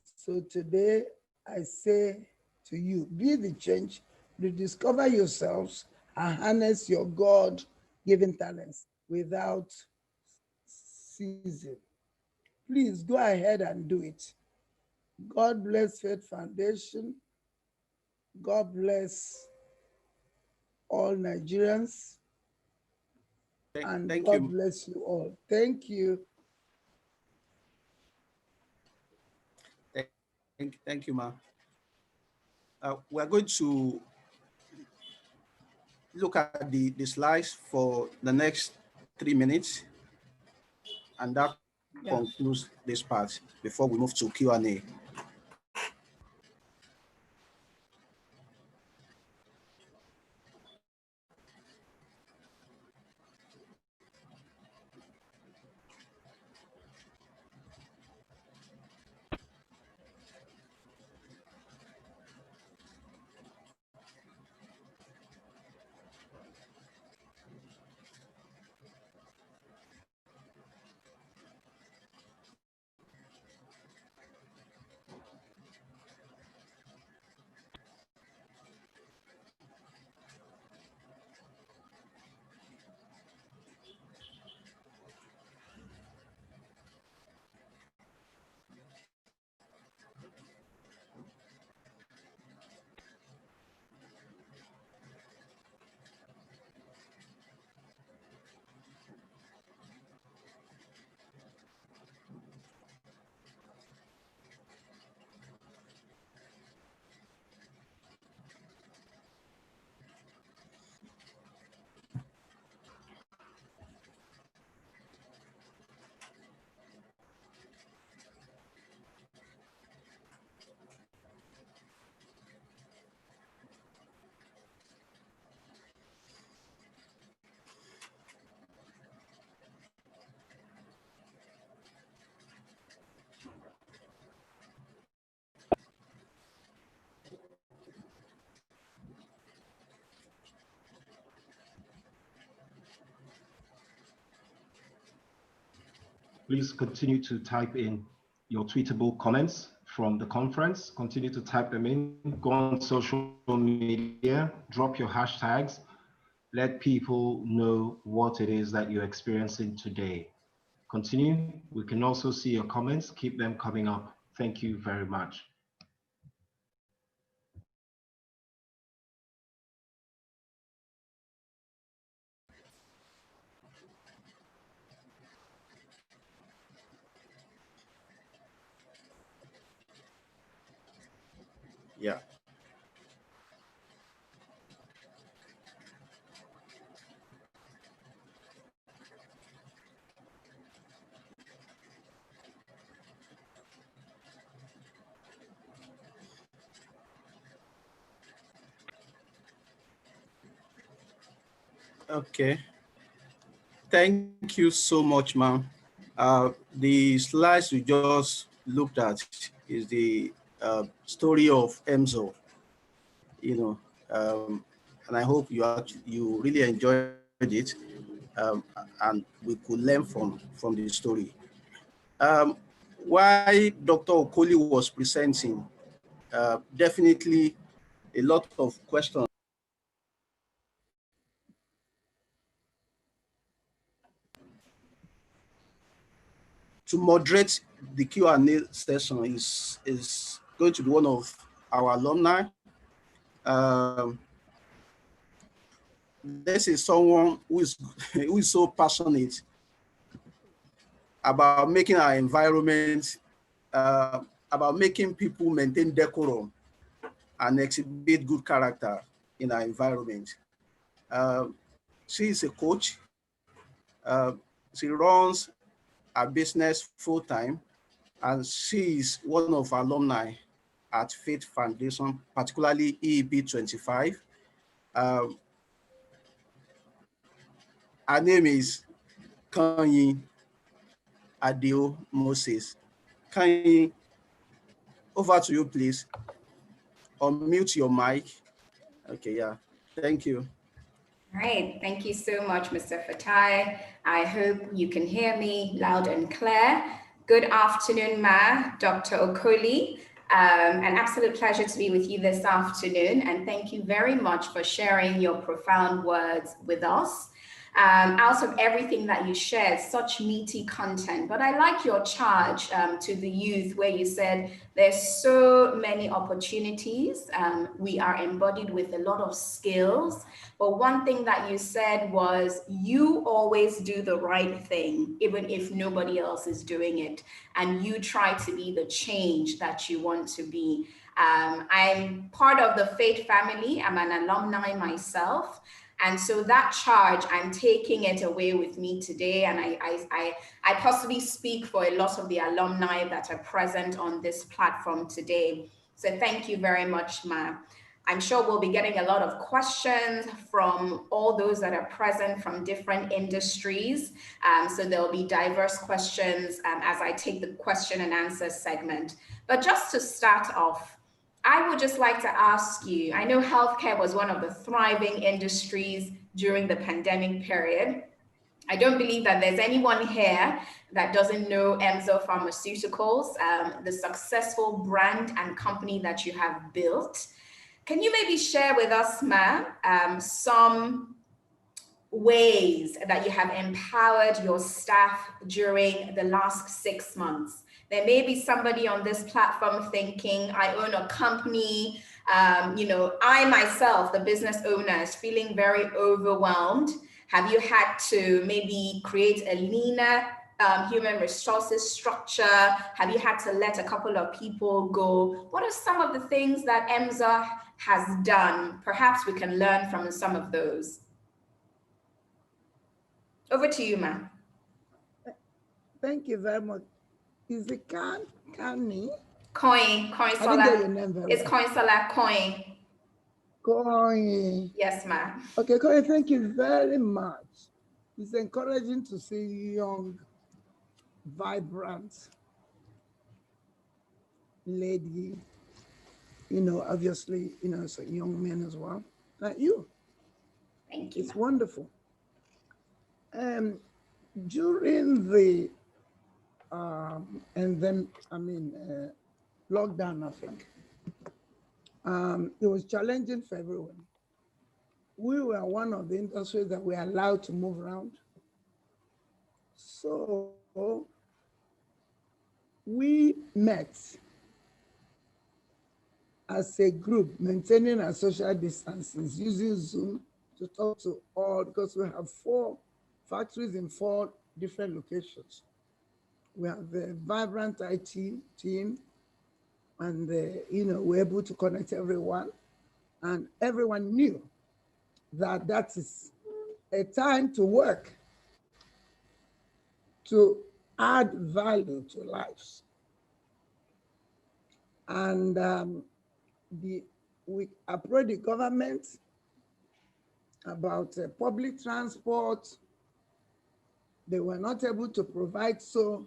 So today I say to you, be the change, rediscover yourselves, and harness your God-given talents without ceasing. Please go ahead and do it. God bless Faith Foundation. God bless all Nigerians. And Thank God you. bless you all. Thank you. Thank you, ma'am. We're going to look at the slides for the next 3 minutes, and that concludes this part before we move to Q&A. Please continue to type in your tweetable comments from the conference. Continue to type them in. Go on social media, drop your hashtags. Let people know what it is that you're experiencing today. Continue. We can also see your comments. Keep them coming up. Thank you very much. Yeah. Okay. Thank you so much, ma'am. The slides we just looked at is the story of EMSO, and I hope you really enjoyed it, and we could learn from the story. Why Dr. Okoli was presenting, definitely a lot of questions. To moderate the Q&A session is going to be one of our alumni. This is someone who is so passionate about making our environment, about making people maintain decorum and exhibit good character in our environment. She is a coach. She runs a business full-time, and she is one of our alumni at Faith Foundation, particularly EEP 25. Her name is Kanyin Adio-Moses. Kanyin, over to you, please. Unmute your mic. Okay, yeah, thank you. All right, thank you so much, Mr. Fatai. I hope you can hear me loud and clear. Good afternoon, Ma, Dr. Okoli. An absolute pleasure to be with you this afternoon, and thank you very much for sharing your profound words with us. Out of everything that you shared, such meaty content, but I like your charge to the youth where you said there's so many opportunities. We are embodied with a lot of skills, but one thing that you said was you always do the right thing, even if nobody else is doing it, and you try to be the change that you want to be. I'm part of the Faith family. I'm an alumni myself. And so that charge, I'm taking it away with me today. And I possibly speak for a lot of the alumni that are present on this platform today. So thank you very much, Ma. I'm sure we'll be getting a lot of questions from all those that are present from different industries. So there'll be diverse questions as I take the question and answer segment. But just to start off, I would just like to ask you, I know healthcare was one of the thriving industries during the pandemic period. I don't believe that there's anyone here that doesn't know Emzo Pharmaceuticals, the successful brand and company that you have built. Can you maybe share with us, Ma, some ways that you have empowered your staff during the last 6 months? There may be somebody on this platform thinking, I own a company, I myself, the business owner, is feeling very overwhelmed. Have you had to maybe create a leaner human resources structure? Have you had to let a couple of people go? What are some of the things that Emzo has done? Perhaps we can learn from some of those. Over to you, ma'am. Thank you very much. Is it Kanyin? Coin Solar. It's Coin Solar Coin. Coin. Yes, ma'am. Okay, Coin, thank you very much. It's encouraging to see young, vibrant lady, obviously, it's a young man as well, like you. Thank you. It's wonderful. During the, lockdown, I think, it was challenging for everyone. We were one of the industries that were allowed to move around. So we met as a group, maintaining our social distances, using Zoom to talk to all, because we have 4 factories in 4 different locations. We have the vibrant IT team, and we're able to connect everyone, and everyone knew that that is a time to work, to add value to lives. And we approached the government about public transport. They were not able to provide, so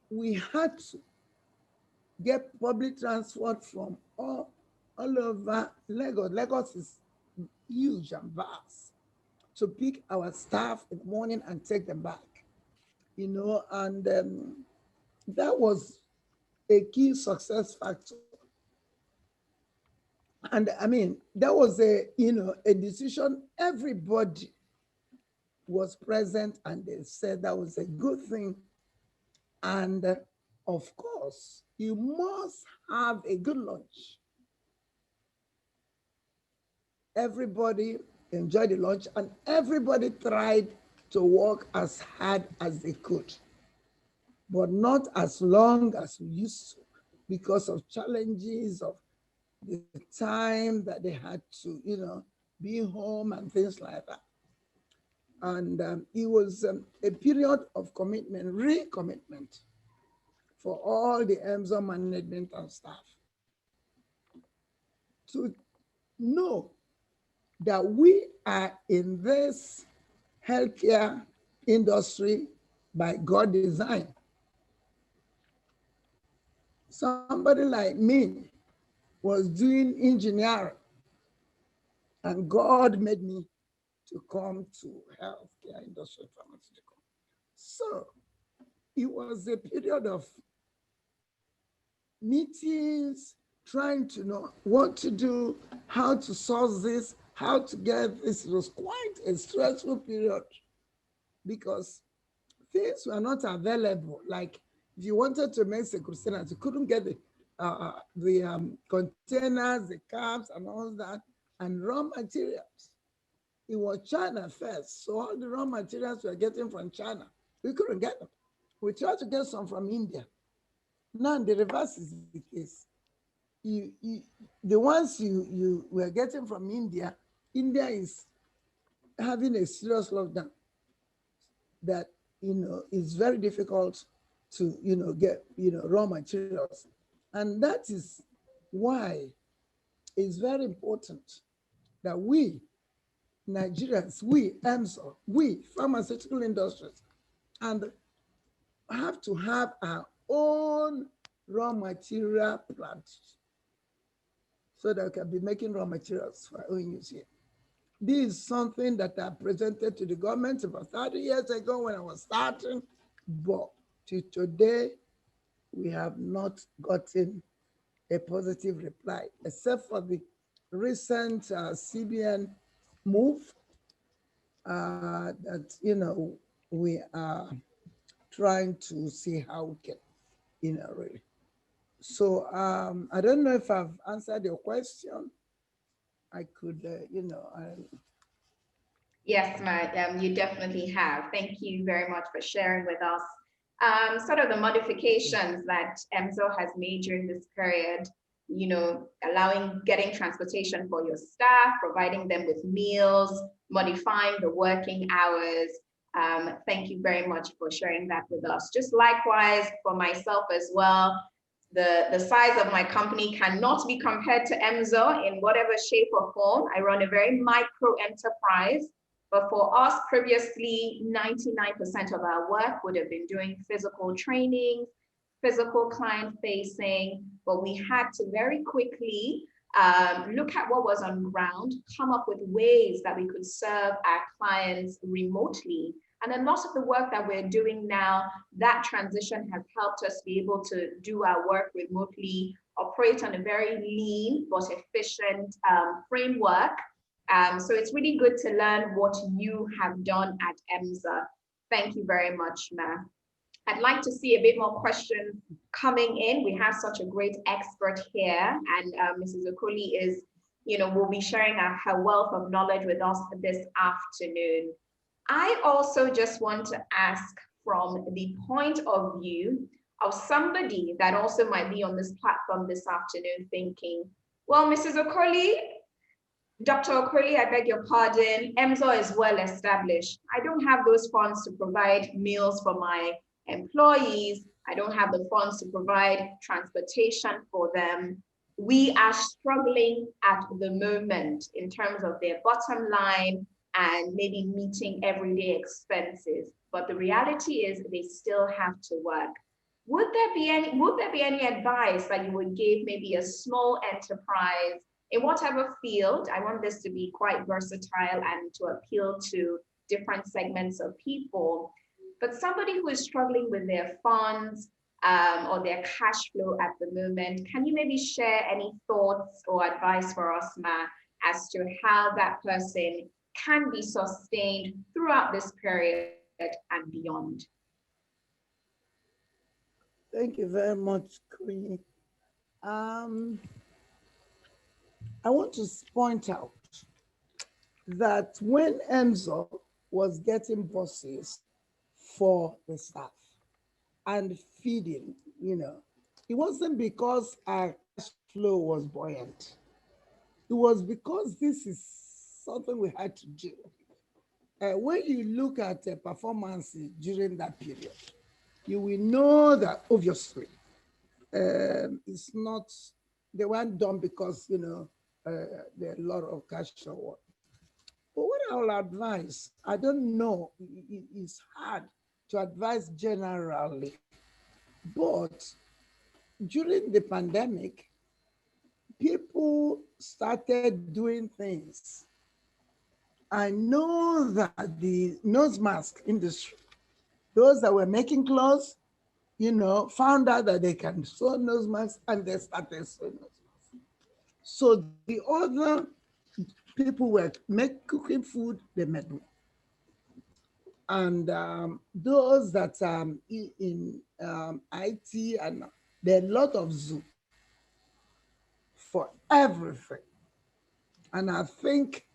we had to get public transport from all over Lagos. Lagos is huge and vast, to pick our staff in the morning and take them back, and that was a key success factor. And that was a decision. Everybody was present and they said that was a good thing. And of course, you must have a good lunch. Everybody enjoyed the lunch, and everybody tried to work as hard as they could, but not as long as we used to, because of challenges of the time that they had to, be home and things like that. And it was a period of commitment, recommitment for all the Emzo management and staff to know that we are in this healthcare industry by God design. Somebody like me was doing engineering, and God made me to come to healthcare industry pharmaceutical. So it was a period of meetings, trying to know what to do, how to source this, how to get this. It was quite a stressful period because things were not available. Like if you wanted to make sequestrants, you couldn't get the containers, the caps, and all that, and raw materials. It was China first, so all the raw materials we were getting from China, we couldn't get them. We tried to get some from India. Now the reverse is the case. the ones you were getting from India, India is having a serious lockdown that, is very difficult to, get, raw materials. And that is why it's very important that we, Nigerians, we, EMSO, we, pharmaceutical industries, and have to have our own raw material plants so that we can be making raw materials for our own use here. This is something that I presented to the government about 30 years ago when I was starting, but to today, we have not gotten a positive reply, except for the recent CBN move that, we are trying to see how we can, really. So I don't know if I've answered your question. I could, Yes, Matt, you definitely have. Thank you very much for sharing with us sort of the modifications that EMSO has made during this period, getting transportation for your staff, providing them with meals, modifying the working hours. Thank you very much for sharing that with us. Just likewise for myself as well, the size of my company cannot be compared to EMSO in whatever shape or form. I run a very micro enterprise. But for us, previously, 99% of our work would have been doing physical training, physical client facing, but we had to very quickly look at what was on ground, come up with ways that we could serve our clients remotely. And a lot of the work that we're doing now, that transition has helped us be able to do our work remotely, operate on a very lean but efficient framework. So it's really good to learn what you have done at EMSA. Thank you very much, Ma. I'd like to see a bit more questions coming in. We have such a great expert here, and Mrs. Okoli is, will be sharing her wealth of knowledge with us this afternoon. I also just want to ask from the point of view of somebody that also might be on this platform this afternoon thinking, well, Mrs. Okoli, Dr. Okoli, I beg your pardon, EMSO is well established. I don't have those funds to provide meals for my employees. I don't have the funds to provide transportation for them. We are struggling at the moment in terms of their bottom line and maybe meeting everyday expenses. But the reality is they still have to work. Would there be any advice that you would give maybe a small enterprise in whatever field? I want this to be quite versatile and to appeal to different segments of people. But somebody who is struggling with their funds or their cash flow at the moment, can you maybe share any thoughts or advice for us, Ma, as to how that person can be sustained throughout this period and beyond? Thank you very much, Queen. I want to point out that when EMSO was getting buses for the staff and feeding, it wasn't because our cash flow was buoyant. It was because this is something we had to do. When you look at the performances during that period, you will know that obviously it's not, they weren't done because, there are a lot of cash flow. But what I will advise, I don't know, it's hard to advise generally, but during the pandemic, people started doing things. I know that the nose mask industry, those that were making clothes, found out that they can sew nose masks and they started sewing nose masks. So the other people were cooking food, they made more. And those that in IT, and there are a lot of Zoom for everything. And I think,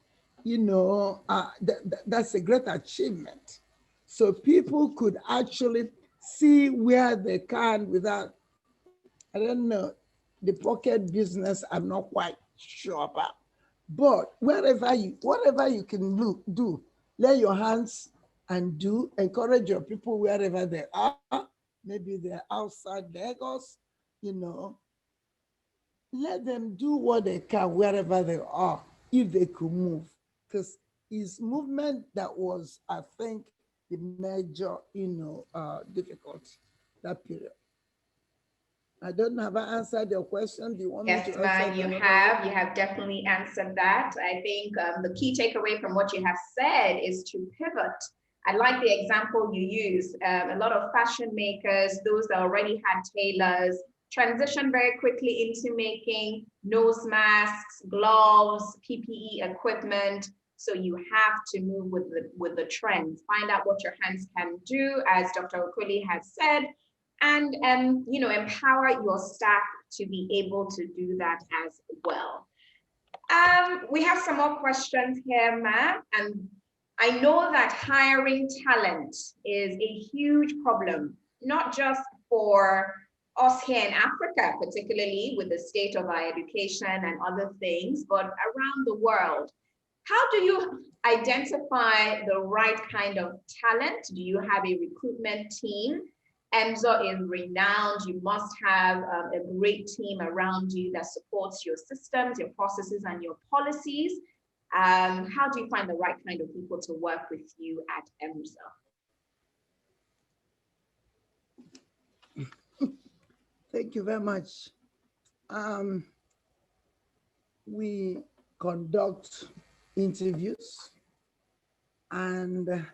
that's a great achievement. So people could actually see where they can without, I don't know, the pocket business, I'm not quite sure about. But whatever you can do, lay your hands and do, encourage your people wherever they are. Maybe they're outside Lagos, you know, let them do what they can wherever they are, if they could move. Because it's movement that was, I think, the major, difficulty that period. I don't know if I answered your question. Do you want me Yes, to answer? you have definitely answered that. I think the key takeaway from what you have said is to pivot. I like the example you use. A lot of fashion makers, those that already had tailors, transition very quickly into making nose masks, gloves, PPE equipment. So you have to move with the trends. Find out what your hands can do, as Dr. Okoli has said, and empower your staff to be able to do that as well. We have some more questions here, Ma, and I know that hiring talent is a huge problem, not just for us here in Africa, particularly with the state of our education and other things, but around the world. How do you identify the right kind of talent? Do you have a recruitment team? EMSO is renowned. You must have a great team around you that supports your systems, your processes, and your policies. How do you find the right kind of people to work with you at EMSO? Thank you very much. We conduct interviews, and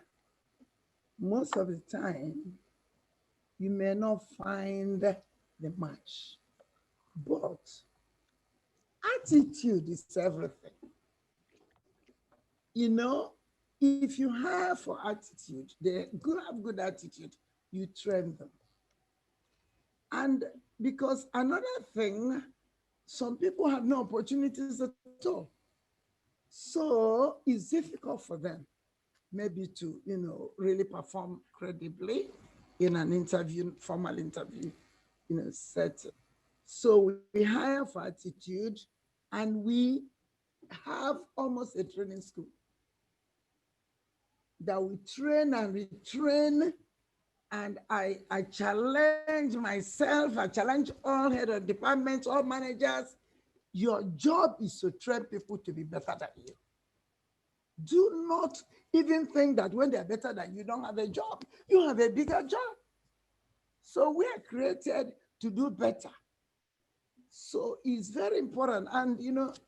most of the time, you may not find the match, but attitude is everything. You know, if you have for attitude, they have good attitude, you train them. And because another thing, some people have no opportunities at all. So it's difficult for them maybe to, really perform credibly in an interview, formal interview, setting. So we hire for attitude, and we have almost a training school that we train and retrain. And I challenge myself, I challenge all head of departments, all managers. Your job is to train people to be better than you. Do not even think that when they're better than you, don't have a job. You have a bigger job. So we are created to do better. So it's very important. And,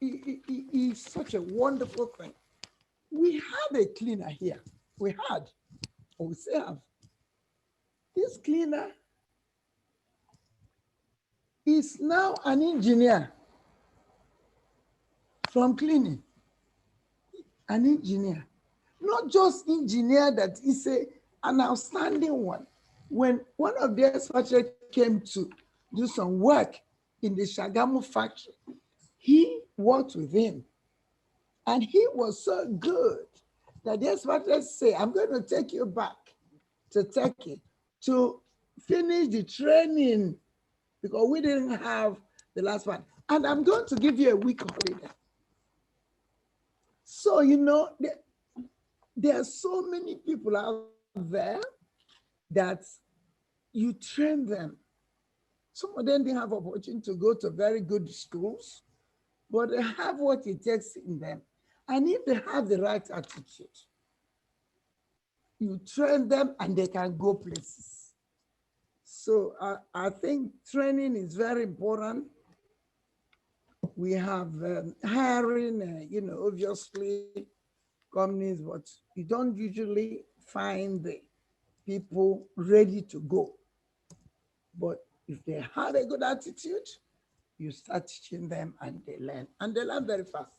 it's such a wonderful thing. We have a cleaner here. We had, or we still have. This cleaner is now an engineer from cleaning. An engineer. Not just engineer that is an outstanding one. When one of the experts came to do some work in the Shagamu factory, he worked with him. And he was so good that the experts say, I'm going to take you back to Turkey to finish the training, because we didn't have the last one. And I'm going to give you a week holiday. So, there are so many people out there that you train them. Some of them didn't have opportunity to go to very good schools, but they have what it takes in them. And if they have the right attitude, you train them and they can go places. So I think training is very important. We have hiring, obviously companies, but you don't usually find the people ready to go. But if they have a good attitude, you start teaching them and they learn. And they learn very fast.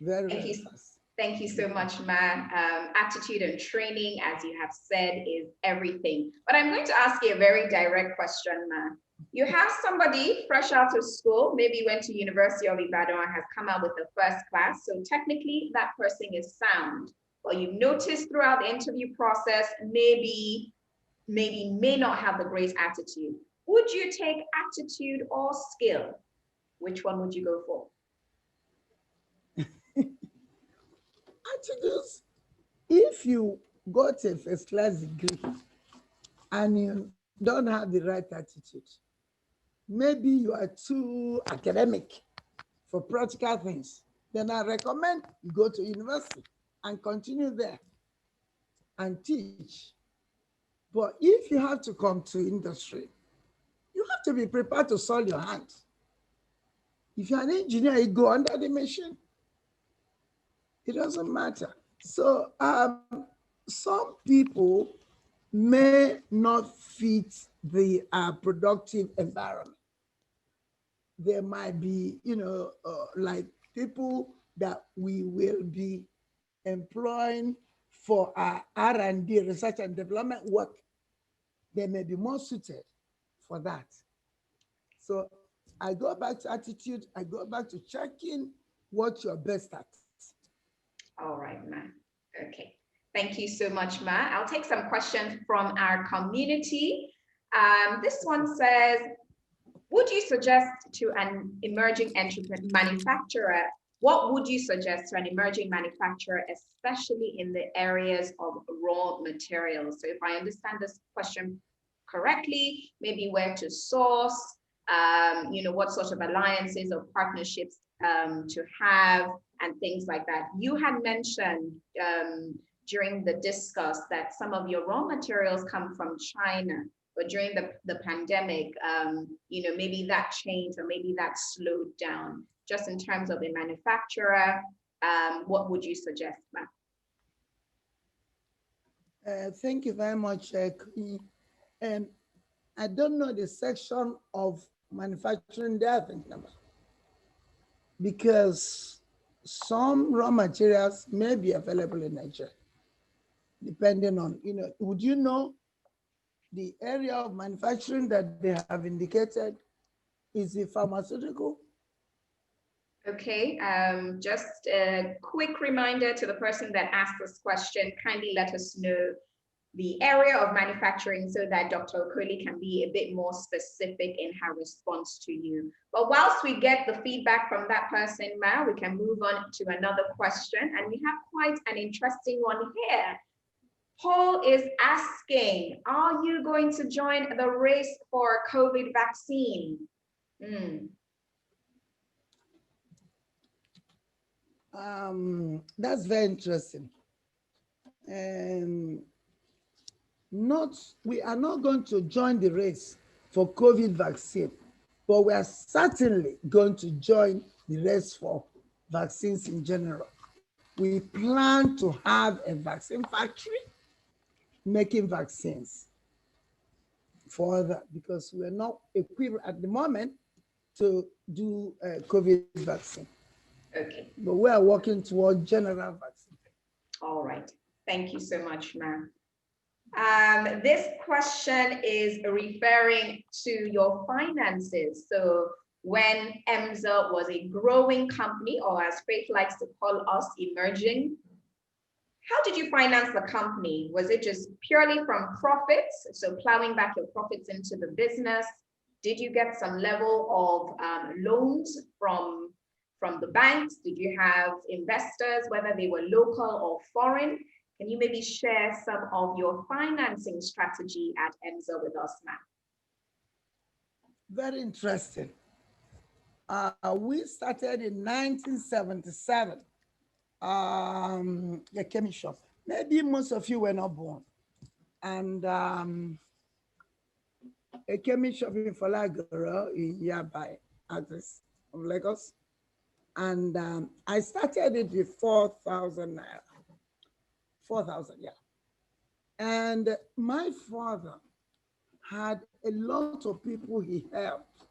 Very fast. Thank you so much, Ma. Attitude and training, as you have said, is everything. But I'm going to ask you a very direct question, Ma. You have somebody fresh out of school, maybe went to University of Ibadan and has come out with the first class. So technically that person is sound. But you've noticed throughout the interview process, maybe may not have the great attitude. Would you take attitude or skill? Which one would you go for? Attitudes, if you got a first class degree and you don't have the right attitude, maybe you are too academic for practical things, then I recommend you go to university and continue there and teach. But if you have to come to industry, you have to be prepared to soil your hands. If you're an engineer, you go under the machine. It doesn't matter. So some people may not fit the productive environment. There might be, like people that we will be employing for our R&D, research and development work. They may be more suited for that. So I go back to attitude. I go back to checking what you're best at. All right, Ma. Okay. Thank you so much, Ma. I'll take some questions from our community. This one says, would you suggest to an emerging manufacturer, what would you suggest to an emerging manufacturer, especially in the areas of raw materials? So if I understand this question correctly, maybe where to source, what sort of alliances or partnerships to have and things like that. You had mentioned during the discuss that some of your raw materials come from China, but during the pandemic, maybe that changed or maybe that slowed down. Just in terms of a manufacturer, what would you suggest, ma'am? Thank you very much, and I don't know the section of manufacturing they are thinking about, because some raw materials may be available in Nigeria, depending on, would you know the area of manufacturing that they have indicated is the pharmaceutical? Okay, just a quick reminder to the person that asked this question, kindly let us know the area of manufacturing so that Dr. Okoli can be a bit more specific in her response to you. But whilst we get the feedback from that person, Ma, we can move on to another question. And we have quite an interesting one here. Paul is asking, are you going to join the race for COVID vaccine? That's very interesting. We are not going to join the race for COVID vaccine, but we are certainly going to join the race for vaccines in general. We plan to have a vaccine factory making vaccines for that, because we're not equipped at the moment to do a COVID vaccine. Okay. But we are working toward general vaccine. All right. Thank you so much, ma'am. This question is referring to your finances. So when EMSA was a growing company, or as Faith likes to call us, emerging, how did you finance the company? Was it just purely from profits? So plowing back your profits into the business? Did you get some level of loans from the banks? Did you have investors, whether they were local or foreign? Can you maybe share some of your financing strategy at EMSA with us, ma'am? Very interesting. We started in 1977. A chemist shop. Maybe most of you were not born. And a chemist shop in Falagoro in Yabai, address of Lagos. And I started it with 4,000 naira. 4,000, yeah. And my father had a lot of people he helped.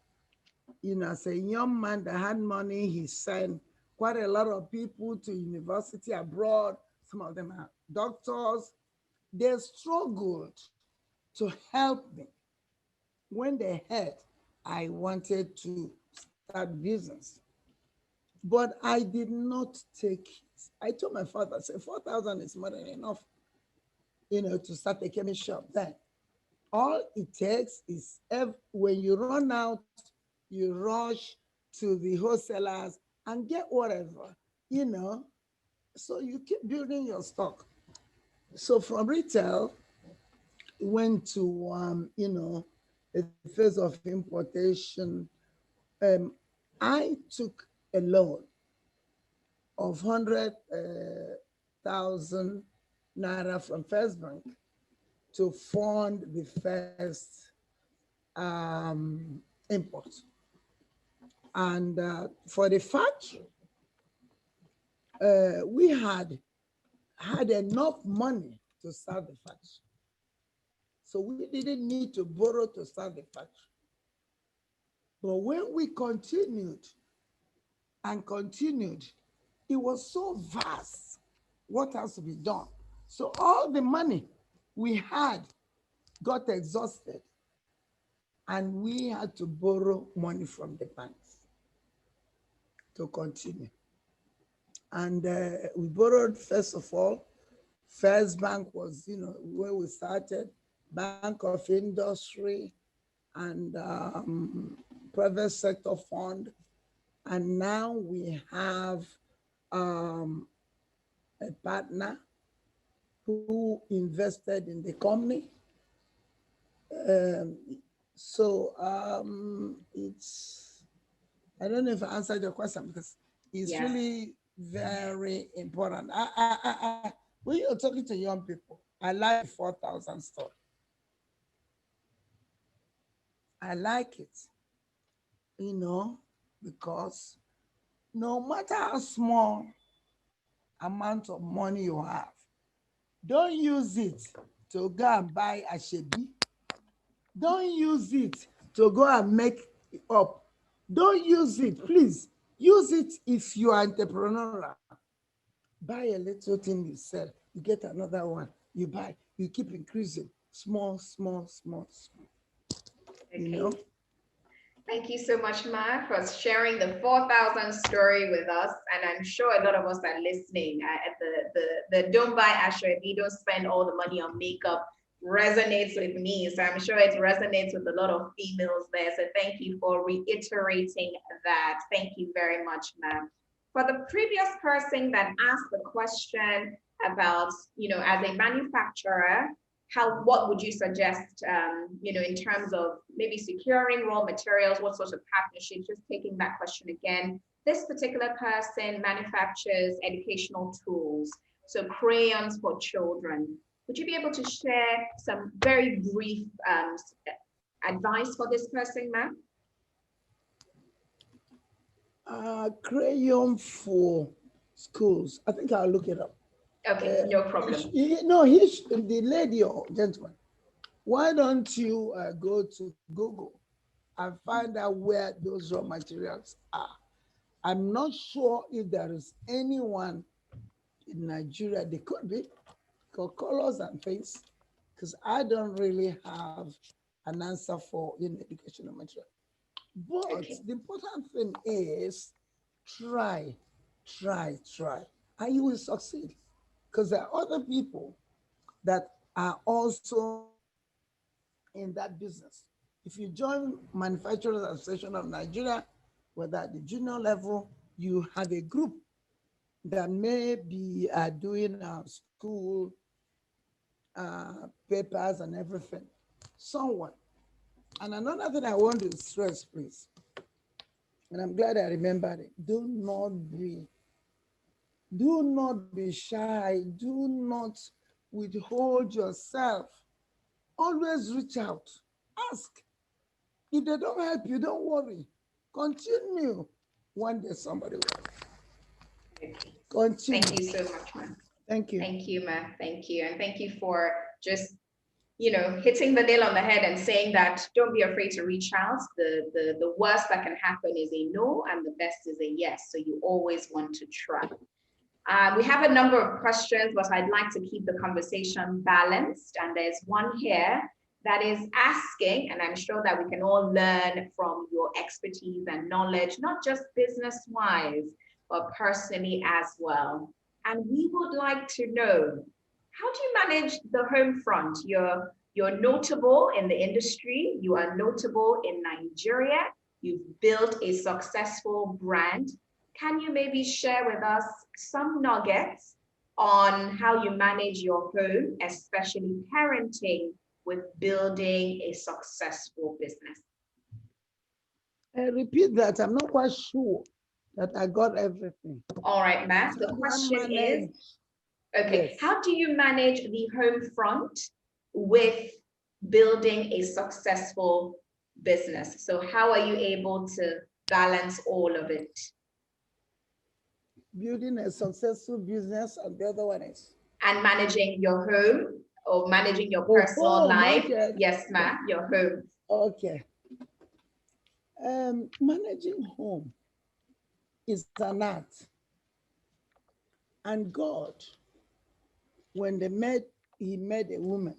As a young man that had money, he sent quite a lot of people to university abroad. Some of them are doctors. They struggled to help me. When they heard I wanted to start business, but I did not take it. I told my father, I said, 4,000 is more than enough, to start a chemist shop then. All it takes is when you run out, you rush to the wholesalers and get whatever, you know. So you keep building your stock. So from retail, went to, you know, a phase of importation. I took a loan of 100,000 naira from First Bank to fund the first import. And for the factory, we had enough money to start the factory. So we didn't need to borrow to start the factory. But when we continued and continued, it was so vast what has to be done. So all the money we had got exhausted, and we had to borrow money from the banks to continue. And we borrowed, first of all, First Bank was, you know, where we started, Bank of Industry, and private sector fund. And now we have a partner who invested in the company. It's, I don't know if I answered your question, because it's really very important. When you're talking to young people, I like 4,000 story. I like it, you know, because no matter how small amount of money you have, don't use it to go and buy a shebi. Don't use it to go and make it up. Don't use it, please. Use it if you are entrepreneurial. Buy a little thing you sell, you get another one, you buy, you keep increasing, small, small, small, small. Okay. You know? Thank you so much, Ma, for sharing the 4,000 story with us. And I'm sure a lot of us are listening. The don't buy ashwabi, don't spend all the money on makeup resonates with me. So I'm sure it resonates with a lot of females there. So thank you for reiterating that. Thank you very much, Ma. For the previous person that asked the question about, you know, as a manufacturer, what would you suggest, you know, in terms of maybe securing raw materials, what sorts of partnerships, just taking that question again. This particular person manufactures educational tools, so crayons for children. Would you be able to share some very brief advice for this person, ma'am? Crayon for schools. I think I'll look it up. Okay, no problem. The lady or gentleman, why don't you go to Google and find out where those raw materials are? I'm not sure if there is anyone in Nigeria. They could be, colors and things, because I don't really have an answer for educational material. But the important thing is try, and you will succeed. Because there are other people that are also in that business. If you join Manufacturers Association of Nigeria, whether at the junior level, you have a group that may be doing school papers and everything. Someone. And another thing I want to stress, please, and I'm glad I remembered it, do not be shy. Do not withhold yourself. Always reach out. Ask. If they don't help you, don't worry. Continue. One day somebody will. Continue. Thank you so much, ma'am. Thank you. Thank you, ma'am. Thank you. And thank you for just, hitting the nail on the head and saying that don't be afraid to reach out. The worst that can happen is a no, and the best is a yes. So you always want to try. We have a number of questions, but I'd like to keep the conversation balanced. And there's one here that is asking, and I'm sure that we can all learn from your expertise and knowledge, not just business-wise, but personally as well. And we would like to know, how do you manage the home front, your You're notable in the industry. You are notable in Nigeria. You've built a successful brand. Can you maybe share with us some nuggets on how you manage your home, especially parenting with building a successful business? Repeat that. I'm not quite sure that I got everything. All right, Matt. The question is, okay, yes. How do you manage the home front with building a successful business? So how are you able to balance all of it? Building a successful business, and the other one is? And managing your home or managing your personal life. Okay. Yes, ma'am, your home. Okay. Managing home is an art. And God, when he made a woman,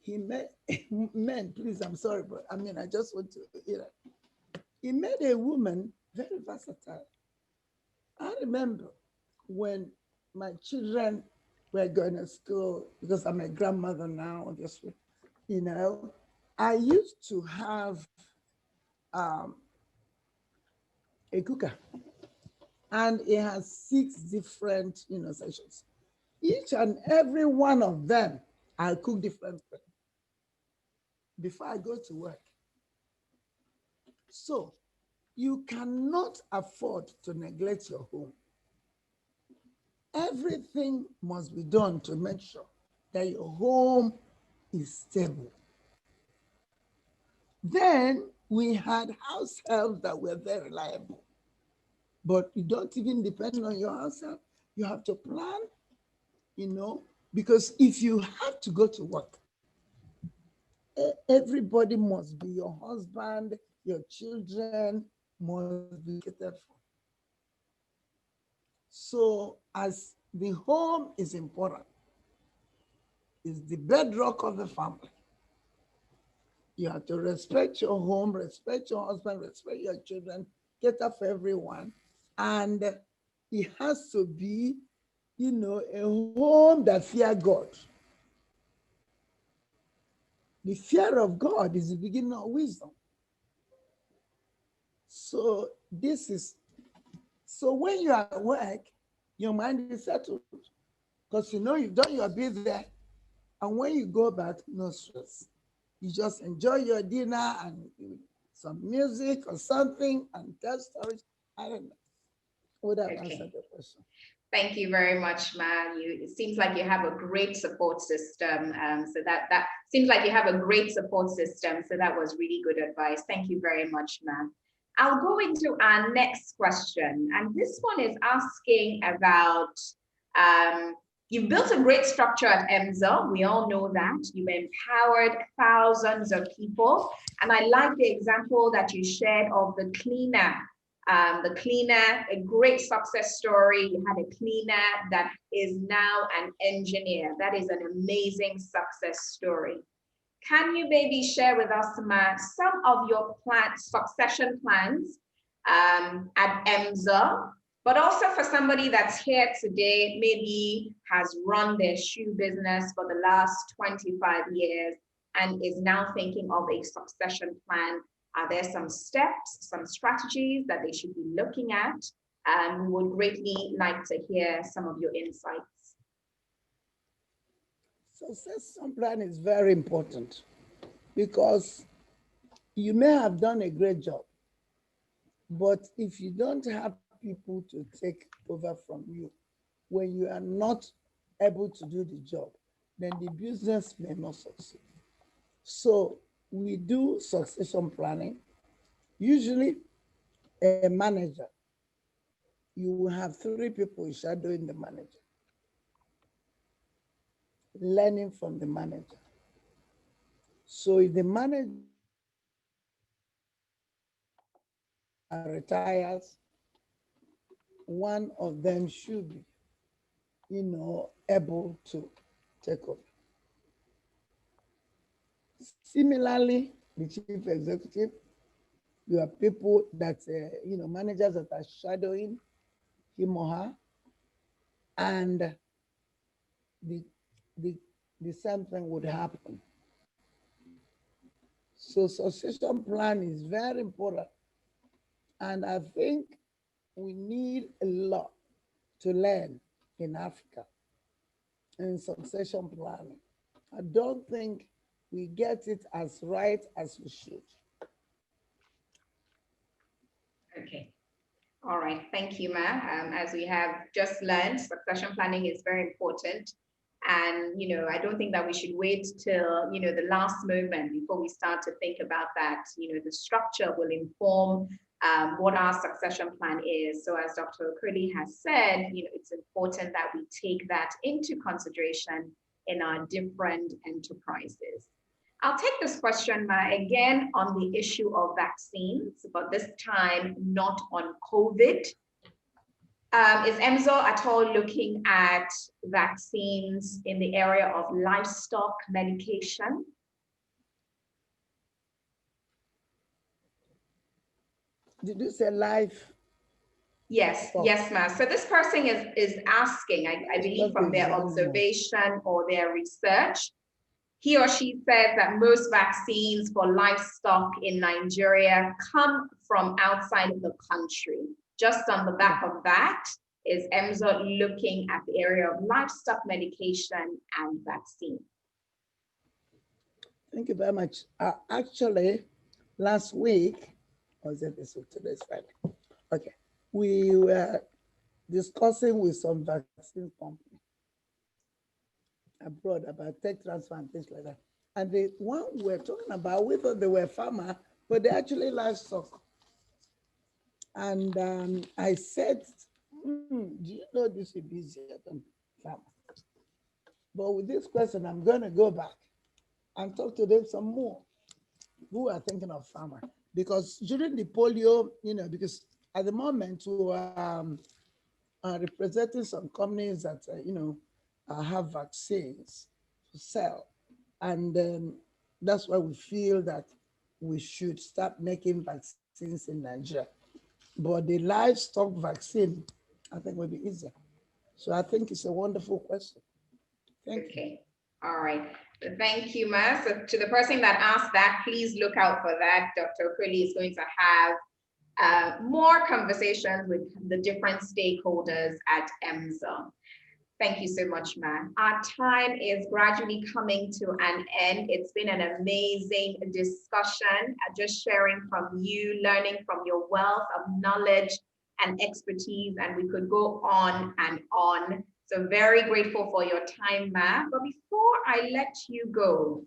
he made men, please, I'm sorry, but I mean, I just want to, he made a woman very versatile. I remember when my children were going to school, because I'm a grandmother now, obviously, I used to have a cooker, and it has 6 different, sections. Each and every one of them, I cook different things before I go to work. So you cannot afford to neglect your home. Everything must be done to make sure that your home is stable. Then we had house helps that were very reliable, but you don't even depend on your house help. You have to plan, because if you have to go to work, everybody must be your husband, your children must be catered for. So as the home is important, is the bedrock of the family. You have to respect your home, respect your husband, respect your children, cater for everyone. And it has to be, a home that fears God. The fear of God is the beginning of wisdom. So when you are at work, your mind is settled because you've done your bit there. And when you go back, no stress. You just enjoy your dinner and some music or something and tell stories. I don't know. Would that answer the question? Thank you very much, Ma. It seems like you have a great support system. So that seems like you have a great support system. So that was really good advice. Thank you very much, Ma. I'll go into our next question. And this one is asking about, you've built a great structure at EMSA. We all know that. You've empowered thousands of people. And I like the example that you shared of the cleaner. A great success story. You had a cleaner that is now an engineer. That is an amazing success story. Can you maybe share with us, Ma, some of your succession plans at EMSA, but also for somebody that's here today, maybe has run their shoe business for the last 25 years and is now thinking of a succession plan? Are there some steps, some strategies that they should be looking at? We would greatly like to hear some of your insights. Succession plan is very important because you may have done a great job, but if you don't have people to take over from you, when you are not able to do the job, then the business may not succeed. So we do succession planning. Usually a manager, you will have 3 people shadowing the manager, learning from the manager. So if the manager retires, one of them should be, able to take over. Similarly, the chief executive, you have people that, managers that are shadowing him or her, and the same thing would happen So succession plan is very important. And I think we need a lot to learn in Africa in succession planning. I don't think we get it as right as we should. Okay. All right. Thank you, Ma. As we have just learned, succession planning is very important. And, I don't think that we should wait till, the last moment before we start to think about that. The structure will inform what our succession plan is. So as Dr. Okoli has said, it's important that we take that into consideration in our different enterprises. I'll take this question, Ma, again on the issue of vaccines, but this time not on COVID. Is EMZO at all looking at vaccines in the area of livestock medication? Did you say live? Yes, yes, ma'am. So this person is asking, I believe from their observation or their research, he or she says that most vaccines for livestock in Nigeria come from outside of the country. Just on the back of that, is EMZO looking at the area of livestock medication and vaccine? Thank you very much. Actually, last week, or is it this week? Today's Friday. Okay, we were discussing with some vaccine companies abroad about tech transfer and things like that. And the one we're talking about, we thought they were farmer, but they're actually livestock. And I said, do you know this will be easier than farmer? But with this question, I'm going to go back and talk to them some more who are thinking of farmer. Because during the polio, because at the moment we are representing some companies that, have vaccines to sell. And that's why we feel that we should start making vaccines in Nigeria. But the livestock vaccine, I think will be easier. So I think it's a wonderful question. Thank you. All right. Thank you, Ma. So to the person that asked that, please look out for that. Dr. Okoli is going to have more conversations with the different stakeholders at EMZO. Thank you so much, Ma. Our time is gradually coming to an end. It's been an amazing discussion, just sharing from you, learning from your wealth of knowledge and expertise, and we could go on and on. So very grateful for your time, Ma. But before I let you go,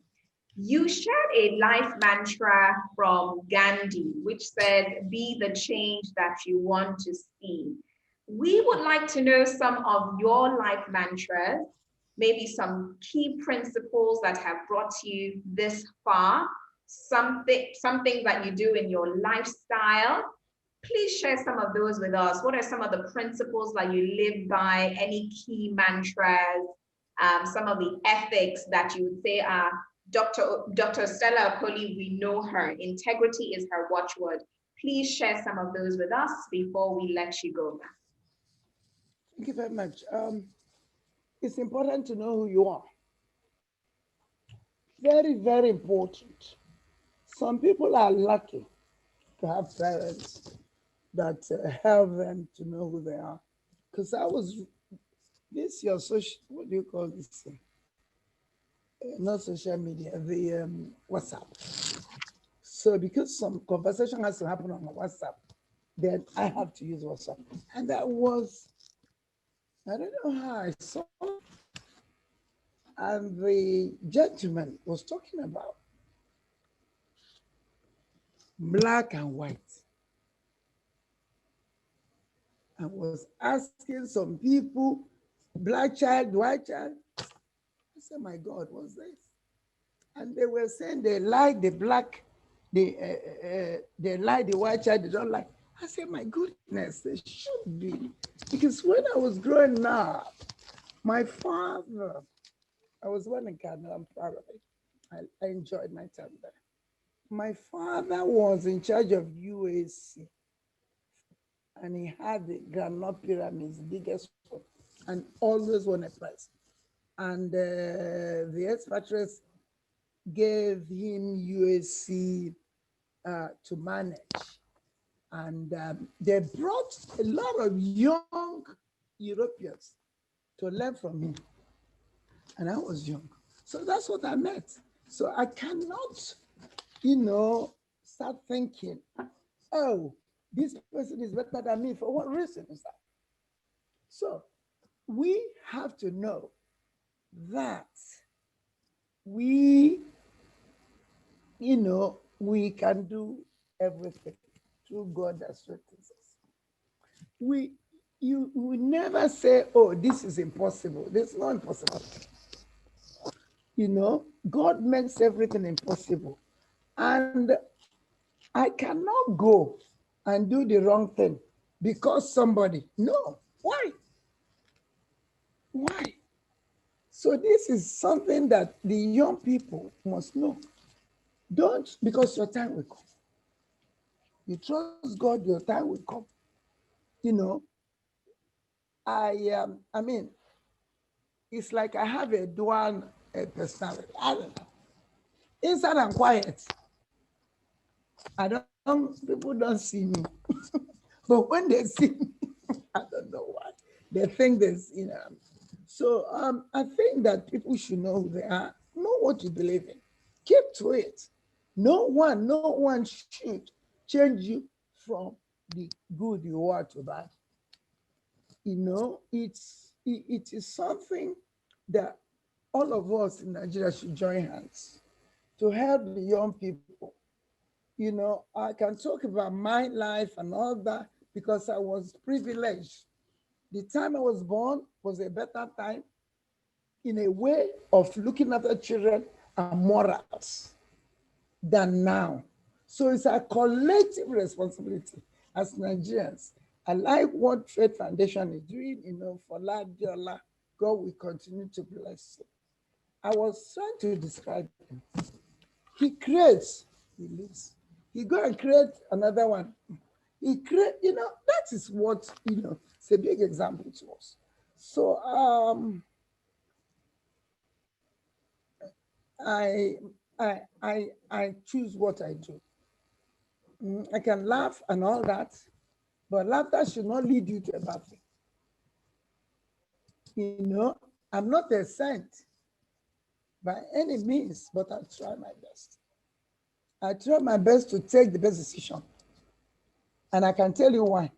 you shared a life mantra from Gandhi, which said, be the change that you want to see. We would like to know some of your life mantras, maybe some key principles that have brought you this far, something that you do in your lifestyle. Please share some of those with us. What are some of the principles that you live by, any key mantras, some of the ethics that you would say are, Dr. Stella Okoli, we know her, integrity is her watchword. Please share some of those with us before we let you go. Thank you very much. It's important to know who you are. Very, very important. Some people are lucky to have parents that help them to know who they are. Because your social, what do you call this? Not social media, the WhatsApp. So because some conversation has to happen on WhatsApp, then I have to use WhatsApp. And that was, I don't know how I saw it. And the gentleman was talking about black and white. I was asking some people, black child, white child. I said, my God, what's this? And they were saying they like the black, they like the white child, they don't like. I said, my goodness, they should be. Because when I was growing up, my father, I was born in Canada, I'm proud of it. I enjoyed my time there. My father was in charge of UAC, and he had the Granite Pyramids, biggest one, and always won a prize. And the expatriates gave him USC to manage. And they brought a lot of young Europeans to learn from him. And I was young. So that's what I met. So I cannot, start thinking, oh, this person is better than me. For what reason is that? So we have to know that we can do everything through God that strengthens us. We never say, oh, this is impossible. This is not impossible. God makes everything impossible. And I cannot go and do the wrong thing because somebody. No. Why? Why? So this is something that the young people must know. Don't, because your time will come. You trust God, your time will come. I mean, it's like I have a dual personality. I don't know. Inside I'm quiet. People don't see me. But when they see me, I don't know why. They think there's, So I think that people should know who they are, know what you believe in. Keep to it. No one should change you from the good you are to bad. It is something that all of us in Nigeria should join hands to help the young people. I can talk about my life and all that because I was privileged. The time I was born was a better time in a way of looking after children and morals than now. So it's a collective responsibility as Nigerians. I like what Trade Foundation is doing, for Ladiola. God will continue to bless him. I was trying to describe him. He creates, he lives. He go and create another one. He create, that is what, it's a big example to us. So I choose what I do. I can laugh and all that, but laughter should not lead you to a bad thing. I'm not a saint by any means, but I try my best. I try my best to take the best decision. And I can tell you why.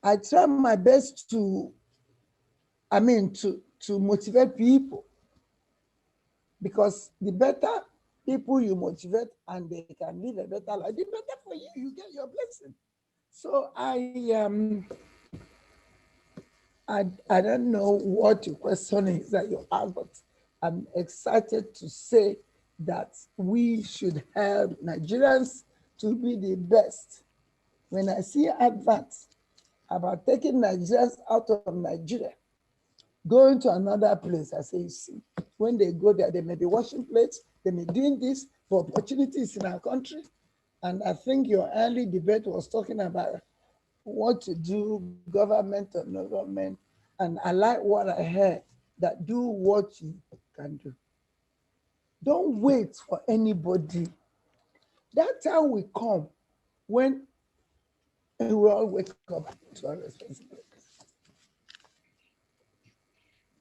I try my best to motivate people, because the better people you motivate and they can live a better life, the better for you, you get your blessing. So I don't know what your question is that you asked, but I'm excited to say that we should help Nigerians to be the best. When I see adverts about taking Nigerians out of Nigeria, going to another place, I say, you see, when they go there, they may be washing plates, they may be doing this for opportunities in our country. And I think your early debate was talking about what to do, government or no government. And I like what I heard, that do what you can do. Don't wait for anybody. That time will come when we all wake up to our responsibilities.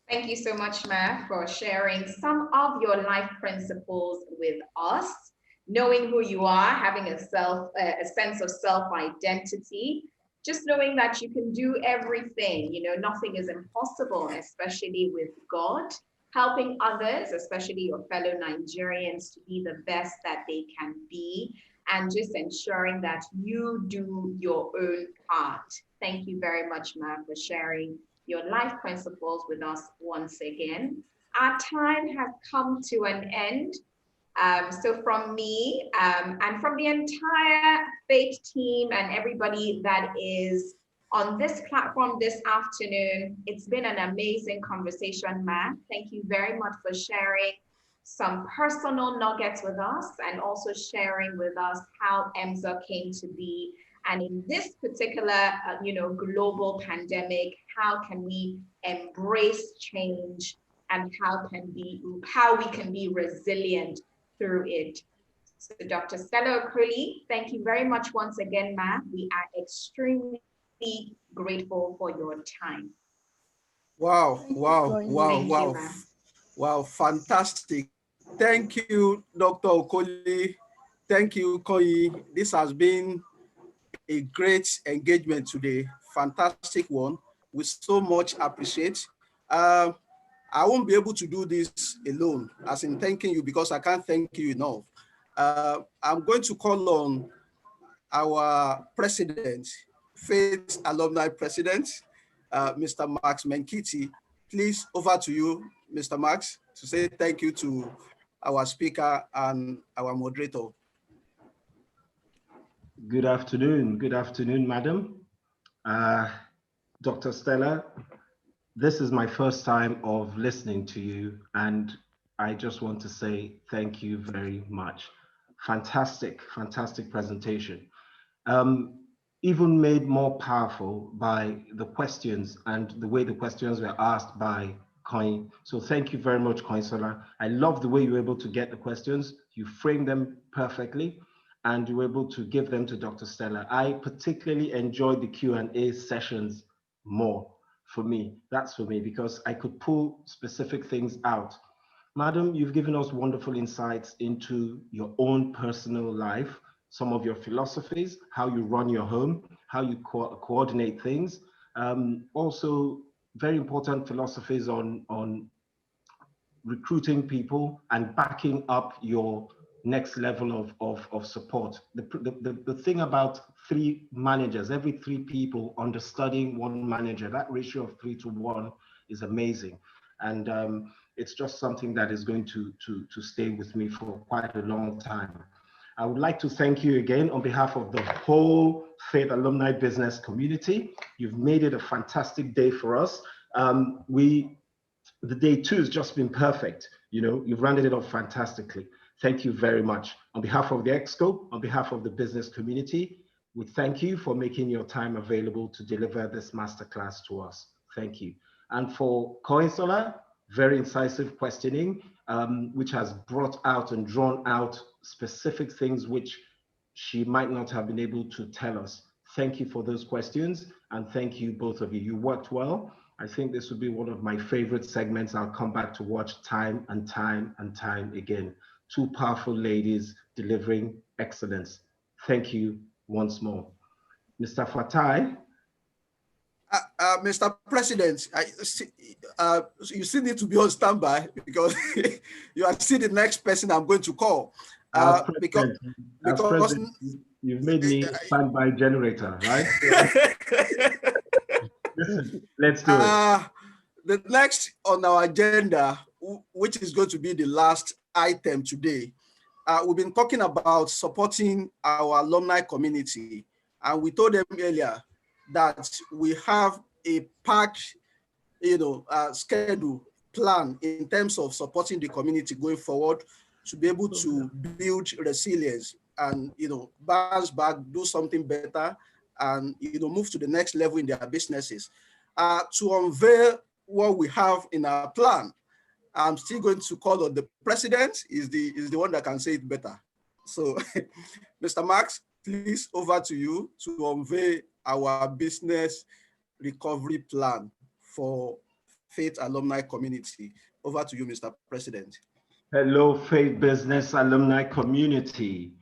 Thank you so much, Ma, for sharing some of your life principles with us. Knowing who you are, having a sense of self-identity, just knowing that you can do everything, nothing is impossible, especially with God, helping others, especially your fellow Nigerians, to be the best that they can be, and just ensuring that you do your own part. Thank you very much, Ma, for sharing your life principles with us once again. Our time has come to an end. So from me and from the entire Faith team and everybody that is on this platform this afternoon, it's been an amazing conversation, Ma. Thank you very much for sharing some personal nuggets with us and also sharing with us how EMSA came to be. And in this particular, global pandemic, how can we embrace change and how we can be resilient through it. So Dr. Stella Okoli, thank you very much once again, Ma. We are extremely grateful for your time. Wow, wow, wow, Thank wow. you, Ma. Wow, fantastic. Thank you, Dr. Okoli. Thank you, Koyi. This has been a great engagement today. Fantastic one. We so much appreciate. I won't be able to do this alone, as in thanking you, because I can't thank you enough. I'm going to call on our president, Faith Alumni President, Mr. Max Menkiti. Please, over to you, Mr. Max, to say thank you to our speaker and our moderator. Good afternoon, madam. Dr. Stella, this is my first time of listening to you, and I just want to say thank you very much. Fantastic, fantastic presentation. Even made more powerful by the questions and the way the questions were asked by Coin. So thank you very much, Coinsola. I love the way you were able to get the questions. You framed them perfectly, and you were able to give them to Dr. Stella. I particularly enjoyed the Q&A sessions more. For me, that's for me, because I could pull specific things out. Madam, you've given us wonderful insights into your own personal life, some of your philosophies, how you run your home, how you coordinate things. Also, very important philosophies on recruiting people and backing up your next level of support. The thing about 3 managers, every 3 people understudying 1 manager, that ratio of 3 to 1 is amazing. And it's just something that is going to stay with me for quite a long time. I would like to thank you again on behalf of the whole Faith Alumni business community. You've made it a fantastic day for us. The day 2 has just been perfect. You know, you've rounded it off fantastically. Thank you very much. On behalf of the EXCO, on behalf of the business community, we thank you for making your time available to deliver this masterclass to us. Thank you. And for Coinsola, very incisive questioning, which has brought out and drawn out specific things which she might not have been able to tell us. Thank you for those questions, and thank you, both of you. You worked well. I think this would be one of my favorite segments I'll come back to watch time and time and time again. 2 powerful ladies delivering excellence. Thank you once more. Mr. Fatai. Mr. President, you still need to be on standby, because you are still the next person I'm going to call. Because you've made me a standby generator, right? Listen, let's do it. The next on our agenda, which is going to be the last item today, we've been talking about supporting our alumni community. And we told them earlier that we have a packed, schedule plan in terms of supporting the community going forward to be able to build resilience and, bounce back, do something better, and, move to the next level in their businesses. To unveil what we have in our plan, I'm still going to call on the president, is the one that can say it better. So, Mr. Max, please, over to you to unveil our business recovery plan for Faith Alumni community. Over to you, Mr. President. Hello, Faith Business Alumni community.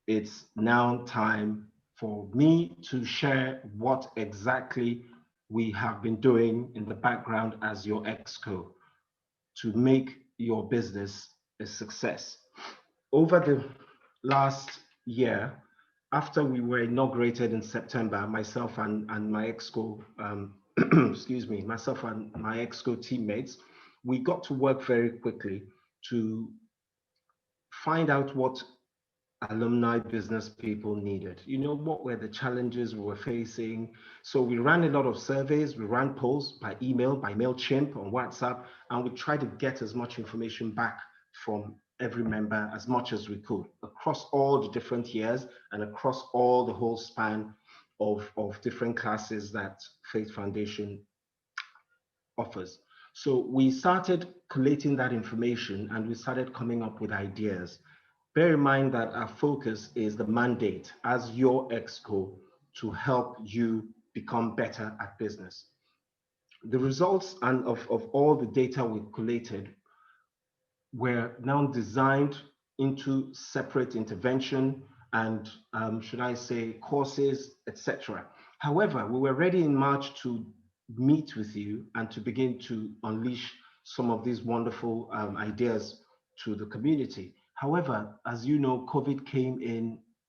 It's now time for me to share what exactly we have been doing in the background as your EXCO to make your business a success. Over the last year, after we were inaugurated in September, myself and my EXCO, excuse me, myself and my EXCO teammates, we got to work very quickly to find out what alumni business people needed. What were the challenges we were facing? So we ran a lot of surveys, we ran polls by email, by MailChimp, on WhatsApp, and we tried to get as much information back from every member as much as we could across all the different years and across all the whole span of different classes that Faith Foundation offers. So we started collating that information and we started coming up with ideas. Bear in mind that our focus is the mandate as your exco to help you become better at business. The results and of all the data we've collated were now designed into separate intervention and should I say courses, etc. However, we were ready in March to meet with you and to begin to unleash some of these wonderful ideas to the community. However, as you know, COVID came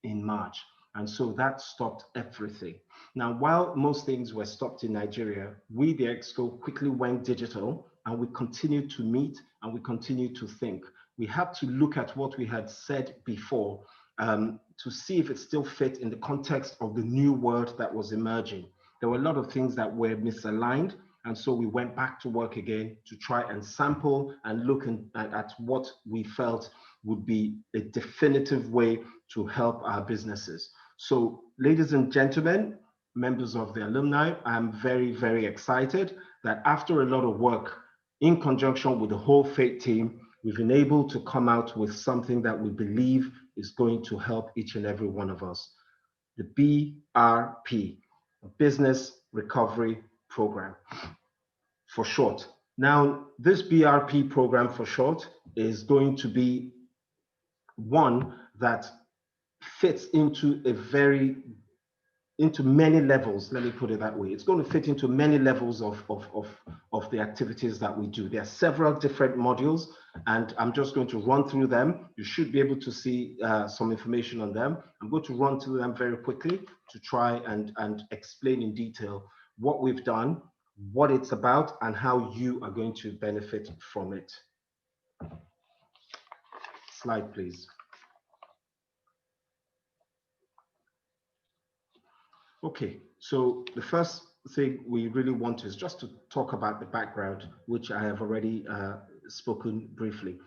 in March, and so that stopped everything. Now, while most things were stopped in Nigeria, we, the Exco, quickly went digital and we continued to meet and we continued to think. We had to look at what we had said before to see if it still fit in the context of the new world that was emerging. There were a lot of things that were misaligned, and so we went back to work again to try and sample and look at what we felt would be a definitive way to help our businesses. So, ladies and gentlemen, members of the alumni, I'm very, very excited that after a lot of work in conjunction with the whole FATE team, we've been able to come out with something that we believe is going to help each and every one of us. The BRP, Business Recovery Program, for short. Now, this BRP program for short is going to be one that fits into many levels, let me put it that way. It's going to fit into many levels of the activities that we do. There are several different modules, and I'm just going to run through them. You should be able to see some information on them. I'm going to run through them very quickly to try and explain in detail what we've done, what it's about, and how you are going to benefit from it. Slide, please. Okay, so the first thing we really want is just to talk about the background, which I have already spoken briefly.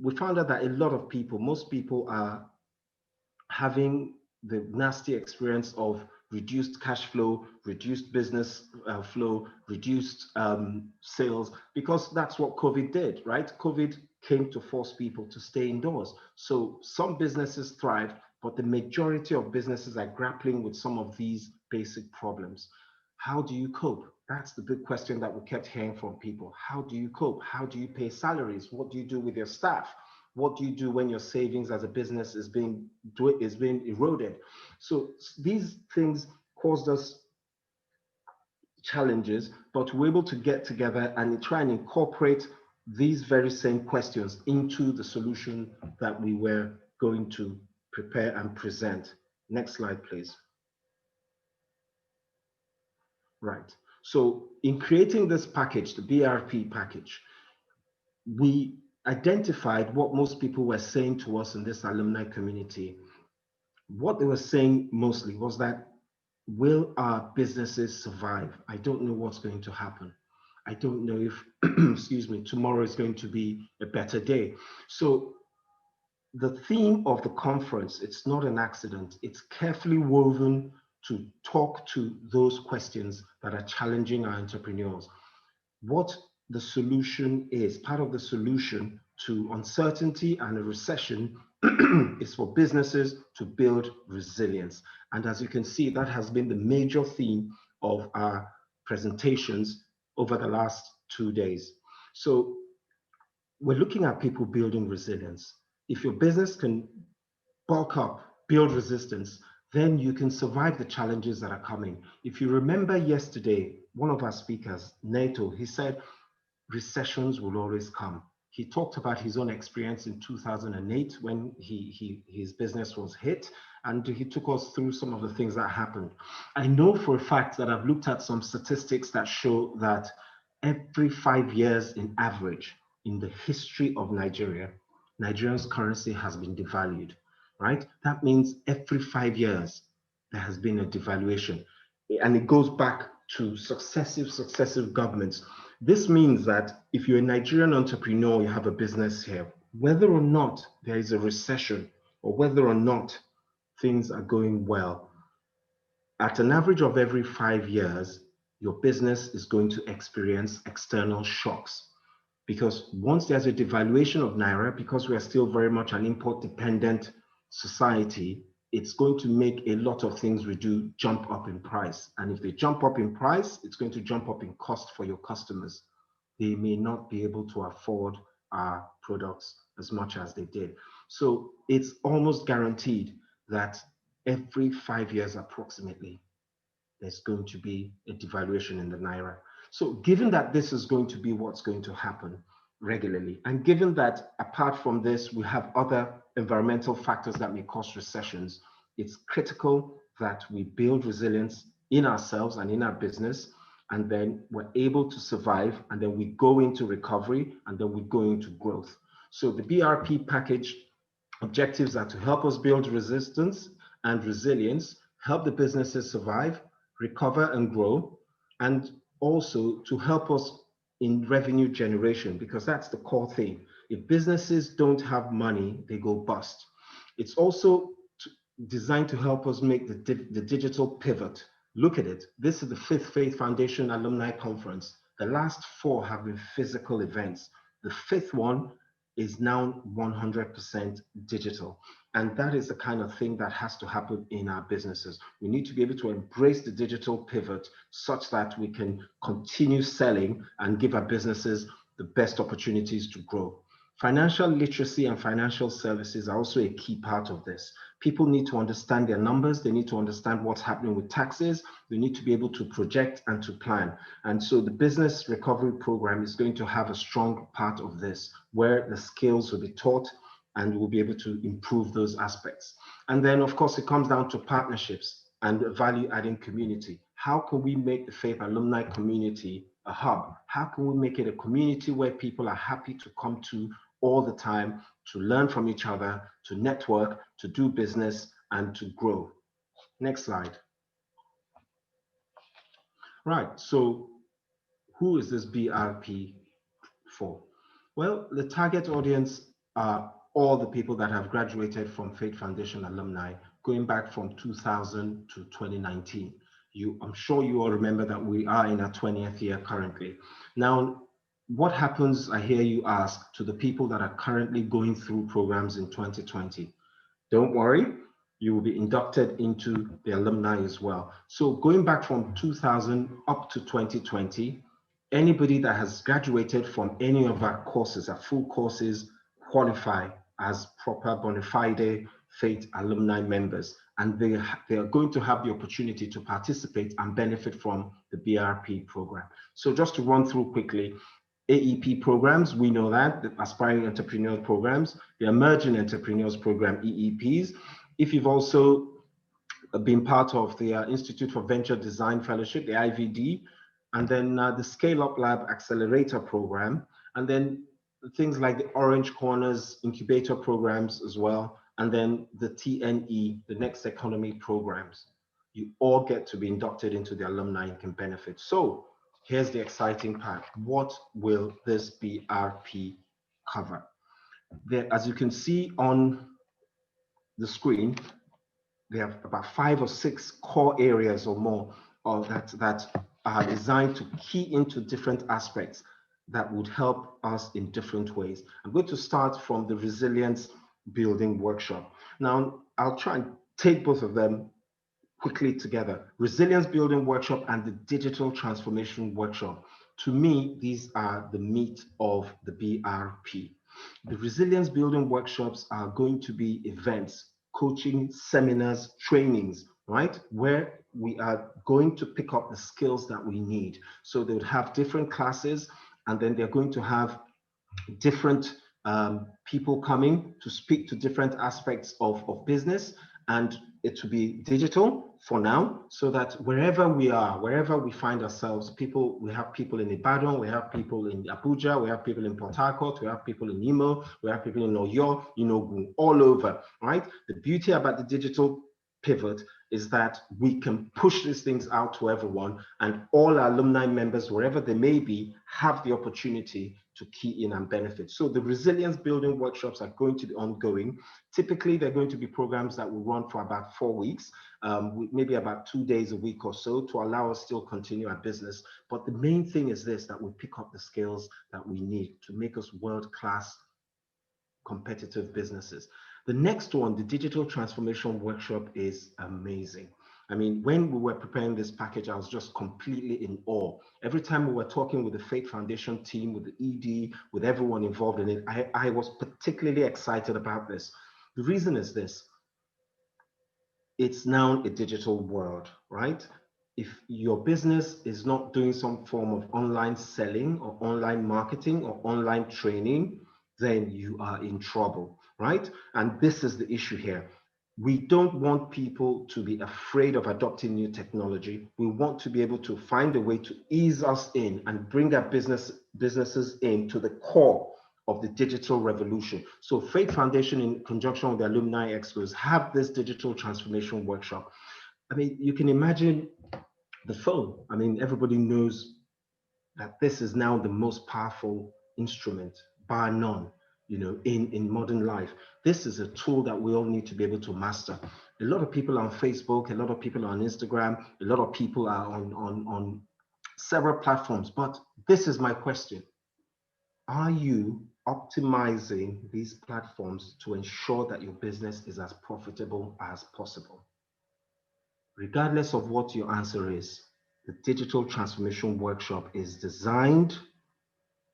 We found out that a lot of people, most people are having the nasty experience of reduced cash flow, reduced business flow, reduced sales, because that's what COVID did, right? COVID came to force people to stay indoors. So some businesses thrived, but the majority of businesses are grappling with some of these basic problems. How do you cope? That's the big question that we kept hearing from people. How do you cope? How do you pay salaries? What do you do with your staff? What do you do when your savings as a business is being eroded? So these things caused us challenges, but we're able to get together and try and incorporate these very same questions into the solution that we were going to prepare and present. Next slide, please. Right. So in creating this package, the BRP package, we identified what most people were saying to us in this alumni community. What they were saying mostly was that, will our businesses survive? I don't know what's going to happen. I don't know if, excuse me, tomorrow is going to be a better day. So the theme of the conference, it's not an accident. It's carefully woven to talk to those questions that are challenging our entrepreneurs. What the solution is, part of the solution to uncertainty and a recession is for businesses to build resilience. And as you can see, that has been the major theme of our presentations over the last 2 days. So we're looking at people building resilience. If your business can bulk up, build resistance, then you can survive the challenges that are coming. If you remember yesterday, one of our speakers, Nato, he said, recessions will always come. He talked about his own experience in 2008 when his business was hit, and he took us through some of the things that happened. I know for a fact that I've looked at some statistics that show that every 5 years in average in the history of Nigeria, Nigeria's currency has been devalued, right? That means every 5 years there has been a devaluation, and it goes back to successive governments. This means that if you're a Nigerian entrepreneur, you have a business here, whether or not there is a recession or whether or not things are going well, at an average of every 5 years, your business is going to experience external shocks. Because once there's a devaluation of Naira, because we are still very much an import-dependent society, it's going to make a lot of things we do jump up in price. And if they jump up in price, it's going to jump up in cost for your customers. They may not be able to afford our products as much as they did. So it's almost guaranteed that every 5 years approximately, there's going to be a devaluation in the Naira. So given that this is going to be what's going to happen regularly, and given that apart from this, we have other environmental factors that may cause recessions, it's critical that we build resilience in ourselves and in our business, and then we're able to survive, and then we go into recovery, and then we go into growth. So the BRP package objectives are to help us build resistance and resilience, help the businesses survive, recover and grow, and also to help us in revenue generation, because that's the core thing. If businesses don't have money, they go bust. It's also designed to help us make the digital pivot. Look at it. This is the 5th Faith Foundation Alumni Conference. The last 4 have been physical events. The 5th one is now 100% digital. And that is the kind of thing that has to happen in our businesses. We need to be able to embrace the digital pivot such that we can continue selling and give our businesses the best opportunities to grow. Financial literacy and financial services are also a key part of this. People need to understand their numbers. They need to understand what's happening with taxes. They need to be able to project and to plan. And so the business recovery program is going to have a strong part of this, where the skills will be taught and we'll be able to improve those aspects. And then, of course, it comes down to partnerships and value-adding community. How can we make the Faith Alumni community a hub? How can we make it a community where people are happy to come to all the time, to learn from each other, to network, to do business, and to grow? Next slide. Right, so who is this BRP for? Well, the target audience are all the people that have graduated from Faith Foundation alumni going back from 2000 to 2019. I'm sure you all remember that we are in our 20th year currently. Now, what happens, I hear you ask, to the people that are currently going through programs in 2020? Don't worry, you will be inducted into the alumni as well. So going back from 2000 up to 2020, anybody that has graduated from any of our courses, our full courses, qualify as proper bona fide Faith alumni members. And they are going to have the opportunity to participate and benefit from the BRP program. So just to run through quickly, AEP programs, we know that, the Aspiring Entrepreneurial Programs, the Emerging Entrepreneurs Program, EEPs. If you've also been part of the Institute for Venture Design Fellowship, the IVD, and then the Scale Up Lab Accelerator Program, and then things like the Orange Corners Incubator Programs as well, and then the TNE, the Next Economy Programs. You all get to be inducted into the alumni and can benefit. So here's the exciting part. What will this BRP cover? There, as you can see on the screen, they have about 5 or 6 core areas or more of that are designed to key into different aspects that would help us in different ways. I'm going to start from the resilience building workshop. Now, I'll try and take both of them quickly together. Resilience building workshop and the digital transformation workshop. To me, these are the meat of the BRP. The resilience building workshops are going to be events, coaching, seminars, trainings, right? Where we are going to pick up the skills that we need. So they would have different classes, and then they're going to have different people coming to speak to different aspects of business, and it will be digital for now, so that wherever we are, wherever we find ourselves, we have people in Ibadan, we have people in Abuja, we have people in Port Harcourt, we have people in Imo, we have people in Oyo, all over, right? The beauty about the digital pivot is that we can push these things out to everyone, and all our alumni members, wherever they may be, have the opportunity to key in and benefit. So the resilience building workshops are going to be ongoing. Typically, they're going to be programs that will run for about 4 weeks, maybe about 2 days a week or so, to allow us still continue our business. But the main thing is this, that we pick up the skills that we need to make us world-class competitive businesses. The next one, the digital transformation workshop, is amazing. I mean, when we were preparing this package, I was just completely in awe. Every time we were talking with the Faith Foundation team, with the ED, with everyone involved in it, I was particularly excited about this. The reason is this: it's now a digital world, right? If your business is not doing some form of online selling or online marketing or online training, then you are in trouble, right? And this is the issue here. We don't want people to be afraid of adopting new technology. We want to be able to find a way to ease us in and bring our businesses in to the core of the digital revolution. So Faith Foundation, in conjunction with the Alumni Expos, have this digital transformation workshop. I mean, you can imagine the phone. I mean, everybody knows that this is now the most powerful instrument, bar none, you know, in modern life. This is a tool that we all need to be able to master. A lot of people are on Facebook, a lot of people are on Instagram, a lot of people are on several platforms. But this is my question: are you optimizing these platforms to ensure that your business is as profitable as possible? Regardless of what your answer is, the digital transformation workshop is designed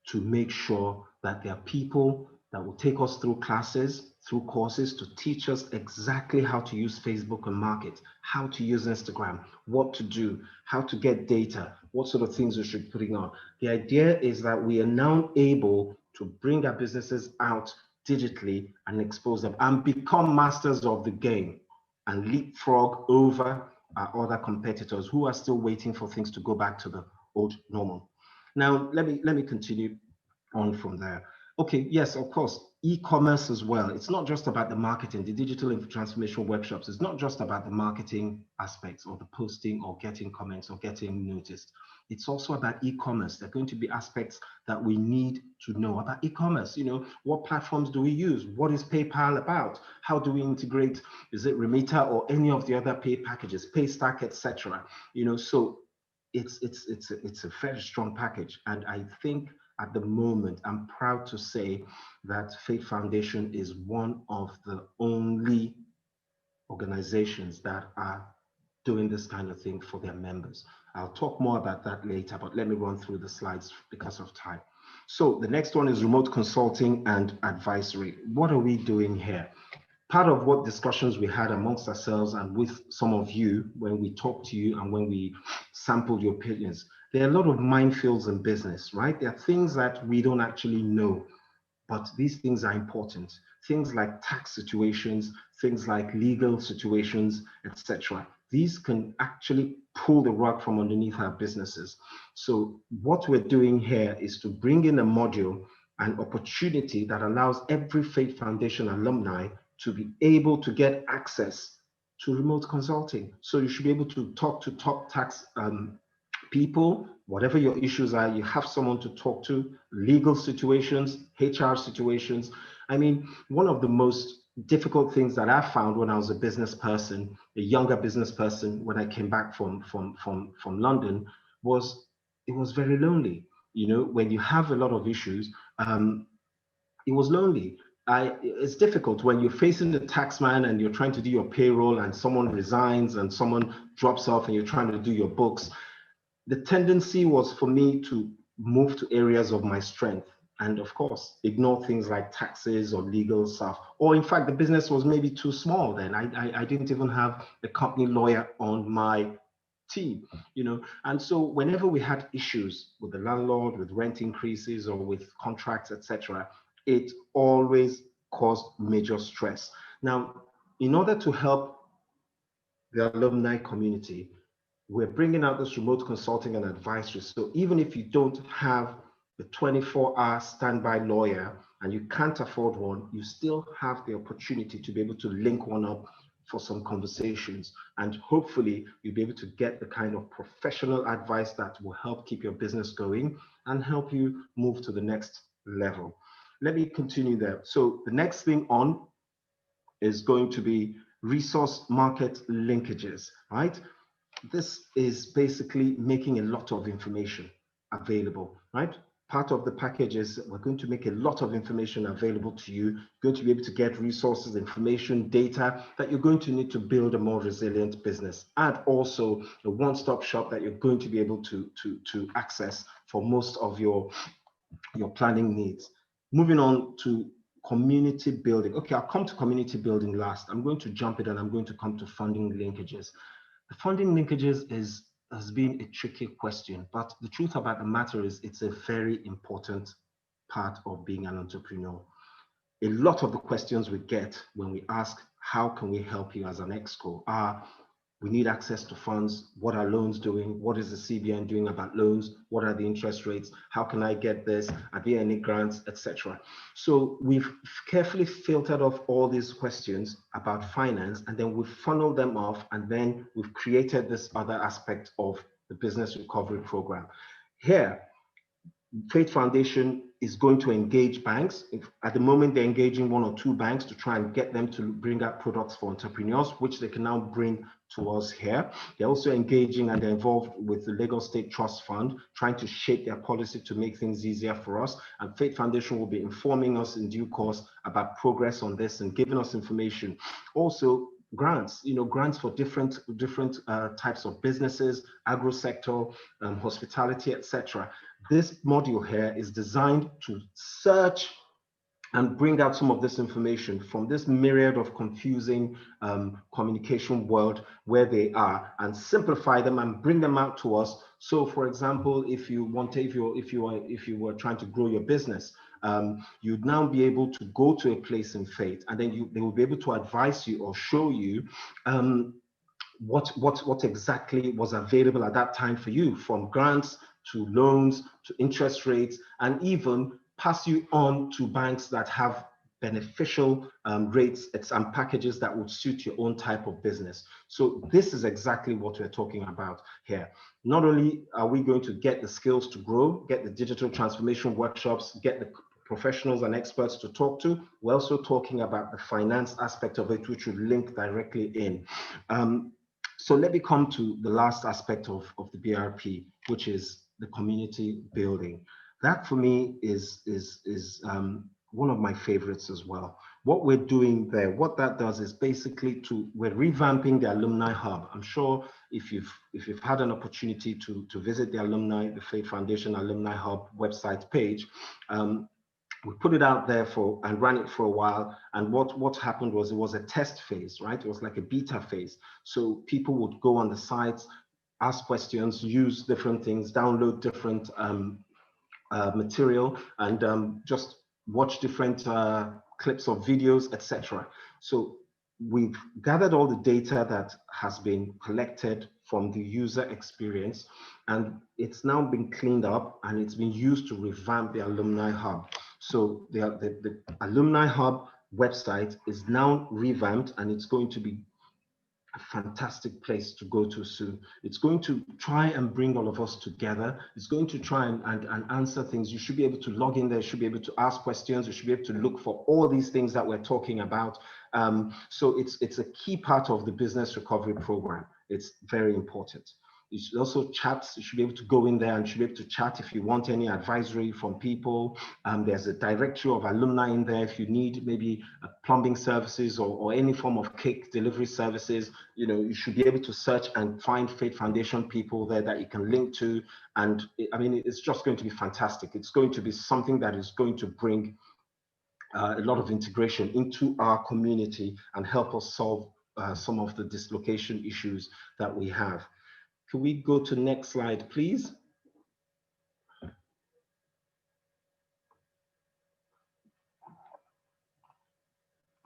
to make sure that there are people that will take us through classes, through courses, to teach us exactly how to use Facebook and market, how to use Instagram, what to do, how to get data, what sort of things we should be putting on. The idea is that we are now able to bring our businesses out digitally and expose them and become masters of the game and leapfrog over our other competitors who are still waiting for things to go back to the old normal. Now, let me continue on from there. Okay, yes, of course, e-commerce as well. It's not just about the marketing, the digital transformation workshops. It's not just about the marketing aspects or the posting or getting comments or getting noticed. It's also about e-commerce. There are going to be aspects that we need to know about e-commerce. You know, what platforms do we use? What is PayPal about? How do we integrate? Is it Remita or any of the other pay packages, Paystack, etc.? You know, so it's a very strong package, and I think at the moment, I'm proud to say that Faith Foundation is one of the only organizations that are doing this kind of thing for their members. I'll talk more about that later, but let me run through the slides because of time. So the next one is remote consulting and advisory. What are we doing here? Part of what discussions we had amongst ourselves and with some of you when we talked to you and when we sampled your opinions, there are a lot of minefields in business, right? There are things that we don't actually know, but these things are important. Things like tax situations, things like legal situations, etc. These can actually pull the rug from underneath our businesses. So what we're doing here is to bring in a module, an opportunity that allows every Faith Foundation alumni to be able to get access to remote consulting. So you should be able to talk to top tax people, whatever your issues are, you have someone to talk to, legal situations, HR situations. I mean, one of the most difficult things that I found when I was a business person, a younger business person, when I came back from London, was it was very lonely. You know, when you have a lot of issues, it was lonely. It's difficult when you're facing the taxman and you're trying to do your payroll and someone resigns and someone drops off and you're trying to do your books. The tendency was for me to move to areas of my strength and, of course, ignore things like taxes or legal stuff. Or in fact, the business was maybe too small then. I didn't even have a company lawyer on my team, you know. And so whenever we had issues with the landlord, with rent increases or with contracts, etc., it always caused major stress. Now, in order to help the alumni community, we're bringing out this remote consulting and advisory. So even if you don't have the 24-hour standby lawyer and you can't afford one, you still have the opportunity to be able to link one up for some conversations. And hopefully you'll be able to get the kind of professional advice that will help keep your business going and help you move to the next level. Let me continue there. So the next thing on is going to be resource market linkages, right? This is basically making a lot of information available, right? Part of the package is we're going to make a lot of information available to you. You're going to be able to get resources, information, data that you're going to need to build a more resilient business, and also a one-stop shop that you're going to be able to access for most of your planning needs. Moving on to community building. Okay, I'll come to community building last. I'm going to jump it and I'm going to come to funding linkages. The funding linkages has been a tricky question, but the truth about the matter is it's a very important part of being an entrepreneur. A lot of the questions we get when we ask, how can we help you as an exco, are, we need access to funds. What are loans doing? What is the CBN doing about loans? What are the interest rates? How can I get this? Are there any grants, etc.? So we've carefully filtered off all these questions about finance, and then we've funneled them off, and then we've created this other aspect of the business recovery program. Here, Faith Foundation is going to engage banks. At the moment, they're engaging 1 or 2 banks to try and get them to bring out products for entrepreneurs, which they can now bring to us here. They're also engaging and they're involved with the Lagos State Trust Fund, trying to shape their policy to make things easier for us. And Faith Foundation will be informing us in due course about progress on this and giving us information. Also, grants, grants for different types of businesses, agro sector, hospitality, etc. This module here is designed to search and bring out some of this information from this myriad of confusing communication world where they are, and simplify them and bring them out to us. So, for example, if you were trying to grow your business, you'd now be able to go to a place in Faith, and then they will be able to advise you or show you what exactly was available at that time for you, from grants to loans to interest rates, and even pass you on to banks that have beneficial rates and packages that would suit your own type of business. So this is exactly what we're talking about here. Not only are we going to get the skills to grow, get the digital transformation workshops, get the professionals and experts to talk to, we're also talking about the finance aspect of it, which would link directly in. So let me come to the last aspect of the BRP, which is the community building. That for me is one of my favorites as well. What we're doing there, what that does is basically we're revamping the Alumni Hub. I'm sure if you've had an opportunity to visit the Alumni, the Faith Foundation Alumni Hub website page, we put it out there and ran it for a while. And what happened was it was a test phase, right? It was like a beta phase. So people would go on the sites, ask questions, use different things, download different material, and just watch different clips of videos, etc. So we've gathered all the data that has been collected from the user experience, and it's now been cleaned up and it's been used to revamp the Alumni Hub. So the Alumni Hub website is now revamped, and it's going to be a fantastic place to go to soon. It's going to try and bring all of us together. It's going to try and answer things. You should be able to log in there. You should be able to ask questions. You should be able to look for all these things that we're talking about. So it's a key part of the business recovery program. It's very important. You should also chat. You should be able to go in there and you should be able to chat if you want any advisory from people. There's a directory of alumni in there if you need maybe plumbing services or any form of cake delivery services. You should be able to search and find Faith Foundation people there that you can link to. And I mean, it's just going to be fantastic. It's going to be something that is going to bring a lot of integration into our community and help us solve some of the dislocation issues that we have. Can we go to next slide, please?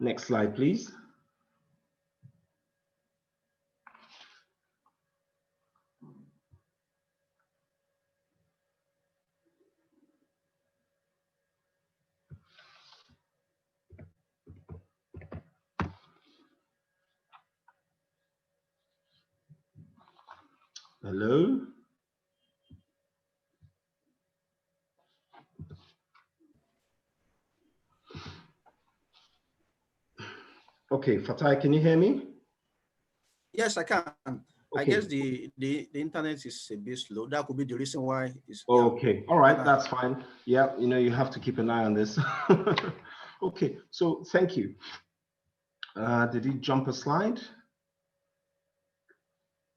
Next slide, please. Hello? Okay, Fatai, can you hear me? Yes, I can. Okay. I guess the internet is a bit slow. That could be the reason why it's okay. All right, that's fine. Yeah, you know, you have to keep an eye on this. Okay, so thank you. Did he jump a slide?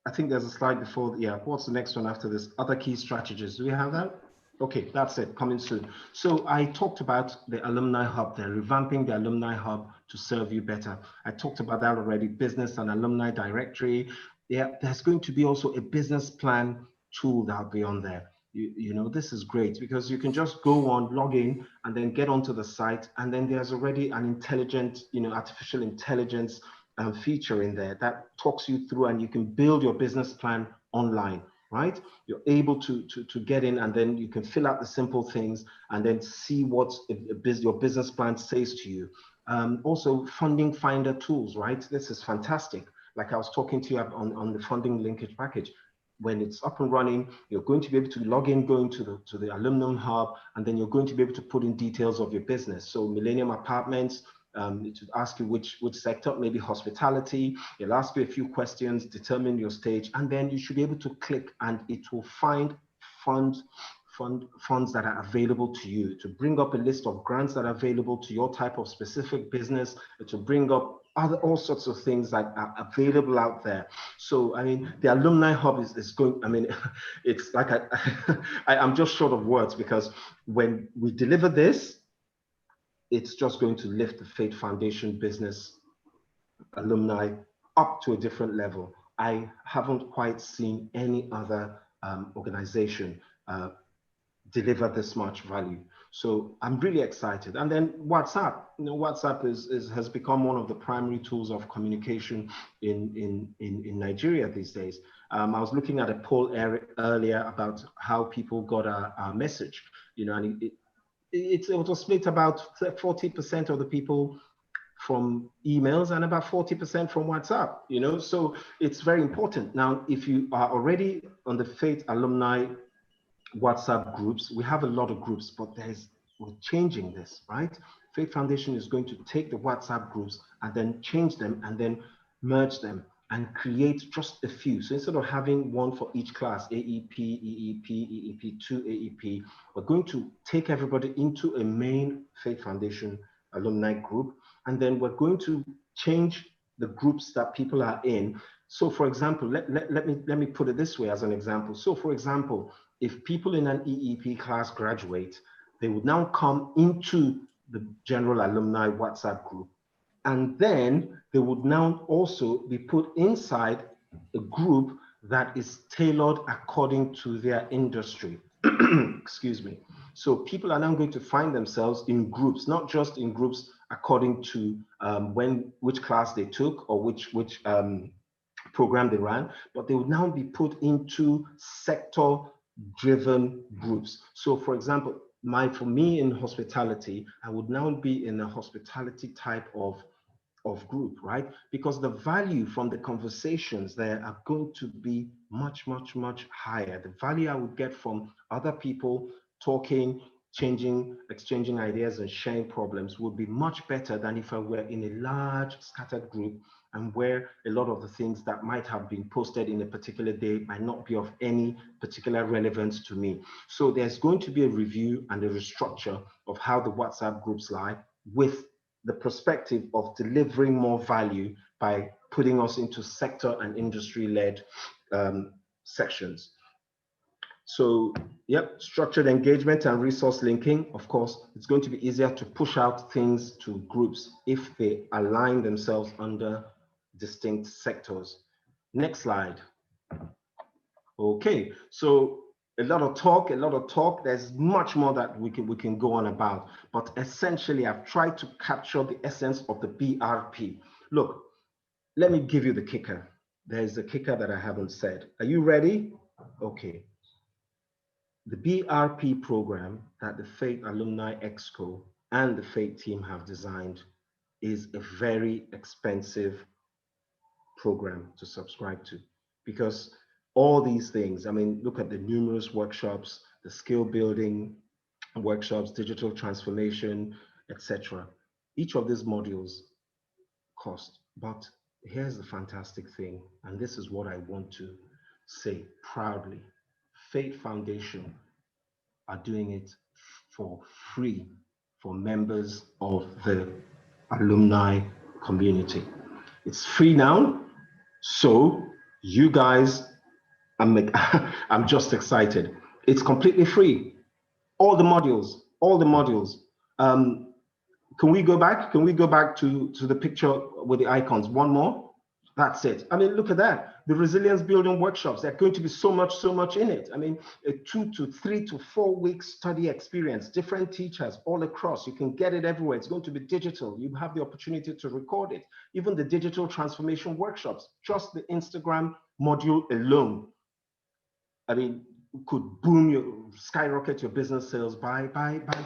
I think there's a slide before. Yeah, what's the next one after this? Other key strategies. Do we have that? Okay, that's it, coming soon. So I talked about the Alumni Hub there, revamping the Alumni Hub to serve you better. I talked about that already, business and alumni directory. Yeah, there's going to be also a business plan tool that'll be on there. You know, this is great because you can just go on, log in, and then get onto the site, and then there's already an intelligent, you know, artificial intelligence feature in there that talks you through, and you can build your business plan online, right? You're able to get in, and then you can fill out the simple things and then see what your business plan says to you. Also, funding finder tools, right? This is fantastic. Like I was talking to you on the funding linkage package. When it's up and running, you're going to be able to log in, going to the Alumni Hub, and then you're going to be able to put in details of your business. So Millennium Apartments, it would ask you which sector, maybe hospitality. It'll ask you a few questions, determine your stage, and then you should be able to click, and it will find funds that are available to you, to bring up a list of grants that are available to your type of specific business, to bring up all sorts of things that are available out there. So, I mean, the Alumni Hub is going, I mean, it's like, I'm just short of words, because when we deliver this, it's just going to lift the Fate Foundation business alumni up to a different level. I haven't quite seen any other organization deliver this much value. So I'm really excited. And then WhatsApp, you know, WhatsApp has become one of the primary tools of communication in Nigeria these days. I was looking at a poll earlier about how people got our message, you know, and it was split about 40% of the people from emails and about 40% from WhatsApp, you know, so it's very important. Now, if you are already on the Fate alumni WhatsApp groups, we have a lot of groups, but we're changing this, right? Fate Foundation is going to take the WhatsApp groups and then change them and then merge them and create just a few. So instead of having one for each class, AEP, EEP, EEP2, AEP, we're going to take everybody into a main Fate Foundation alumni group, and then we're going to change the groups that people are in. So for example, let me put it this way as an example. So for example, if people in an EEP class graduate, they would now come into the general alumni WhatsApp group. And then they would now also be put inside a group that is tailored according to their industry. Excuse me. So people are now going to find themselves in groups, not just in groups according to which class they took or which program they ran, but they would now be put into sector-driven groups. So for example, for me in hospitality, I would now be in a hospitality type of group, right? Because the value from the conversations there are going to be much, much, much higher. The value I would get from other people talking, exchanging ideas and sharing problems would be much better than if I were in a large scattered group, and where a lot of the things that might have been posted in a particular day might not be of any particular relevance to me. So there's going to be a review and a restructure of how the WhatsApp groups lie, with the perspective of delivering more value by putting us into sector and industry-led sections. So, yep, structured engagement and resource linking. Of course, it's going to be easier to push out things to groups if they align themselves under distinct sectors. Next slide. Okay, so a lot of talk. There's much more that we can go on about, but essentially I've tried to capture the essence of the BRP. Look, let me give you the kicker. There's a kicker that I haven't said. Are you ready? Okay. The BRP program that the Fate Alumni Exco and the Fate team have designed is a very expensive program to subscribe to, because all these things, I mean, look at the numerous workshops, the skill building workshops, digital transformation, etc. Each of these modules cost. But here's the fantastic thing, and this is what I want to say proudly. Faith Foundation are doing it for free for members of the alumni community. It's free now, so you guys, I'm just excited. It's completely free. All the modules, all the modules. Can we go back? Can we go back to the picture with the icons? One more. That's it. I mean, look at that. The resilience building workshops, there's going to be so much in it. I mean, a 2 to 3 to 4 week study experience, different teachers all across. You can get it everywhere. It's going to be digital. You have the opportunity to record it. Even the digital transformation workshops, just the Instagram module alone, I mean, could skyrocket your business sales by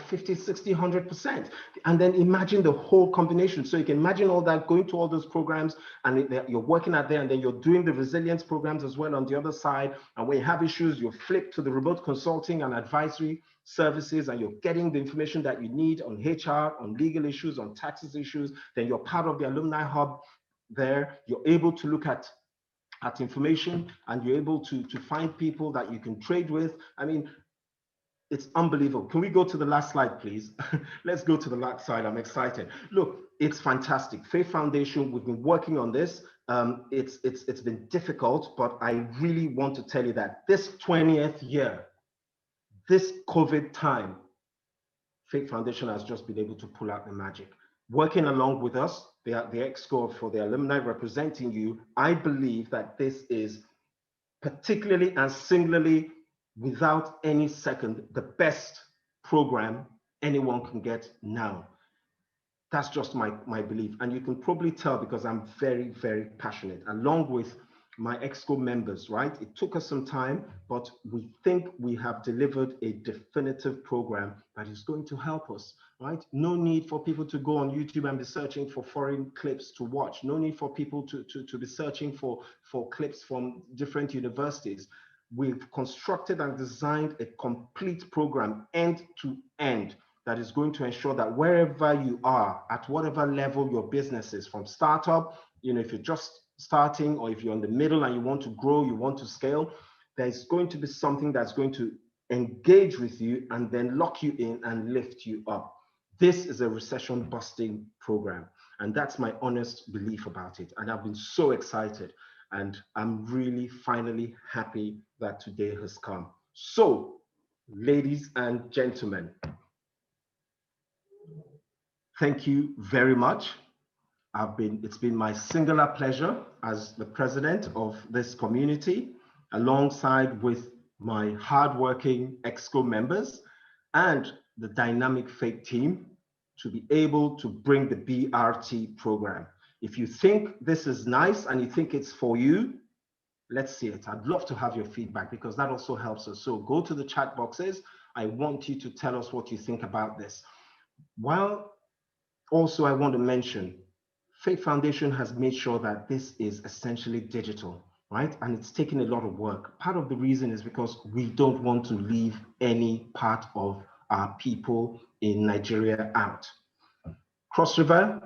50, 60, 100%. And then imagine the whole combination. So you can imagine all that, going to all those programs, and you're working out there, and then you're doing the resilience programs as well on the other side. And when you have issues, you flip to the remote consulting and advisory services, and you're getting the information that you need on HR, on legal issues, on taxes issues. Then you're part of the alumni hub there. You're able to look at information, and you're able to find people that you can trade with. I mean, it's unbelievable. Can we go to the last slide, please? Let's go to the last slide. I'm excited. Look, it's fantastic. Faith Foundation, we've been working on this. It's been difficult, but I really want to tell you that this 20th year, this COVID time, Faith Foundation has just been able to pull out the magic. Working along with us, the EXCO for the alumni representing you, I believe that this is particularly and singularly, without any second, the best program anyone can get now. That's just my belief. And you can probably tell because I'm very, very passionate, along with my EXCO members, right? It took us some time, but we think we have delivered a definitive program that is going to help us, right? No need for people to go on YouTube and be searching for foreign clips to watch. No need for people to be searching for clips from different universities. We've constructed and designed a complete program end to end that is going to ensure that wherever you are, at whatever level your business is, from startup, you know, if you're just starting, or if you're in the middle and you want to grow, you want to scale, there's going to be something that's going to engage with you and then lock you in and lift you up. This is a recession busting program. And that's my honest belief about it. And I've been so excited. And I'm really finally happy that today has come. So, ladies and gentlemen, thank you very much. It's been my singular pleasure as the president of this community, alongside with my hardworking EXCO members and the dynamic Faith team, to be able to bring the BRT program. If you think this is nice and you think it's for you, let's see it. I'd love to have your feedback, because that also helps us. So go to the chat boxes. I want you to tell us what you think about this. While also I want to mention, Faith Foundation has made sure that this is essentially digital, right? And it's taken a lot of work. Part of the reason is because we don't want to leave any part of our people in Nigeria out. Cross River,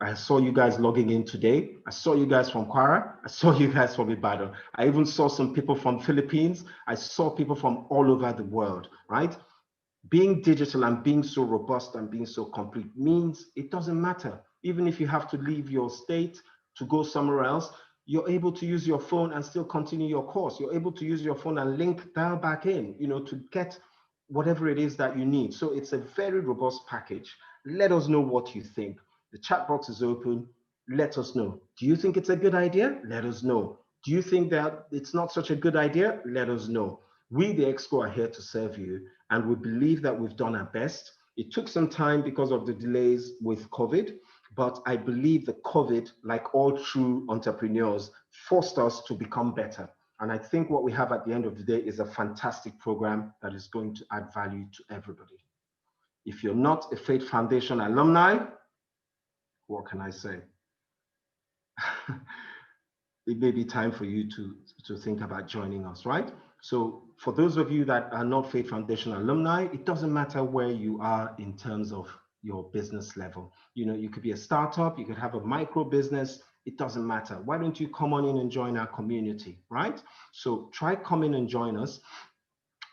I saw you guys logging in today. I saw you guys from Kwara. I saw you guys from Ibadan. I even saw some people from Philippines. I saw people from all over the world, right? Being digital and being so robust and being so complete means it doesn't matter. Even if you have to leave your state to go somewhere else, you're able to use your phone and still continue your course. You're able to use your phone and dial back in, you know, to get whatever it is that you need. So it's a very robust package. Let us know what you think. The chat box is open. Let us know. Do you think it's a good idea? Let us know. Do you think that it's not such a good idea? Let us know. We, the EXCO, are here to serve you, and we believe that we've done our best. It took some time because of the delays with COVID, but I believe that COVID, like all true entrepreneurs, forced us to become better. And I think what we have at the end of the day is a fantastic program that is going to add value to everybody. If you're not a Faith Foundation alumni, what can I say? It may be time for you to think about joining us, right? So for those of you that are not Faith Foundation alumni, it doesn't matter where you are in terms of your business level. You know, you could be a startup, you could have a micro business, it doesn't matter. Why don't you come on in and join our community, right? So try come in and join us.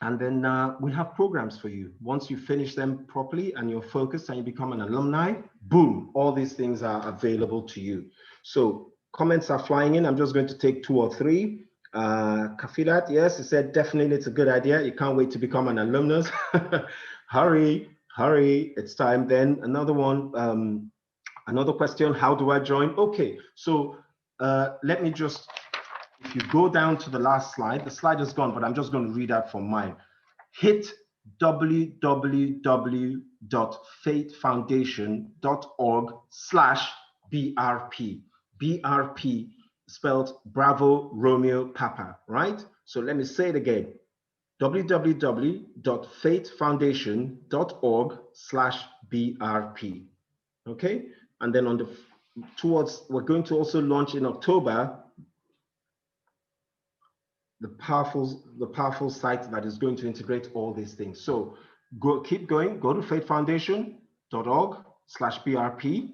And then we have programs for you. Once you finish them properly and you're focused and you become an alumni, boom, all these things are available to you. So comments are flying in. I'm just going to take 2 or 3. Kafilat, yes, he said definitely it's a good idea. You can't wait to become an alumnus. Hurry, it's time. Then another one, another question, how do I join? Okay, so let me just, if you go down to the last slide, the slide is gone, but I'm just going to read out from mine. Hit www.faithfoundation.org/BRP. BRP spelled Bravo Romeo Papa, right? So let me say it again. www.faithfoundation.org/BRP. Okay, and then on the we're going to also launch in October the powerful site that is going to integrate all these things. So keep going, go to faithfoundation.org/BRP.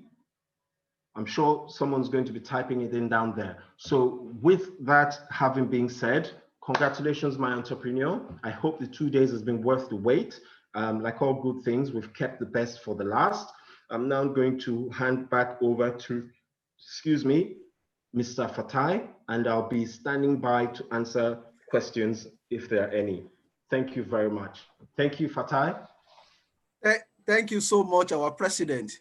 I'm sure someone's going to be typing it in down there. So with that having been said, congratulations, my entrepreneur. I hope the 2 days has been worth the wait. Like all good things, we've kept the best for the last. I'm now going to hand back over to, Mr. Fatai, and I'll be standing by to answer questions if there are any. Thank you very much. Thank you, Fatai. Thank you so much, our president.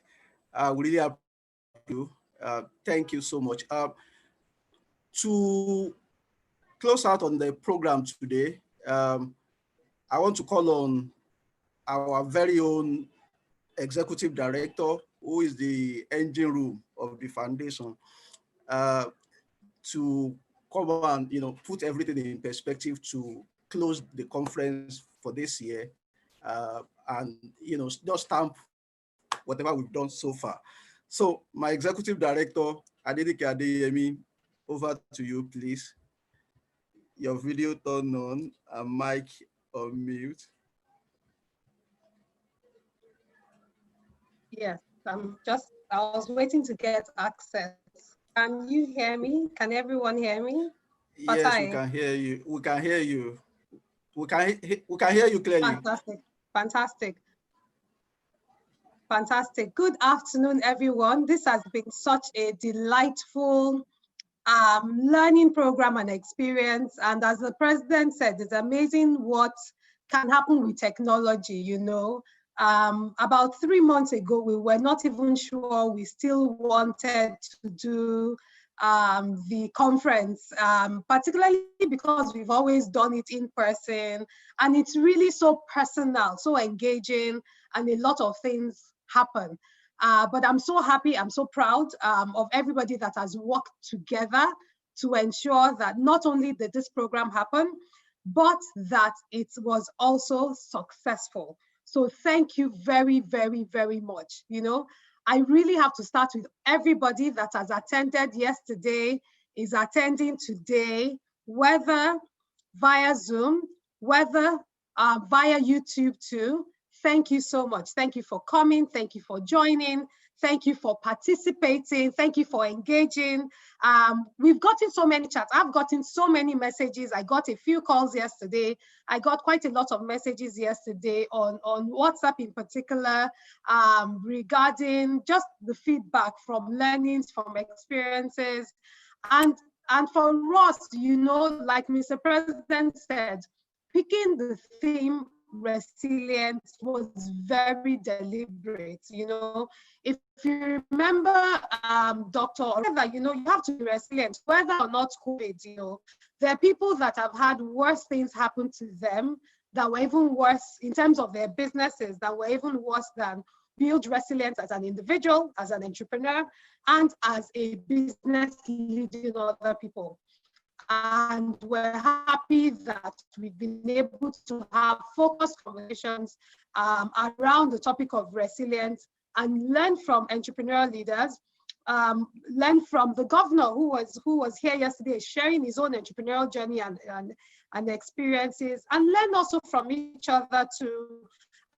We really appreciate you. Thank you so much. To close out on the program today, I want to call on our very own executive director, who is the engine room of the foundation, to come and put everything in perspective to close the conference for this year, and just stamp whatever we've done so far. So my executive director, Etiquette Adeyemi, over to you, please. Your video turned on and mic on mute. Yes, I was waiting to get access. Can you hear me? Can everyone hear me? Yes, Fatai? We can hear you. We can hear you. We can hear you clearly. Fantastic. Good afternoon, everyone. This has been such a delightful learning program and experience. And as the president said, it's amazing what can happen with technology, About 3 months ago, we were not even sure we still wanted to do the conference, particularly because we've always done it in person, and it's really so personal, so engaging, and a lot of things happen. But I'm so happy, I'm so proud of everybody that has worked together to ensure that not only did this program happen, but that it was also successful. So thank you very, very, very much. I really have to start with everybody that has attended yesterday, is attending today, whether via Zoom, whether via YouTube too. Thank you so much. Thank you for coming. Thank you for joining. Thank you for participating. Thank you for engaging. We've gotten so many chats. I've gotten so many messages. I got a few calls yesterday. I got quite a lot of messages yesterday on WhatsApp in particular, regarding just the feedback from learnings, from experiences. And for us, like Mr. President said, picking the theme resilience was very deliberate. If you remember, Dr. That you have to be resilient, whether or not COVID. There are people that have had worse things happen to them that were even worse in terms of their businesses, that were even worse than build resilience as an individual, as an entrepreneur, and as a business leading other people. And we're happy that we've been able to have focused conversations around the topic of resilience and learn from entrepreneurial leaders, learn from the governor who was here yesterday sharing his own entrepreneurial journey and experiences, and learn also from each other to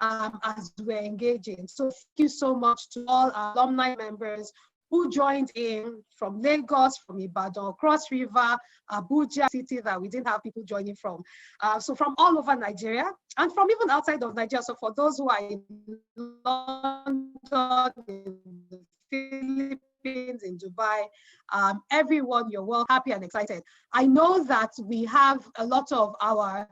as we're engaging. So thank you so much to all our alumni members who joined in from Lagos, from Ibadan, Cross River, Abuja city that we didn't have people joining from. So from all over Nigeria and from even outside of Nigeria. So for those who are in London, in the Philippines, in Dubai, everyone, you're well, happy and excited. I know that we have a lot of our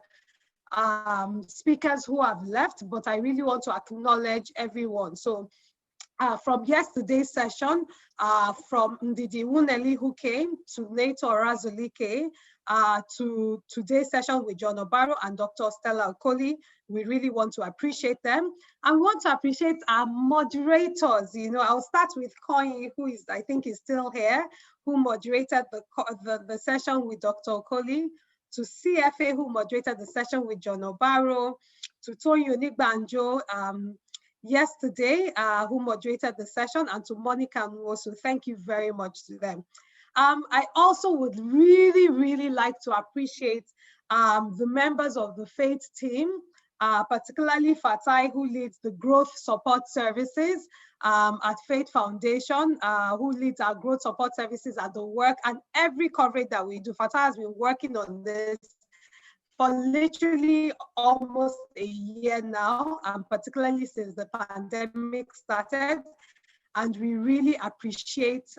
speakers who have left, but I really want to acknowledge everyone. So from yesterday's session, from Ndidi Wuneli who came, to Nato Razulike, to today's session with John Obaro and Dr. Stella Okoli, we really want to appreciate them. And we want to appreciate our moderators. You know, I'll start with Kanyin, who is, I think is still here, who moderated the session with Dr. Okoli, to CFA, who moderated the session with John Obaro, to Toyin Onigbanjo, yesterday, who moderated the session, and to Monica Nwosu. Thank you very much to them. I also would really like to appreciate the members of the FATE team, particularly Fatai, who leads the growth support services at FATE Foundation, who leads our growth support services at the work and every coverage that we do. Fatai has been working on this for literally almost a year now, particularly since the pandemic started. And we really appreciate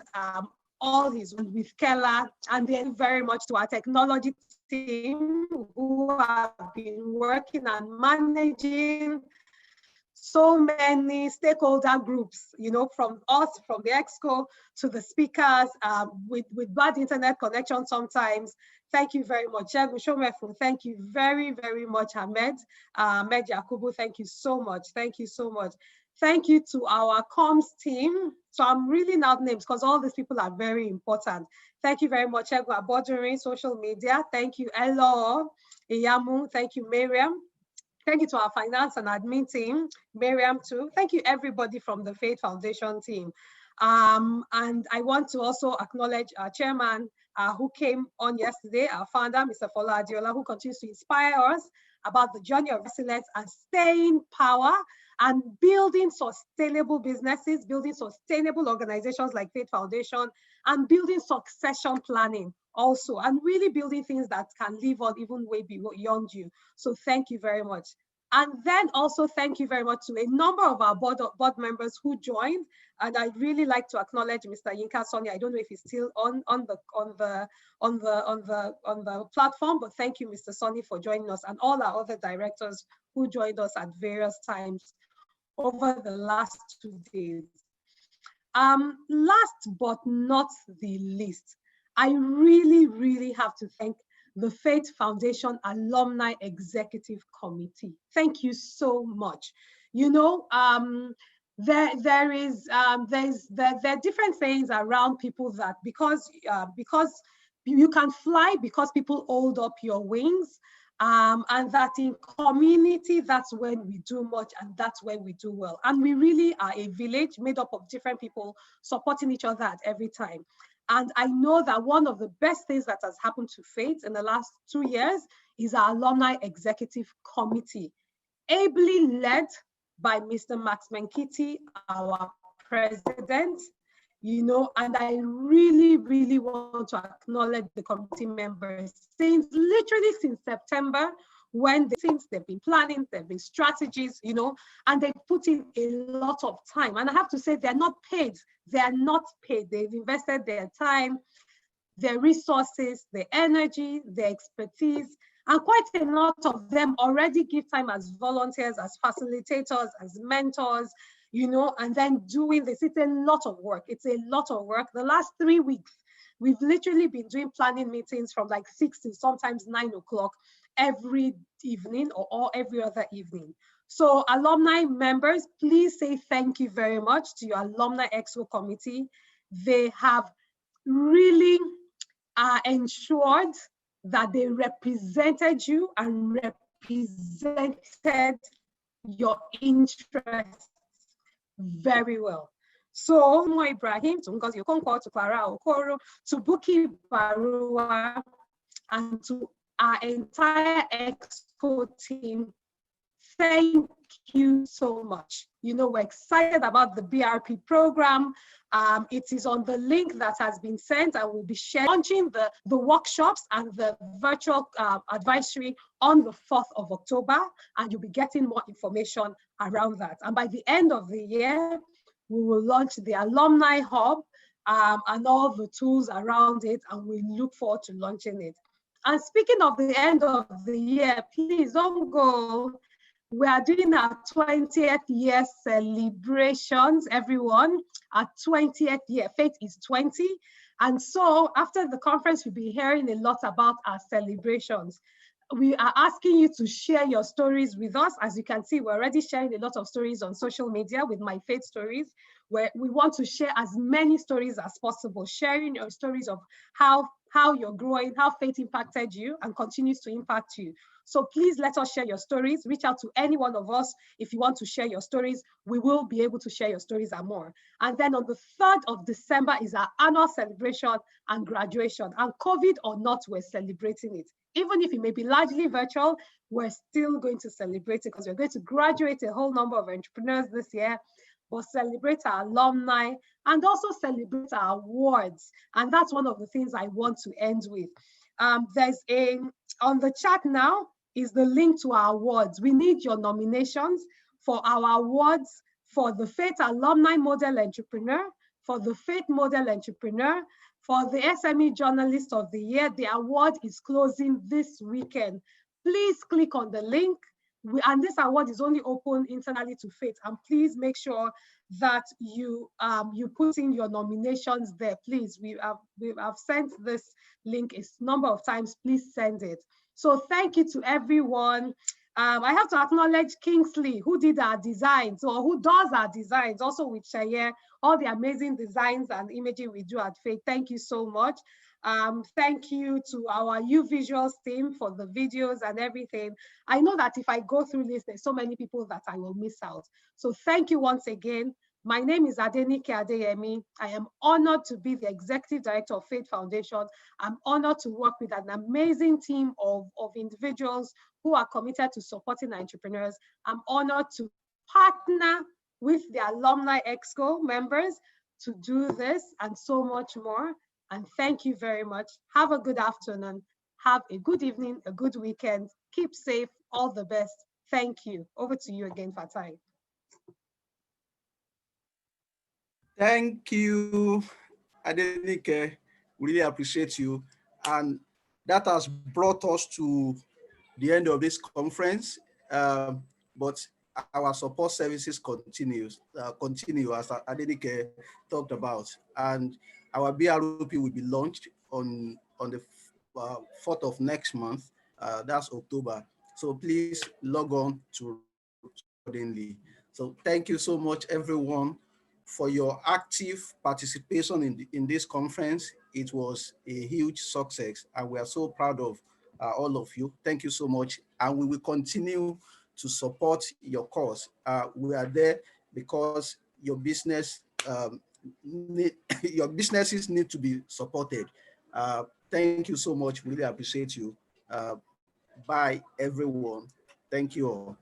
all his work with Kella, and then very much to our technology team who have been working and managing so many stakeholder groups, you know, from us, from the EXCO to the speakers, with bad internet connection sometimes. Thank you very much. Thank you very much, Ahmed. Ahmed Yakubu, thank you so much. Thank you so much. Thank you to our comms team. So I'm reading out names because all these people are very important. Thank you very much, Egwa Boduri, social media. Thank you, Elo, Iyamu. Thank you, Miriam. Thank you to our finance and admin team, Miriam too. Thank you everybody from the FATE Foundation team. And I want to also acknowledge our chairman who came on yesterday, our founder, Mr. Fola Adiola, who continues to inspire us about the journey of resilience and staying power and building sustainable businesses, building sustainable organizations like FATE Foundation, and building succession planning also, and really building things that can live on even way beyond you. So thank you very much. And then also thank you very much to a number of our board members who joined. And I'd really like to acknowledge Mr. Yinka Sonia. I don't know if he's still on the platform, but thank you, Mr. Sonny, for joining us, and all our other directors who joined us at various times over the last 2 days. Last but not the least, I really have to thank the FATE Foundation Alumni Executive Committee. Thank you so much. You know, there are different things around people that because you can fly because people hold up your wings, and that in community, that's when we do much and that's when we do well. And we really are a village made up of different people supporting each other at every time. And I know that one of the best things that has happened to FATE in the last 2 years is our Alumni Executive Committee, ably led by Mr. Max Menkiti, our president, you know, and I really want to acknowledge the committee members literally since September, when they've been planning, there've been strategies, you know, and they put in a lot of time. And I have to say, they're not paid. They are not paid. They've invested their time, their resources, their energy, their expertise, and quite a lot of them already give time as volunteers, as facilitators, as mentors, you know, and then doing this. It's a lot of work. It's a lot of work. The last 3 weeks, we've literally been doing planning meetings from like 6 to sometimes 9 o'clock every evening or every other evening. So alumni members, please say thank you very much to your Alumni Exco Committee. They have really ensured that they represented you and represented your interests very well. So Mo Ibrahim, to Ngozi Okonkwo, to Clara Okoro, to Buki Barua, and to our entire EXCO team, thank you so much. You know, we're excited about the BRP program. It is on the link that has been sent. I will be launching the workshops and the virtual advisory on the 4th of October, and you'll be getting more information around that. And by the end of the year, we will launch the Alumni Hub and all the tools around it, and we look forward to launching it. And speaking of the end of the year, please don't go. We are doing our 20th year celebrations, everyone. Our 20th year, Faith is 20. And so after the conference, we'll be hearing a lot about our celebrations. We are asking you to share your stories with us. As you can see, we're already sharing a lot of stories on social media with My Faith Stories, where we want to share as many stories as possible, sharing your stories of how you're growing, how faith impacted you and continues to impact you. So please let us share your stories. Reach out to any one of us if you want to share your stories. We will be able to share your stories and more. And then on the 3rd of December is our annual celebration and graduation. And COVID or not, we're celebrating it. Even if it may be largely virtual, we're still going to celebrate it because we're going to graduate a whole number of entrepreneurs this year, but celebrate our alumni and also celebrate our awards. And that's one of the things I want to end with. There's on the chat now is the link to our awards. We need your nominations for our awards for the Faith Alumni Model Entrepreneur, for the Faith Model Entrepreneur, for the SME Journalist of the Year. The award is closing this weekend. Please click on the link. And this award is only open internally to Faith. And please make sure that you put in your nominations there, please. We have sent this link a number of times. Please send it. So thank you to everyone. I have to acknowledge Kingsley, who did our designs, or who does our designs, also with Shaye, all the amazing designs and imaging we do at Faith. Thank you so much. Thank you to our U-Visuals team for the videos and everything. I know that if I go through this, there's so many people that I will miss out. So thank you once again. My name is Adenike Adeyemi. I am honored to be the Executive Director of Faith Foundation. I'm honored to work with an amazing team of individuals who are committed to supporting entrepreneurs. I'm honored to partner with the Alumni Exco members to do this and so much more. And thank you very much. Have a good afternoon. Have a good evening, a good weekend. Keep safe, all the best. Thank you. Over to you again, Fatai. Thank you, Adenike. Really appreciate you. And that has brought us to the end of this conference. But our support services continue as Adenike talked about. And our BROP will be launched on the 4th of next month. That's October. So please log on to accordingly. So thank you so much, everyone, for your active participation in this conference. It was a huge success, and we are so proud of all of you. Thank you so much, and we will continue to support your cause. We are there because your businesses need to be supported. Thank you so much. Really appreciate you. Bye, everyone. Thank you all.